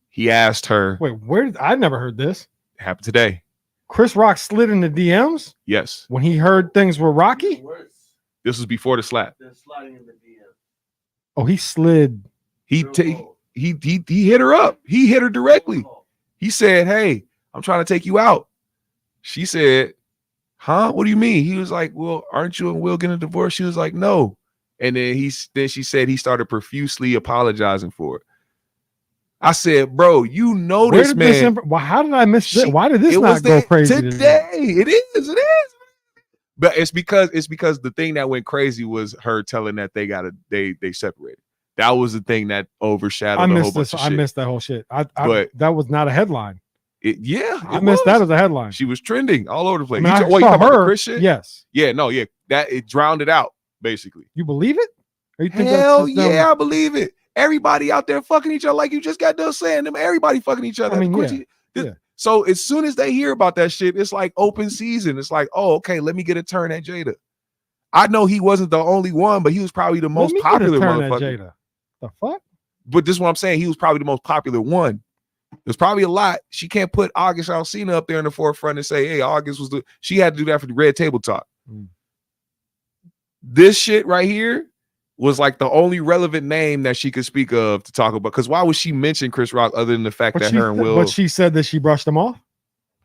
He asked her. Wait, I never heard this. It happened today. Chris Rock slid in the DMs? Yes. When he heard things were rocky? This was before the slap. They're sliding in the DM. Oh, he slid. He hit her up. He hit her directly. He said, "Hey, I'm trying to take you out." She said, "Huh? What do you mean?" He was like, "Well, aren't you and Will getting a divorce?" She was like, "No." And then she said he started profusely apologizing for it. I said, "Bro, you know this man." How did I miss this? Why did this not go crazy today? It is. But it's because the thing that went crazy was her telling that they separated. That was the thing that overshadowed a whole bunch of shit. I missed that whole shit. But that was not a headline. I missed that as a headline. She was trending all over the place. You talking about the Chris shit? Yes. Yeah, no, yeah. That it drowned it out, basically. You believe it? Or you think Hell yeah, I believe it. Everybody out there fucking each other, like you just got done saying them. Everybody fucking each other. I mean, yeah. So as soon as they hear about that shit, it's like open season. It's like, oh, okay, let me get a turn at Jada. I know he wasn't the only one, but he was probably the most popular motherfucker. Jada. The fuck? But this is what I'm saying. He was probably the most popular one. There's probably a lot. She can't put August Alsina up there in the forefront and say, "Hey, August was the." She had to do that for the Red Table Talk. This shit right here was like the only relevant name that she could speak of to talk about. Because why would she mention Chris Rock other than the fact that her and Will? But she said that she brushed him off.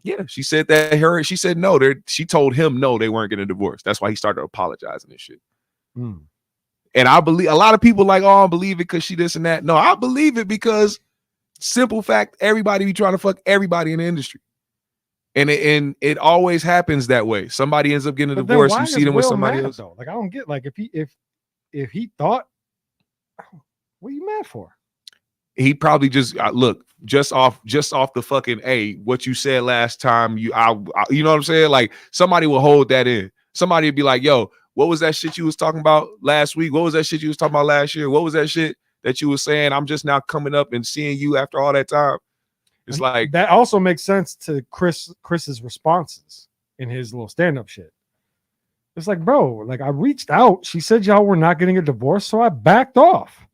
Yeah, she said that she said no. She told him no, they weren't getting a divorce. That's why he started apologizing and shit. And I believe a lot of people like, oh, I believe it because she this and that. No, I believe it because simple fact, everybody be trying to fuck everybody in the industry. And it always happens that way. Somebody ends up getting a divorce. You see them with somebody else. Though? Like I don't get like if he thought, what are you mad for? He probably just look just off the fucking what you said last time. You know what I'm saying? Like somebody will hold that in. Somebody would be like, yo, what was that shit you was talking about last week? What was that shit you was talking about last year? What was that shit that you was saying? I'm just now coming up and seeing you after all that time. It's like that also makes sense to Chris's responses in his little stand-up shit. It's like, bro, like I reached out. She said y'all were not getting a divorce, so I backed off.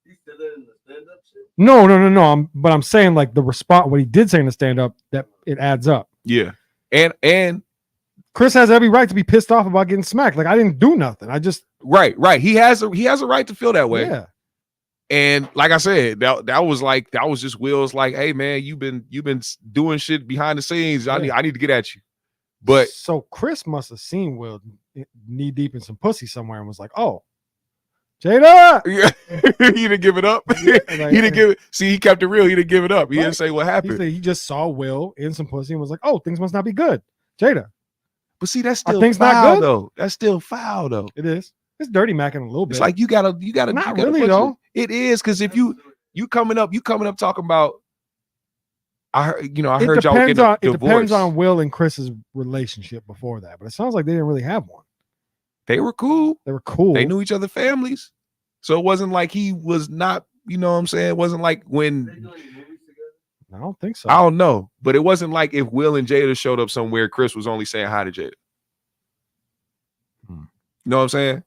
He said that in the stand-up shit? No. But I'm saying like the response, what he did say in the stand-up, that it adds up. Yeah. And Chris has every right to be pissed off about getting smacked. Like I didn't do nothing. I just right. He has a right to feel that way. Yeah. And like I said, that was just Will's like, hey man, you've been doing shit behind the scenes. I need to get at you. But so Chris must have seen Will knee deep in some pussy somewhere and was like, oh, Jada. He didn't give it up. Yeah, like, he didn't give it. See, he kept it real. He didn't give it up. He didn't say what happened. He just saw Will in some pussy and was like, oh, things must not be good. Jada. But see, that's still things foul, not good though. That's still foul though. It is. It's dirty macking a little bit. It's like you gotta not really though. It is because if you coming up talking about I heard y'all get a divorce. It depends on Will and Chris's relationship before that, but it sounds like they didn't really have one. They were cool. They knew each other's families. So it wasn't like he was not, you know what I'm saying? It wasn't like when I don't think so. I don't know. But it wasn't like if Will and Jada showed up somewhere, Chris was only saying hi to Jada. You know what I'm saying?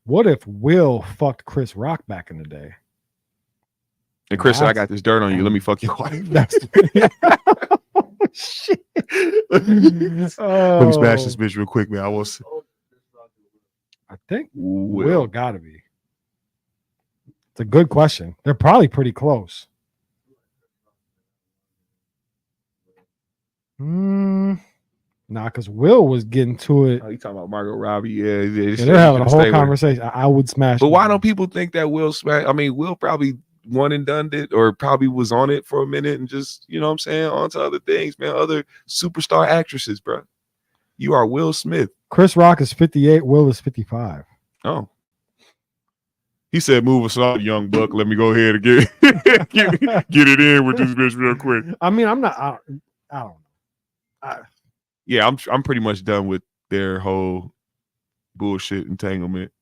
What if Will fucked Chris Rock back in the day? And Chris said, I got this dirt on you. Let me fuck your wife. Oh, shit. Let me smash this bitch real quick, man. I think Will gotta be. It's a good question. They're probably pretty close. Nah, because Will was getting to it. Oh, you talking about Margot Robbie? Yeah, they're having a whole conversation. I would smash. But why don't people think that Will smash? I mean, Will probably one and done it, or probably was on it for a minute and just, you know what I'm saying, on to other things, man. Other superstar actresses, bro. You are Will Smith. Chris Rock is 58. Will is 55. Oh. He said, "Move aside, young buck. Let me go ahead and get it in with this bitch real quick." I mean, I'm not. I don't know. Yeah, I'm pretty much done with their whole bullshit entanglement.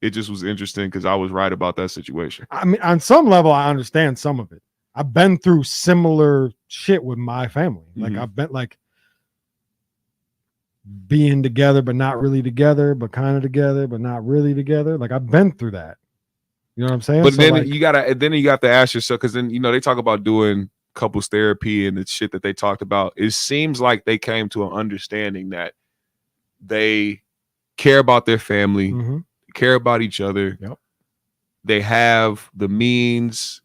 It just was interesting because I was right about that situation. I mean, on some level, I understand some of it. I've been through similar shit with my family. Like I've been like being together, but not really together, but kind of together, but not really together. Like I've been through that. You know what I'm saying? But so then like, you got to ask yourself, because then, you know, they talk about doing couples therapy and the shit that they talked about. It seems like they came to an understanding that they care about their family, care about each other. Yep. They have the means.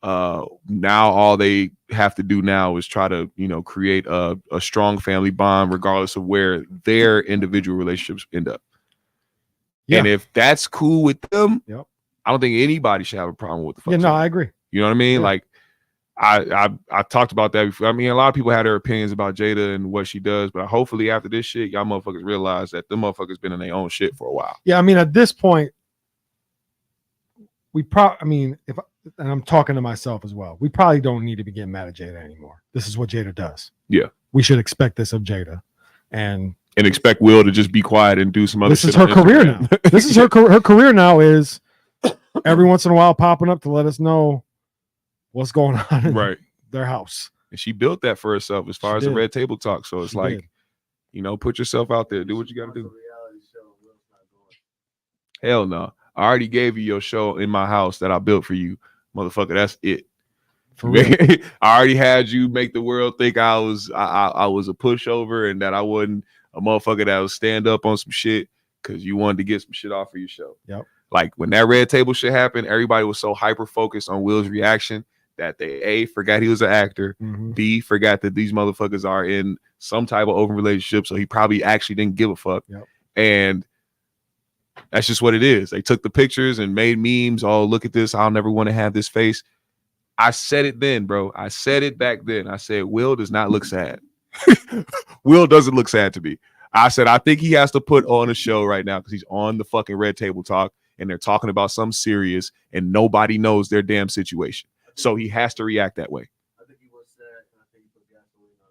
Now all they have to do now is try to, you know, create a strong family bond, regardless of where their individual relationships end up. Yeah. And if that's cool with them, I don't think anybody should have a problem with the fuck. Yeah, no, I agree. You know what I mean? Yeah. Like I talked about that before. I mean, a lot of people had their opinions about Jada and what she does, but hopefully after this shit, y'all motherfuckers realize that them motherfuckers been in their own shit for a while. Yeah, I mean, at this point, and I'm talking to myself as well, we probably don't need to be getting mad at Jada anymore. This is what Jada does. Yeah. We should expect this of Jada. And expect Will to just be quiet and do some other shit. This is her career now. This is her career now is every once in a while popping up to let us know what's going on in their house. And she built that for herself as far as the Red Table Talk. So it's you know, put yourself out there. Do what you got to do. Hell no. I already gave you your show in my house that I built for you. Motherfucker, that's it. For real. I already had you make the world think I was a pushover and that I wasn't a motherfucker that would stand up on some shit because you wanted to get some shit off of your show. Yep. Like when that red table shit happened, everybody was so hyper focused on Will's reaction that they A, forgot he was an actor, B, forgot that these motherfuckers are in some type of open relationship, so he probably actually didn't give a fuck. Yep. And that's just what it is. They took the pictures and made memes. Oh, look at this. I'll never want to have this face. I said it then, bro. I said it back then. I said, Will does not look sad. Will doesn't look sad to me. I said, I think he has to put on a show right now because he's on the fucking Red Table Talk and they're talking about something serious and nobody knows their damn situation. So he has to react that way. I think he was sad, and I think he put gasoline on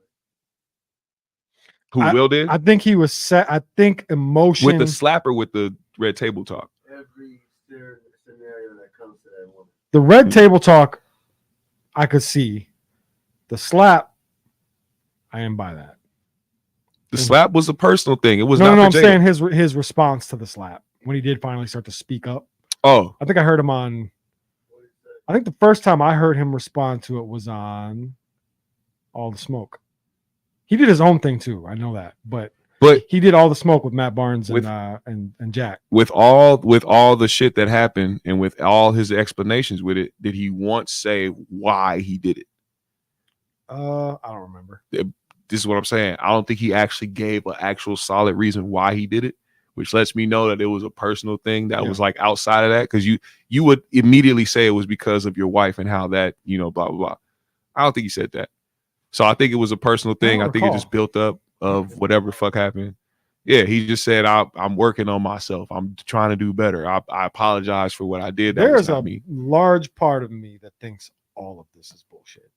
it. Who Will did? I think he was sad. I think emotion With the slapper with the Red Table Talk. Every scenario that comes to that woman. The Red Table Talk, I could see. The slap, I didn't buy that. The slap was a personal thing. It was no. not I'm for Jada. saying his response to the slap when he did finally start to speak up. Oh, I think I heard him on. I think the first time I heard him respond to it was on All the Smoke. He did his own thing too. I know that, but he did All the Smoke with Matt Barnes and Jack. With all the shit that happened and with all his explanations with it, did he once say why he did it? I don't remember. This is what I'm saying. I don't think he actually gave an actual solid reason why he did it, which lets me know that it was a personal thing that was like outside of that. Because you would immediately say it was because of your wife and how that, blah, blah, blah. I don't think he said that. So I think it was a personal thing. I think it just built up of whatever the fuck happened. Yeah, he just said, I'm working on myself. I'm trying to do better. I apologize for what I did. There's a large part of me that thinks all of this is bullshit.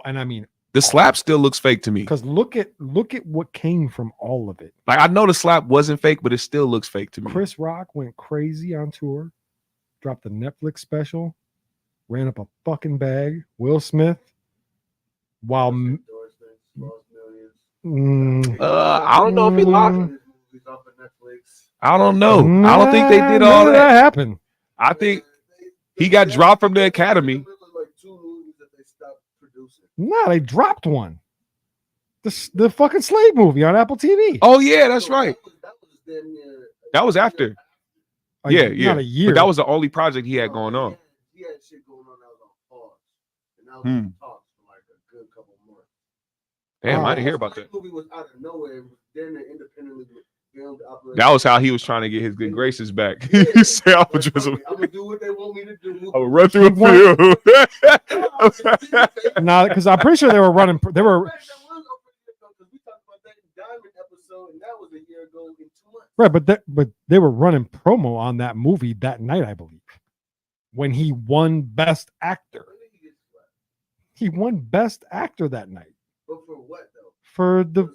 And I mean, the slap still looks fake to me. Because look at what came from all of it. Like, I know the slap wasn't fake, but it still looks fake to me. Chris Rock went crazy on tour, dropped a Netflix special, ran up a fucking bag. Will Smith, while Millions. I don't know if he lost. He's off of Netflix. I don't know. I don't think they did all that. Happen. I think he got dropped from the Academy. Like 2 movies that they stopped producing. No, they dropped one. The fucking Slave movie on Apple TV. Oh yeah, that's right. That was after. Not Yeah. a year. But that was the only project he had going on. He had shit going on that was on pause. And that was on talks for like a good couple months. Damn, I didn't hear about that. The movie was out of nowhere. Then they independently filmed. That was how he was trying to get his good graces back. He said, I'm gonna do what they want me to do. I'm gonna run through a field. No, because I'm pretty sure they were running. They were right, but they were running promo on that movie that night, I believe, when he won Best Actor. He won Best Actor that night. But for what though? For the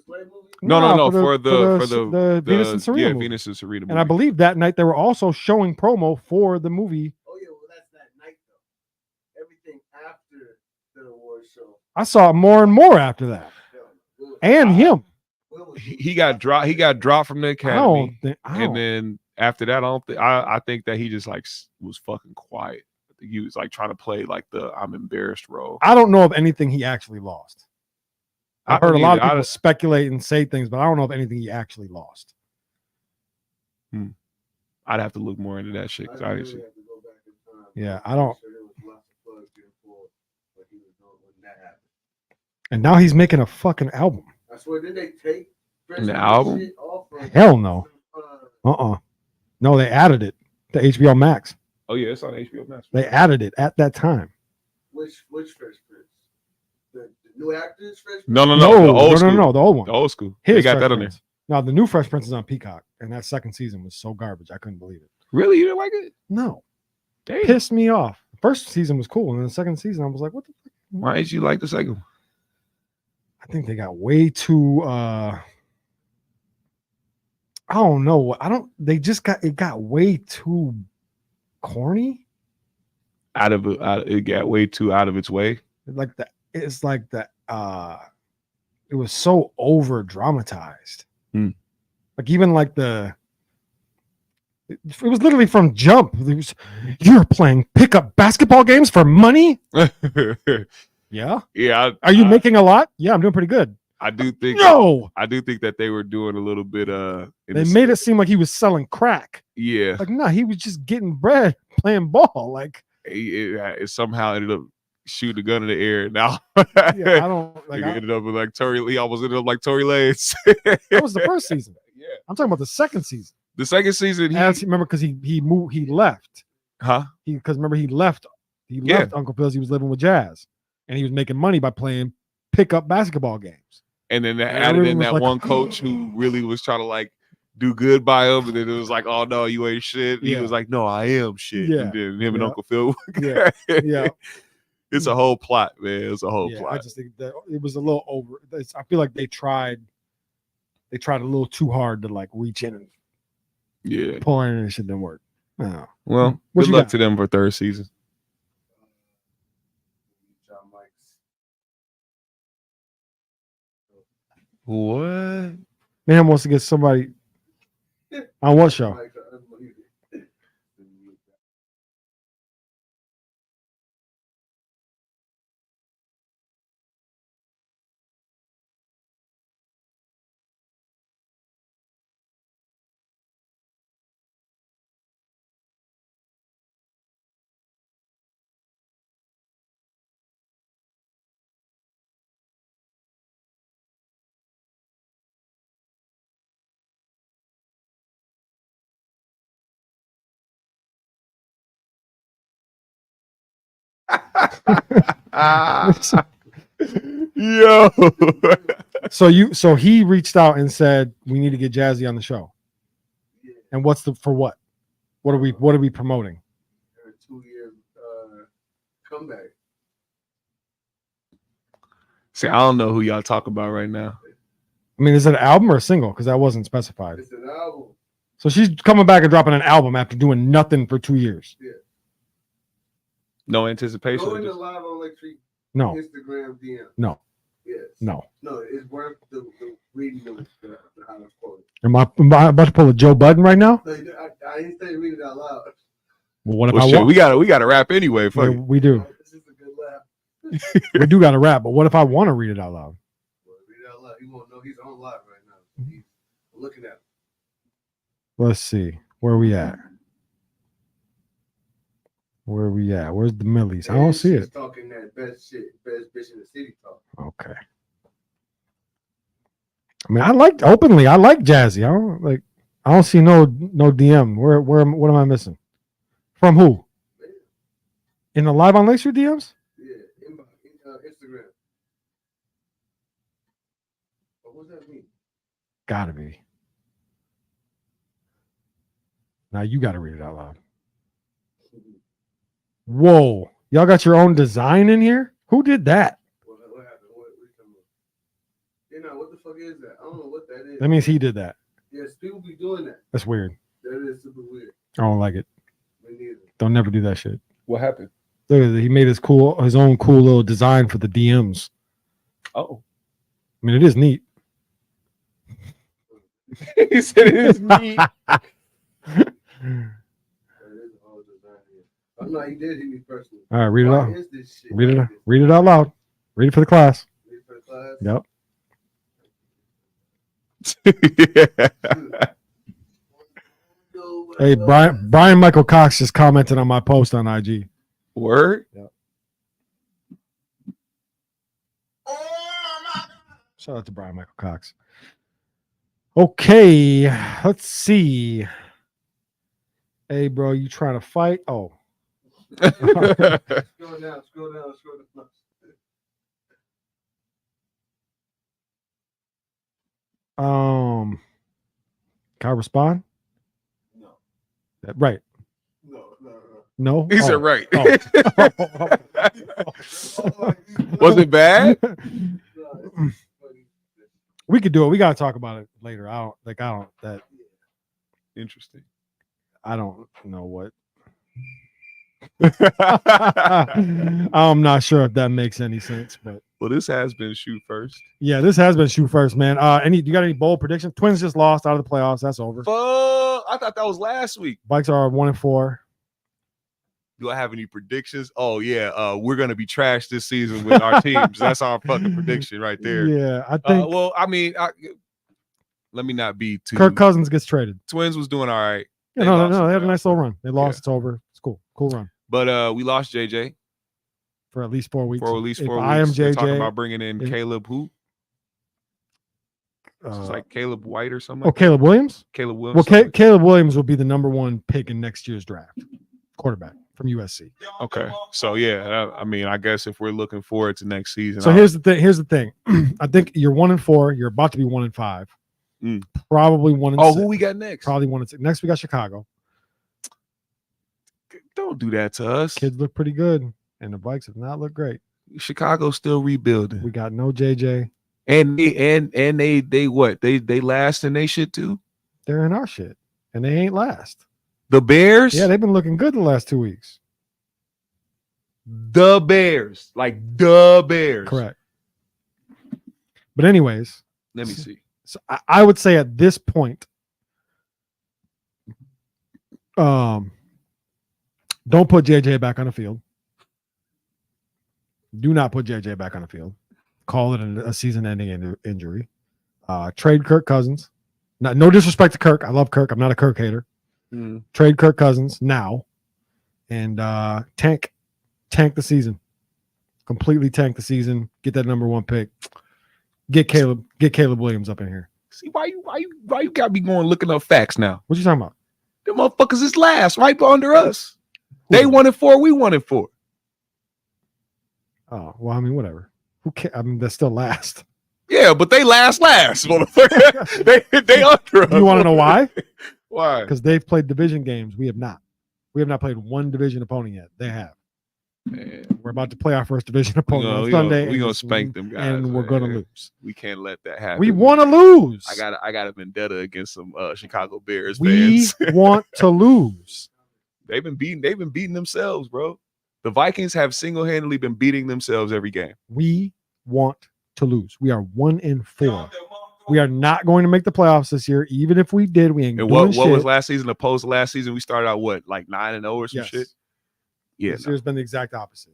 no, for the Venus and Serena movie. Venus and Serena movie. And I believe that night they were also showing promo for the movie. Oh yeah, well that's that night though. Everything after the award show. I saw more and more after that, and him. He got dropped. He got dropped from the Academy, and then after that, I think that he just like was fucking quiet. I think he was like trying to play like the I'm embarrassed role. I don't know of anything he actually lost. I've heard a lot of people I speculate and say things, but I don't know of anything he actually lost. I'd have to look more into that shit. Yeah, I don't. And now he's making a fucking album. I swear, did they take the album? Hell no. No, they added it to HBO Max. Oh yeah, it's on HBO Max. They added it at that time. Which Fresh Prince? The new actors Fresh Prince? No, the old school. No, the old one. The old school. His They got Fresh that on Prince. there. Now the new Fresh Prince is on Peacock, and that second season was so garbage. I couldn't believe it. Really, you didn't like it? No, Damn. pissed me off. The first season was cool, and then the second season, I was like, "What the fuck?" Why did you like the second one? I think they got way too. I don't know. They just got way too corny. It got way too out of its way. It was so over dramatized. Like even like it was literally from Jump. You're playing pickup basketball games for money. Yeah. Yeah. Are you making a lot? Yeah, I'm doing pretty good. I do think that they were doing a little bit. They made it seem like he was selling crack. Yeah. Like, no, he was just getting bread playing ball. Like, it somehow ended up shooting a gun in the air. Now, yeah, I don't like. ended up like Tory. He almost ended up like Tory Lanez. That was the first season. Yeah, I'm talking about the second season. the second season. Remember, because he moved, he left. Huh? Because remember, he left Uncle Phil's. He was living with Jazz, and he was making money by playing pickup basketball games. And then that added in that one coach who really was trying to like do good by him, and then it was like, oh no, you ain't shit. He was like, no, I am shit. Yeah. And then him and Uncle Phil. Yeah. It's a whole plot, man. It's a whole plot. I just think that it was a little over. I feel like they tried a little too hard to like reach in and pull in, and it shit didn't work. No. Well, What good you luck got? to them for third season. What? Man wants to get somebody on what show? Yo. So he reached out and said we need to get Jazzy on the show. And what's for what? What are we promoting? 2-year comeback. See, I don't know who y'all talk about right now. I mean, is it an album or a single? Because that wasn't specified. It's an album. So she's coming back and dropping an album after doing nothing for 2 years. Yeah. No anticipation. Go into live on Electric. No. Instagram DM. No. Yes. No. No, it's worth the reading of the highest quality. Am I about to pull a Joe Budden right now? No, I didn't say read it out loud. Well, what if Well, I shit, want? we got to rap anyway. Fuck it. We do. This is a good laugh. We do got to rap, but what if I want to read it out loud? Well, read it out loud. He won't know he's on live right now. He's looking at him. Let's see. Where we at? Where we at? Where's the Millies? I don't see She's it. talking that best bitch in the city talk. Okay. I mean, I like Jazzy. I don't see no DM. What am I missing? From who? In the live on Lake Street DMs? Yeah, Instagram. What does that mean? Gotta be. Now you gotta read it out loud. Whoa. Y'all got your own design in here? Who did that? What happened? What are you talking about? You know, what the fuck is that? I don't know what that is. That means he did that. Yes, people be doing that. That's weird. That is super weird. I don't like it. Me neither. Don't never do that shit. What happened? Look at it. He made his own cool little design for the DMs. Oh. I mean, it is neat. He said it is me. That is a whole design here. Oh, no, he did hit me personally. All right, read it Why out. is this shit Read it. like this? Read it out loud. Read it for the class. Read it for the class. Yep. Hey, Brian Michael Cox just commented on my post on IG. Word? Yep. Shout out to Brian Michael Cox. Okay, let's see. Hey, bro, you trying to fight? Oh. Scroll down. Can I respond? No. Right. No? He Oh. said right. Oh. Was it bad? We could do it. We gotta talk about it later. Interesting. I don't know what. I'm not sure if that makes any sense, but Well, this has been shoot first. yeah, this has been shoot first, man. You got any bold predictions? Twins just lost out of the playoffs. That's over. Fuck! I thought that was last week. Bikes are 1-4. Do I have any predictions? Oh yeah, we're gonna be trash this season with our teams. That's our fucking prediction right there. Yeah, I think Well, I mean, let me not be too. Kirk Cousins gets traded. Twins was doing all right. Yeah, no, they had a nice little run. They lost. It's over. It's cool run. But we lost JJ for at least 4 weeks. For at least 4 if weeks. I am They're talking JJ. about bringing in Caleb who? It's like Caleb White or something. Oh, Caleb Williams. Caleb Williams. Well, Caleb Williams will be the number 1 pick in next year's draft, quarterback from USC. Okay, so yeah, I mean, I guess if we're looking forward to next season. So here's the thing. I think you're 1-4. You're about to be 1-5. Probably 1-6. Oh, who we got next? Probably 1-6. Next we got Chicago. Don't do that to us. Kids look pretty good, and the Vikes have not looked great. Chicago's still rebuilding. We got no JJ, and they what? They last in they shit too. They're in our shit, and they ain't last. The Bears? Yeah, they've been looking good the last 2 weeks. The Bears, like the Bears. Correct. But anyways, let me see. So I would say at this point, don't put JJ back on the field. Do not put JJ back on the field. Call it a season-ending injury. Trade Kirk Cousins. No disrespect to Kirk. I love Kirk. I'm not a Kirk hater. Trade Kirk Cousins now, and tank the season. Completely tank the season. Get that number 1 pick. Get Caleb Williams up in here. See why you got me going looking up facts now? What you talking about? Them motherfuckers is last right under us. They 1-4. We 1-4. Oh well, I mean whatever. Who cares? I mean they're still last. Yeah, but they last, motherfucker. they under us. You want to know why? Why? Because they've played division games. We have not. We have not played one division opponent yet. They have. Man. We're about to play our first division opponent on Sunday. We're gonna spank them guys, and we're gonna lose. We can't let that happen. We want to lose. I got a vendetta against some Chicago Bears fans. We want to lose. They've been beating themselves, bro. The Vikings have single-handedly been beating themselves every game. We want to lose. We are 1-4. We are not going to make the playoffs this year. Even if we did, we ain't and doing what was last season? Opposed to last season, we started out what, like 9-0 or some shit? Yeah, this year's been the exact opposite.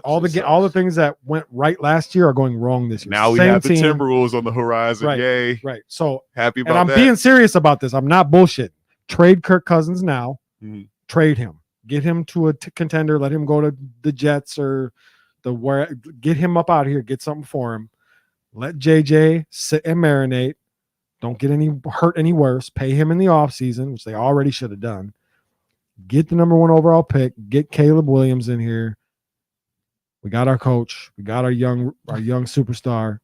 All the things that went right last year are going wrong this year. Now we have the Timberwolves on the horizon. Right, yay! Right. So happy about that. And I'm being serious about this. I'm not bullshit. Trade Kirk Cousins now. Trade him. Get him to a contender. Let him go to the Jets or get him up out of here. Get something for him. Let JJ sit and marinate. Don't get hurt any worse. Pay him in the offseason, which they already should have done. Get the number 1 overall pick. Get Caleb Williams in here. We got our coach. We got our young superstar.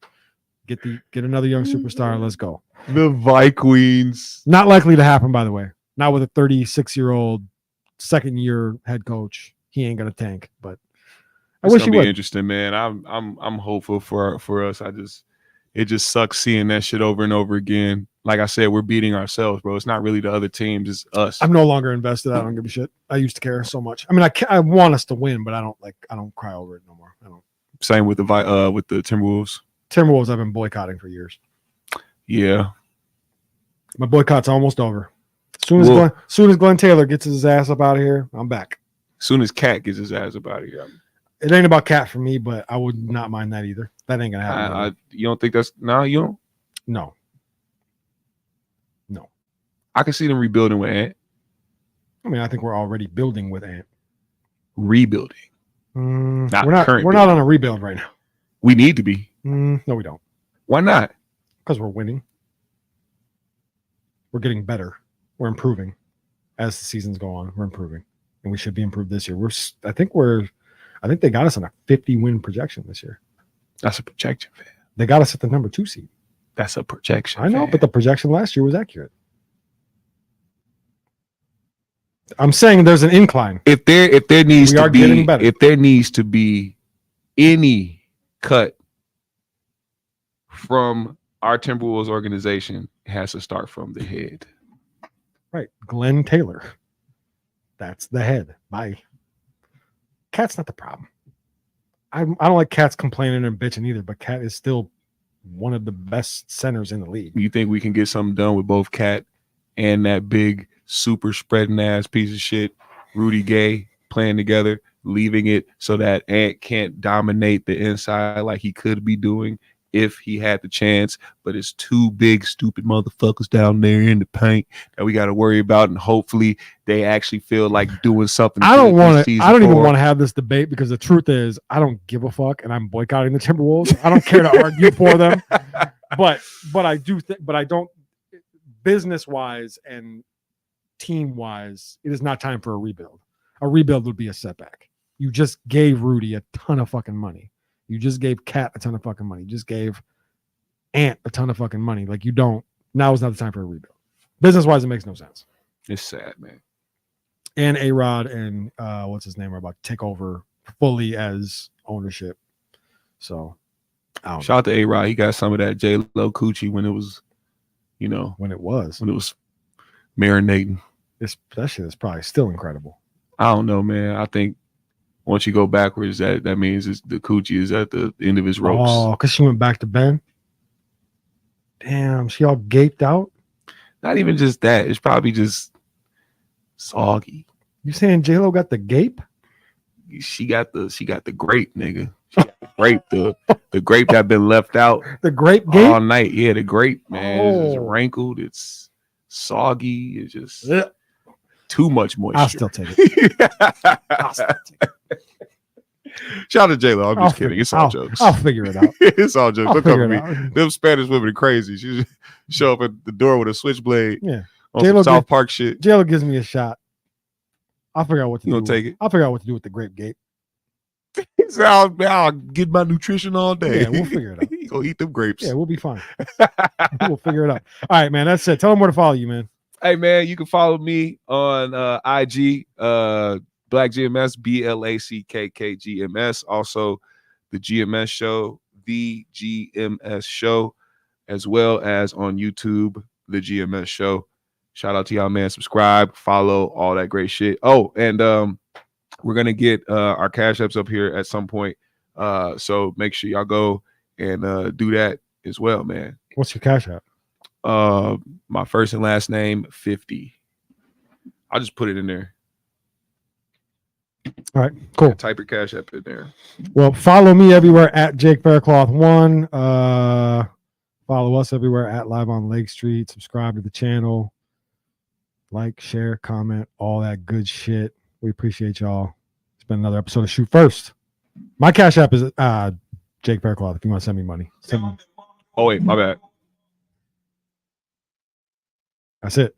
Get another young superstar. Let's go. The Vikings. Not likely to happen, by the way. Not with a 36-year-old second-year head coach. He ain't gonna tank. But I wish he would. Interesting, man. I'm hopeful for us. It just sucks seeing that shit over and over again. Like I said, we're beating ourselves, bro. It's not really the other teams, it's us. I'm no longer invested. I don't give a shit. I used to care so much. I mean, I want us to win, but I don't cry over it no more. I don't. Same with the Timberwolves. Timberwolves I've been boycotting for years. Yeah. My boycott's almost over. As soon as Glenn Taylor gets his ass up out of here, I'm back. As soon as Cat gets his ass up out of here. It ain't about Cat for me, but I would not mind that either. That ain't gonna happen. You don't think that's you don't? No. I can see them rebuilding with Ant. I mean, I think we're already building with Ant. Rebuilding. We're not on a rebuild right now. We need to be. No, we don't. Why not? Because we're winning. We're getting better. We're improving. As the seasons go on, we're improving. And we should be improved this year. I think they got us on a 50-win projection this year. That's a projection, man. They got us at the number 2 seed. That's a projection. I know, but the projection last year was accurate. I'm saying there's an incline. If there needs to be any cut from our Timberwolves organization, it has to start from the head. Right. Glenn Taylor. That's the head. Bye. Cat's not the problem. I don't like Cat's complaining and bitching either, but Cat is still one of the best centers in the league. You think we can get something done with both Cat and that big super spreading ass piece of shit, Rudy Gay? playing together, leaving it so that Ant can't dominate the inside like he could be doing if he had the chance. But it's two big stupid motherfuckers down there in the paint that we got to worry about, and hopefully they actually feel like doing something. I don't want to. I don't even want to. to have this debate because the truth is, I don't give a fuck, and I'm boycotting the Timberwolves. I don't care to argue for them, but I do think, but I don't. Business wise and team wise, it is not time for a rebuild. A rebuild would be a setback. You just gave Rudy a ton of fucking money. You just gave Cat a ton of fucking money. You just gave Ant a ton of fucking money. Like, you don't. Now is not the time for a rebuild. Business wise, it makes no sense. It's sad, man. And A-Rod and what's his name are about to take over fully as ownership. So, shout out to A-Rod. He got some of that J-Lo coochie when it was, you know, when it was marinating. That shit is probably still incredible. I don't know, man. I think once you go backwards, that means the coochie is at the end of his ropes. Oh, because she went back to Ben. Damn, she all gaped out. Not even just that. It's probably just soggy. You saying J-Lo got the gape? She got the grape, nigga. She got the grape, the grape that been left out. The grape gape all night. Yeah, the grape, man. It's just wrinkled. It's soggy. It's just too much moisture. I'll still take it. Shout out to J-Lo. I'm just kidding. It's all jokes. I'll figure it out. It's all jokes. Don't come figure for it me. out. Them Spanish women are crazy. She just show up at the door with a switchblade. Yeah. On some South Park shit. J-Lo gives me a shot. I'll figure out what to do. You gonna take it? I'll figure out what to do with the grape gape. I'll get my nutrition all day. Yeah, we'll figure it out. You gonna eat them grapes. Yeah, we'll be fine. We'll figure it out. All right, man. That's it. Tell them where to follow you, man. Hey, man, you can follow me on IG, Black GMS, BLACKKGMS. Also, the GMS Show, the GMS Show, as well as on YouTube, the GMS Show. Shout out to y'all, man. Subscribe, follow, all that great shit. Oh, and we're gonna get our cash apps up here at some point. So make sure y'all go and do that as well, man. What's your cash app? My first and last name 50. I'll just put it in there. All right, cool. Yeah, type your cash app in there. Well, follow me everywhere at Jake Faircloth1. Follow us everywhere at Live on Lake Street. Subscribe to the channel. Like, share, comment, all that good shit. We appreciate y'all. It's been another episode of Shoot First. My cash app is Jake Faircloth. If you want to send me money, send me. Oh wait, my bad. That's it.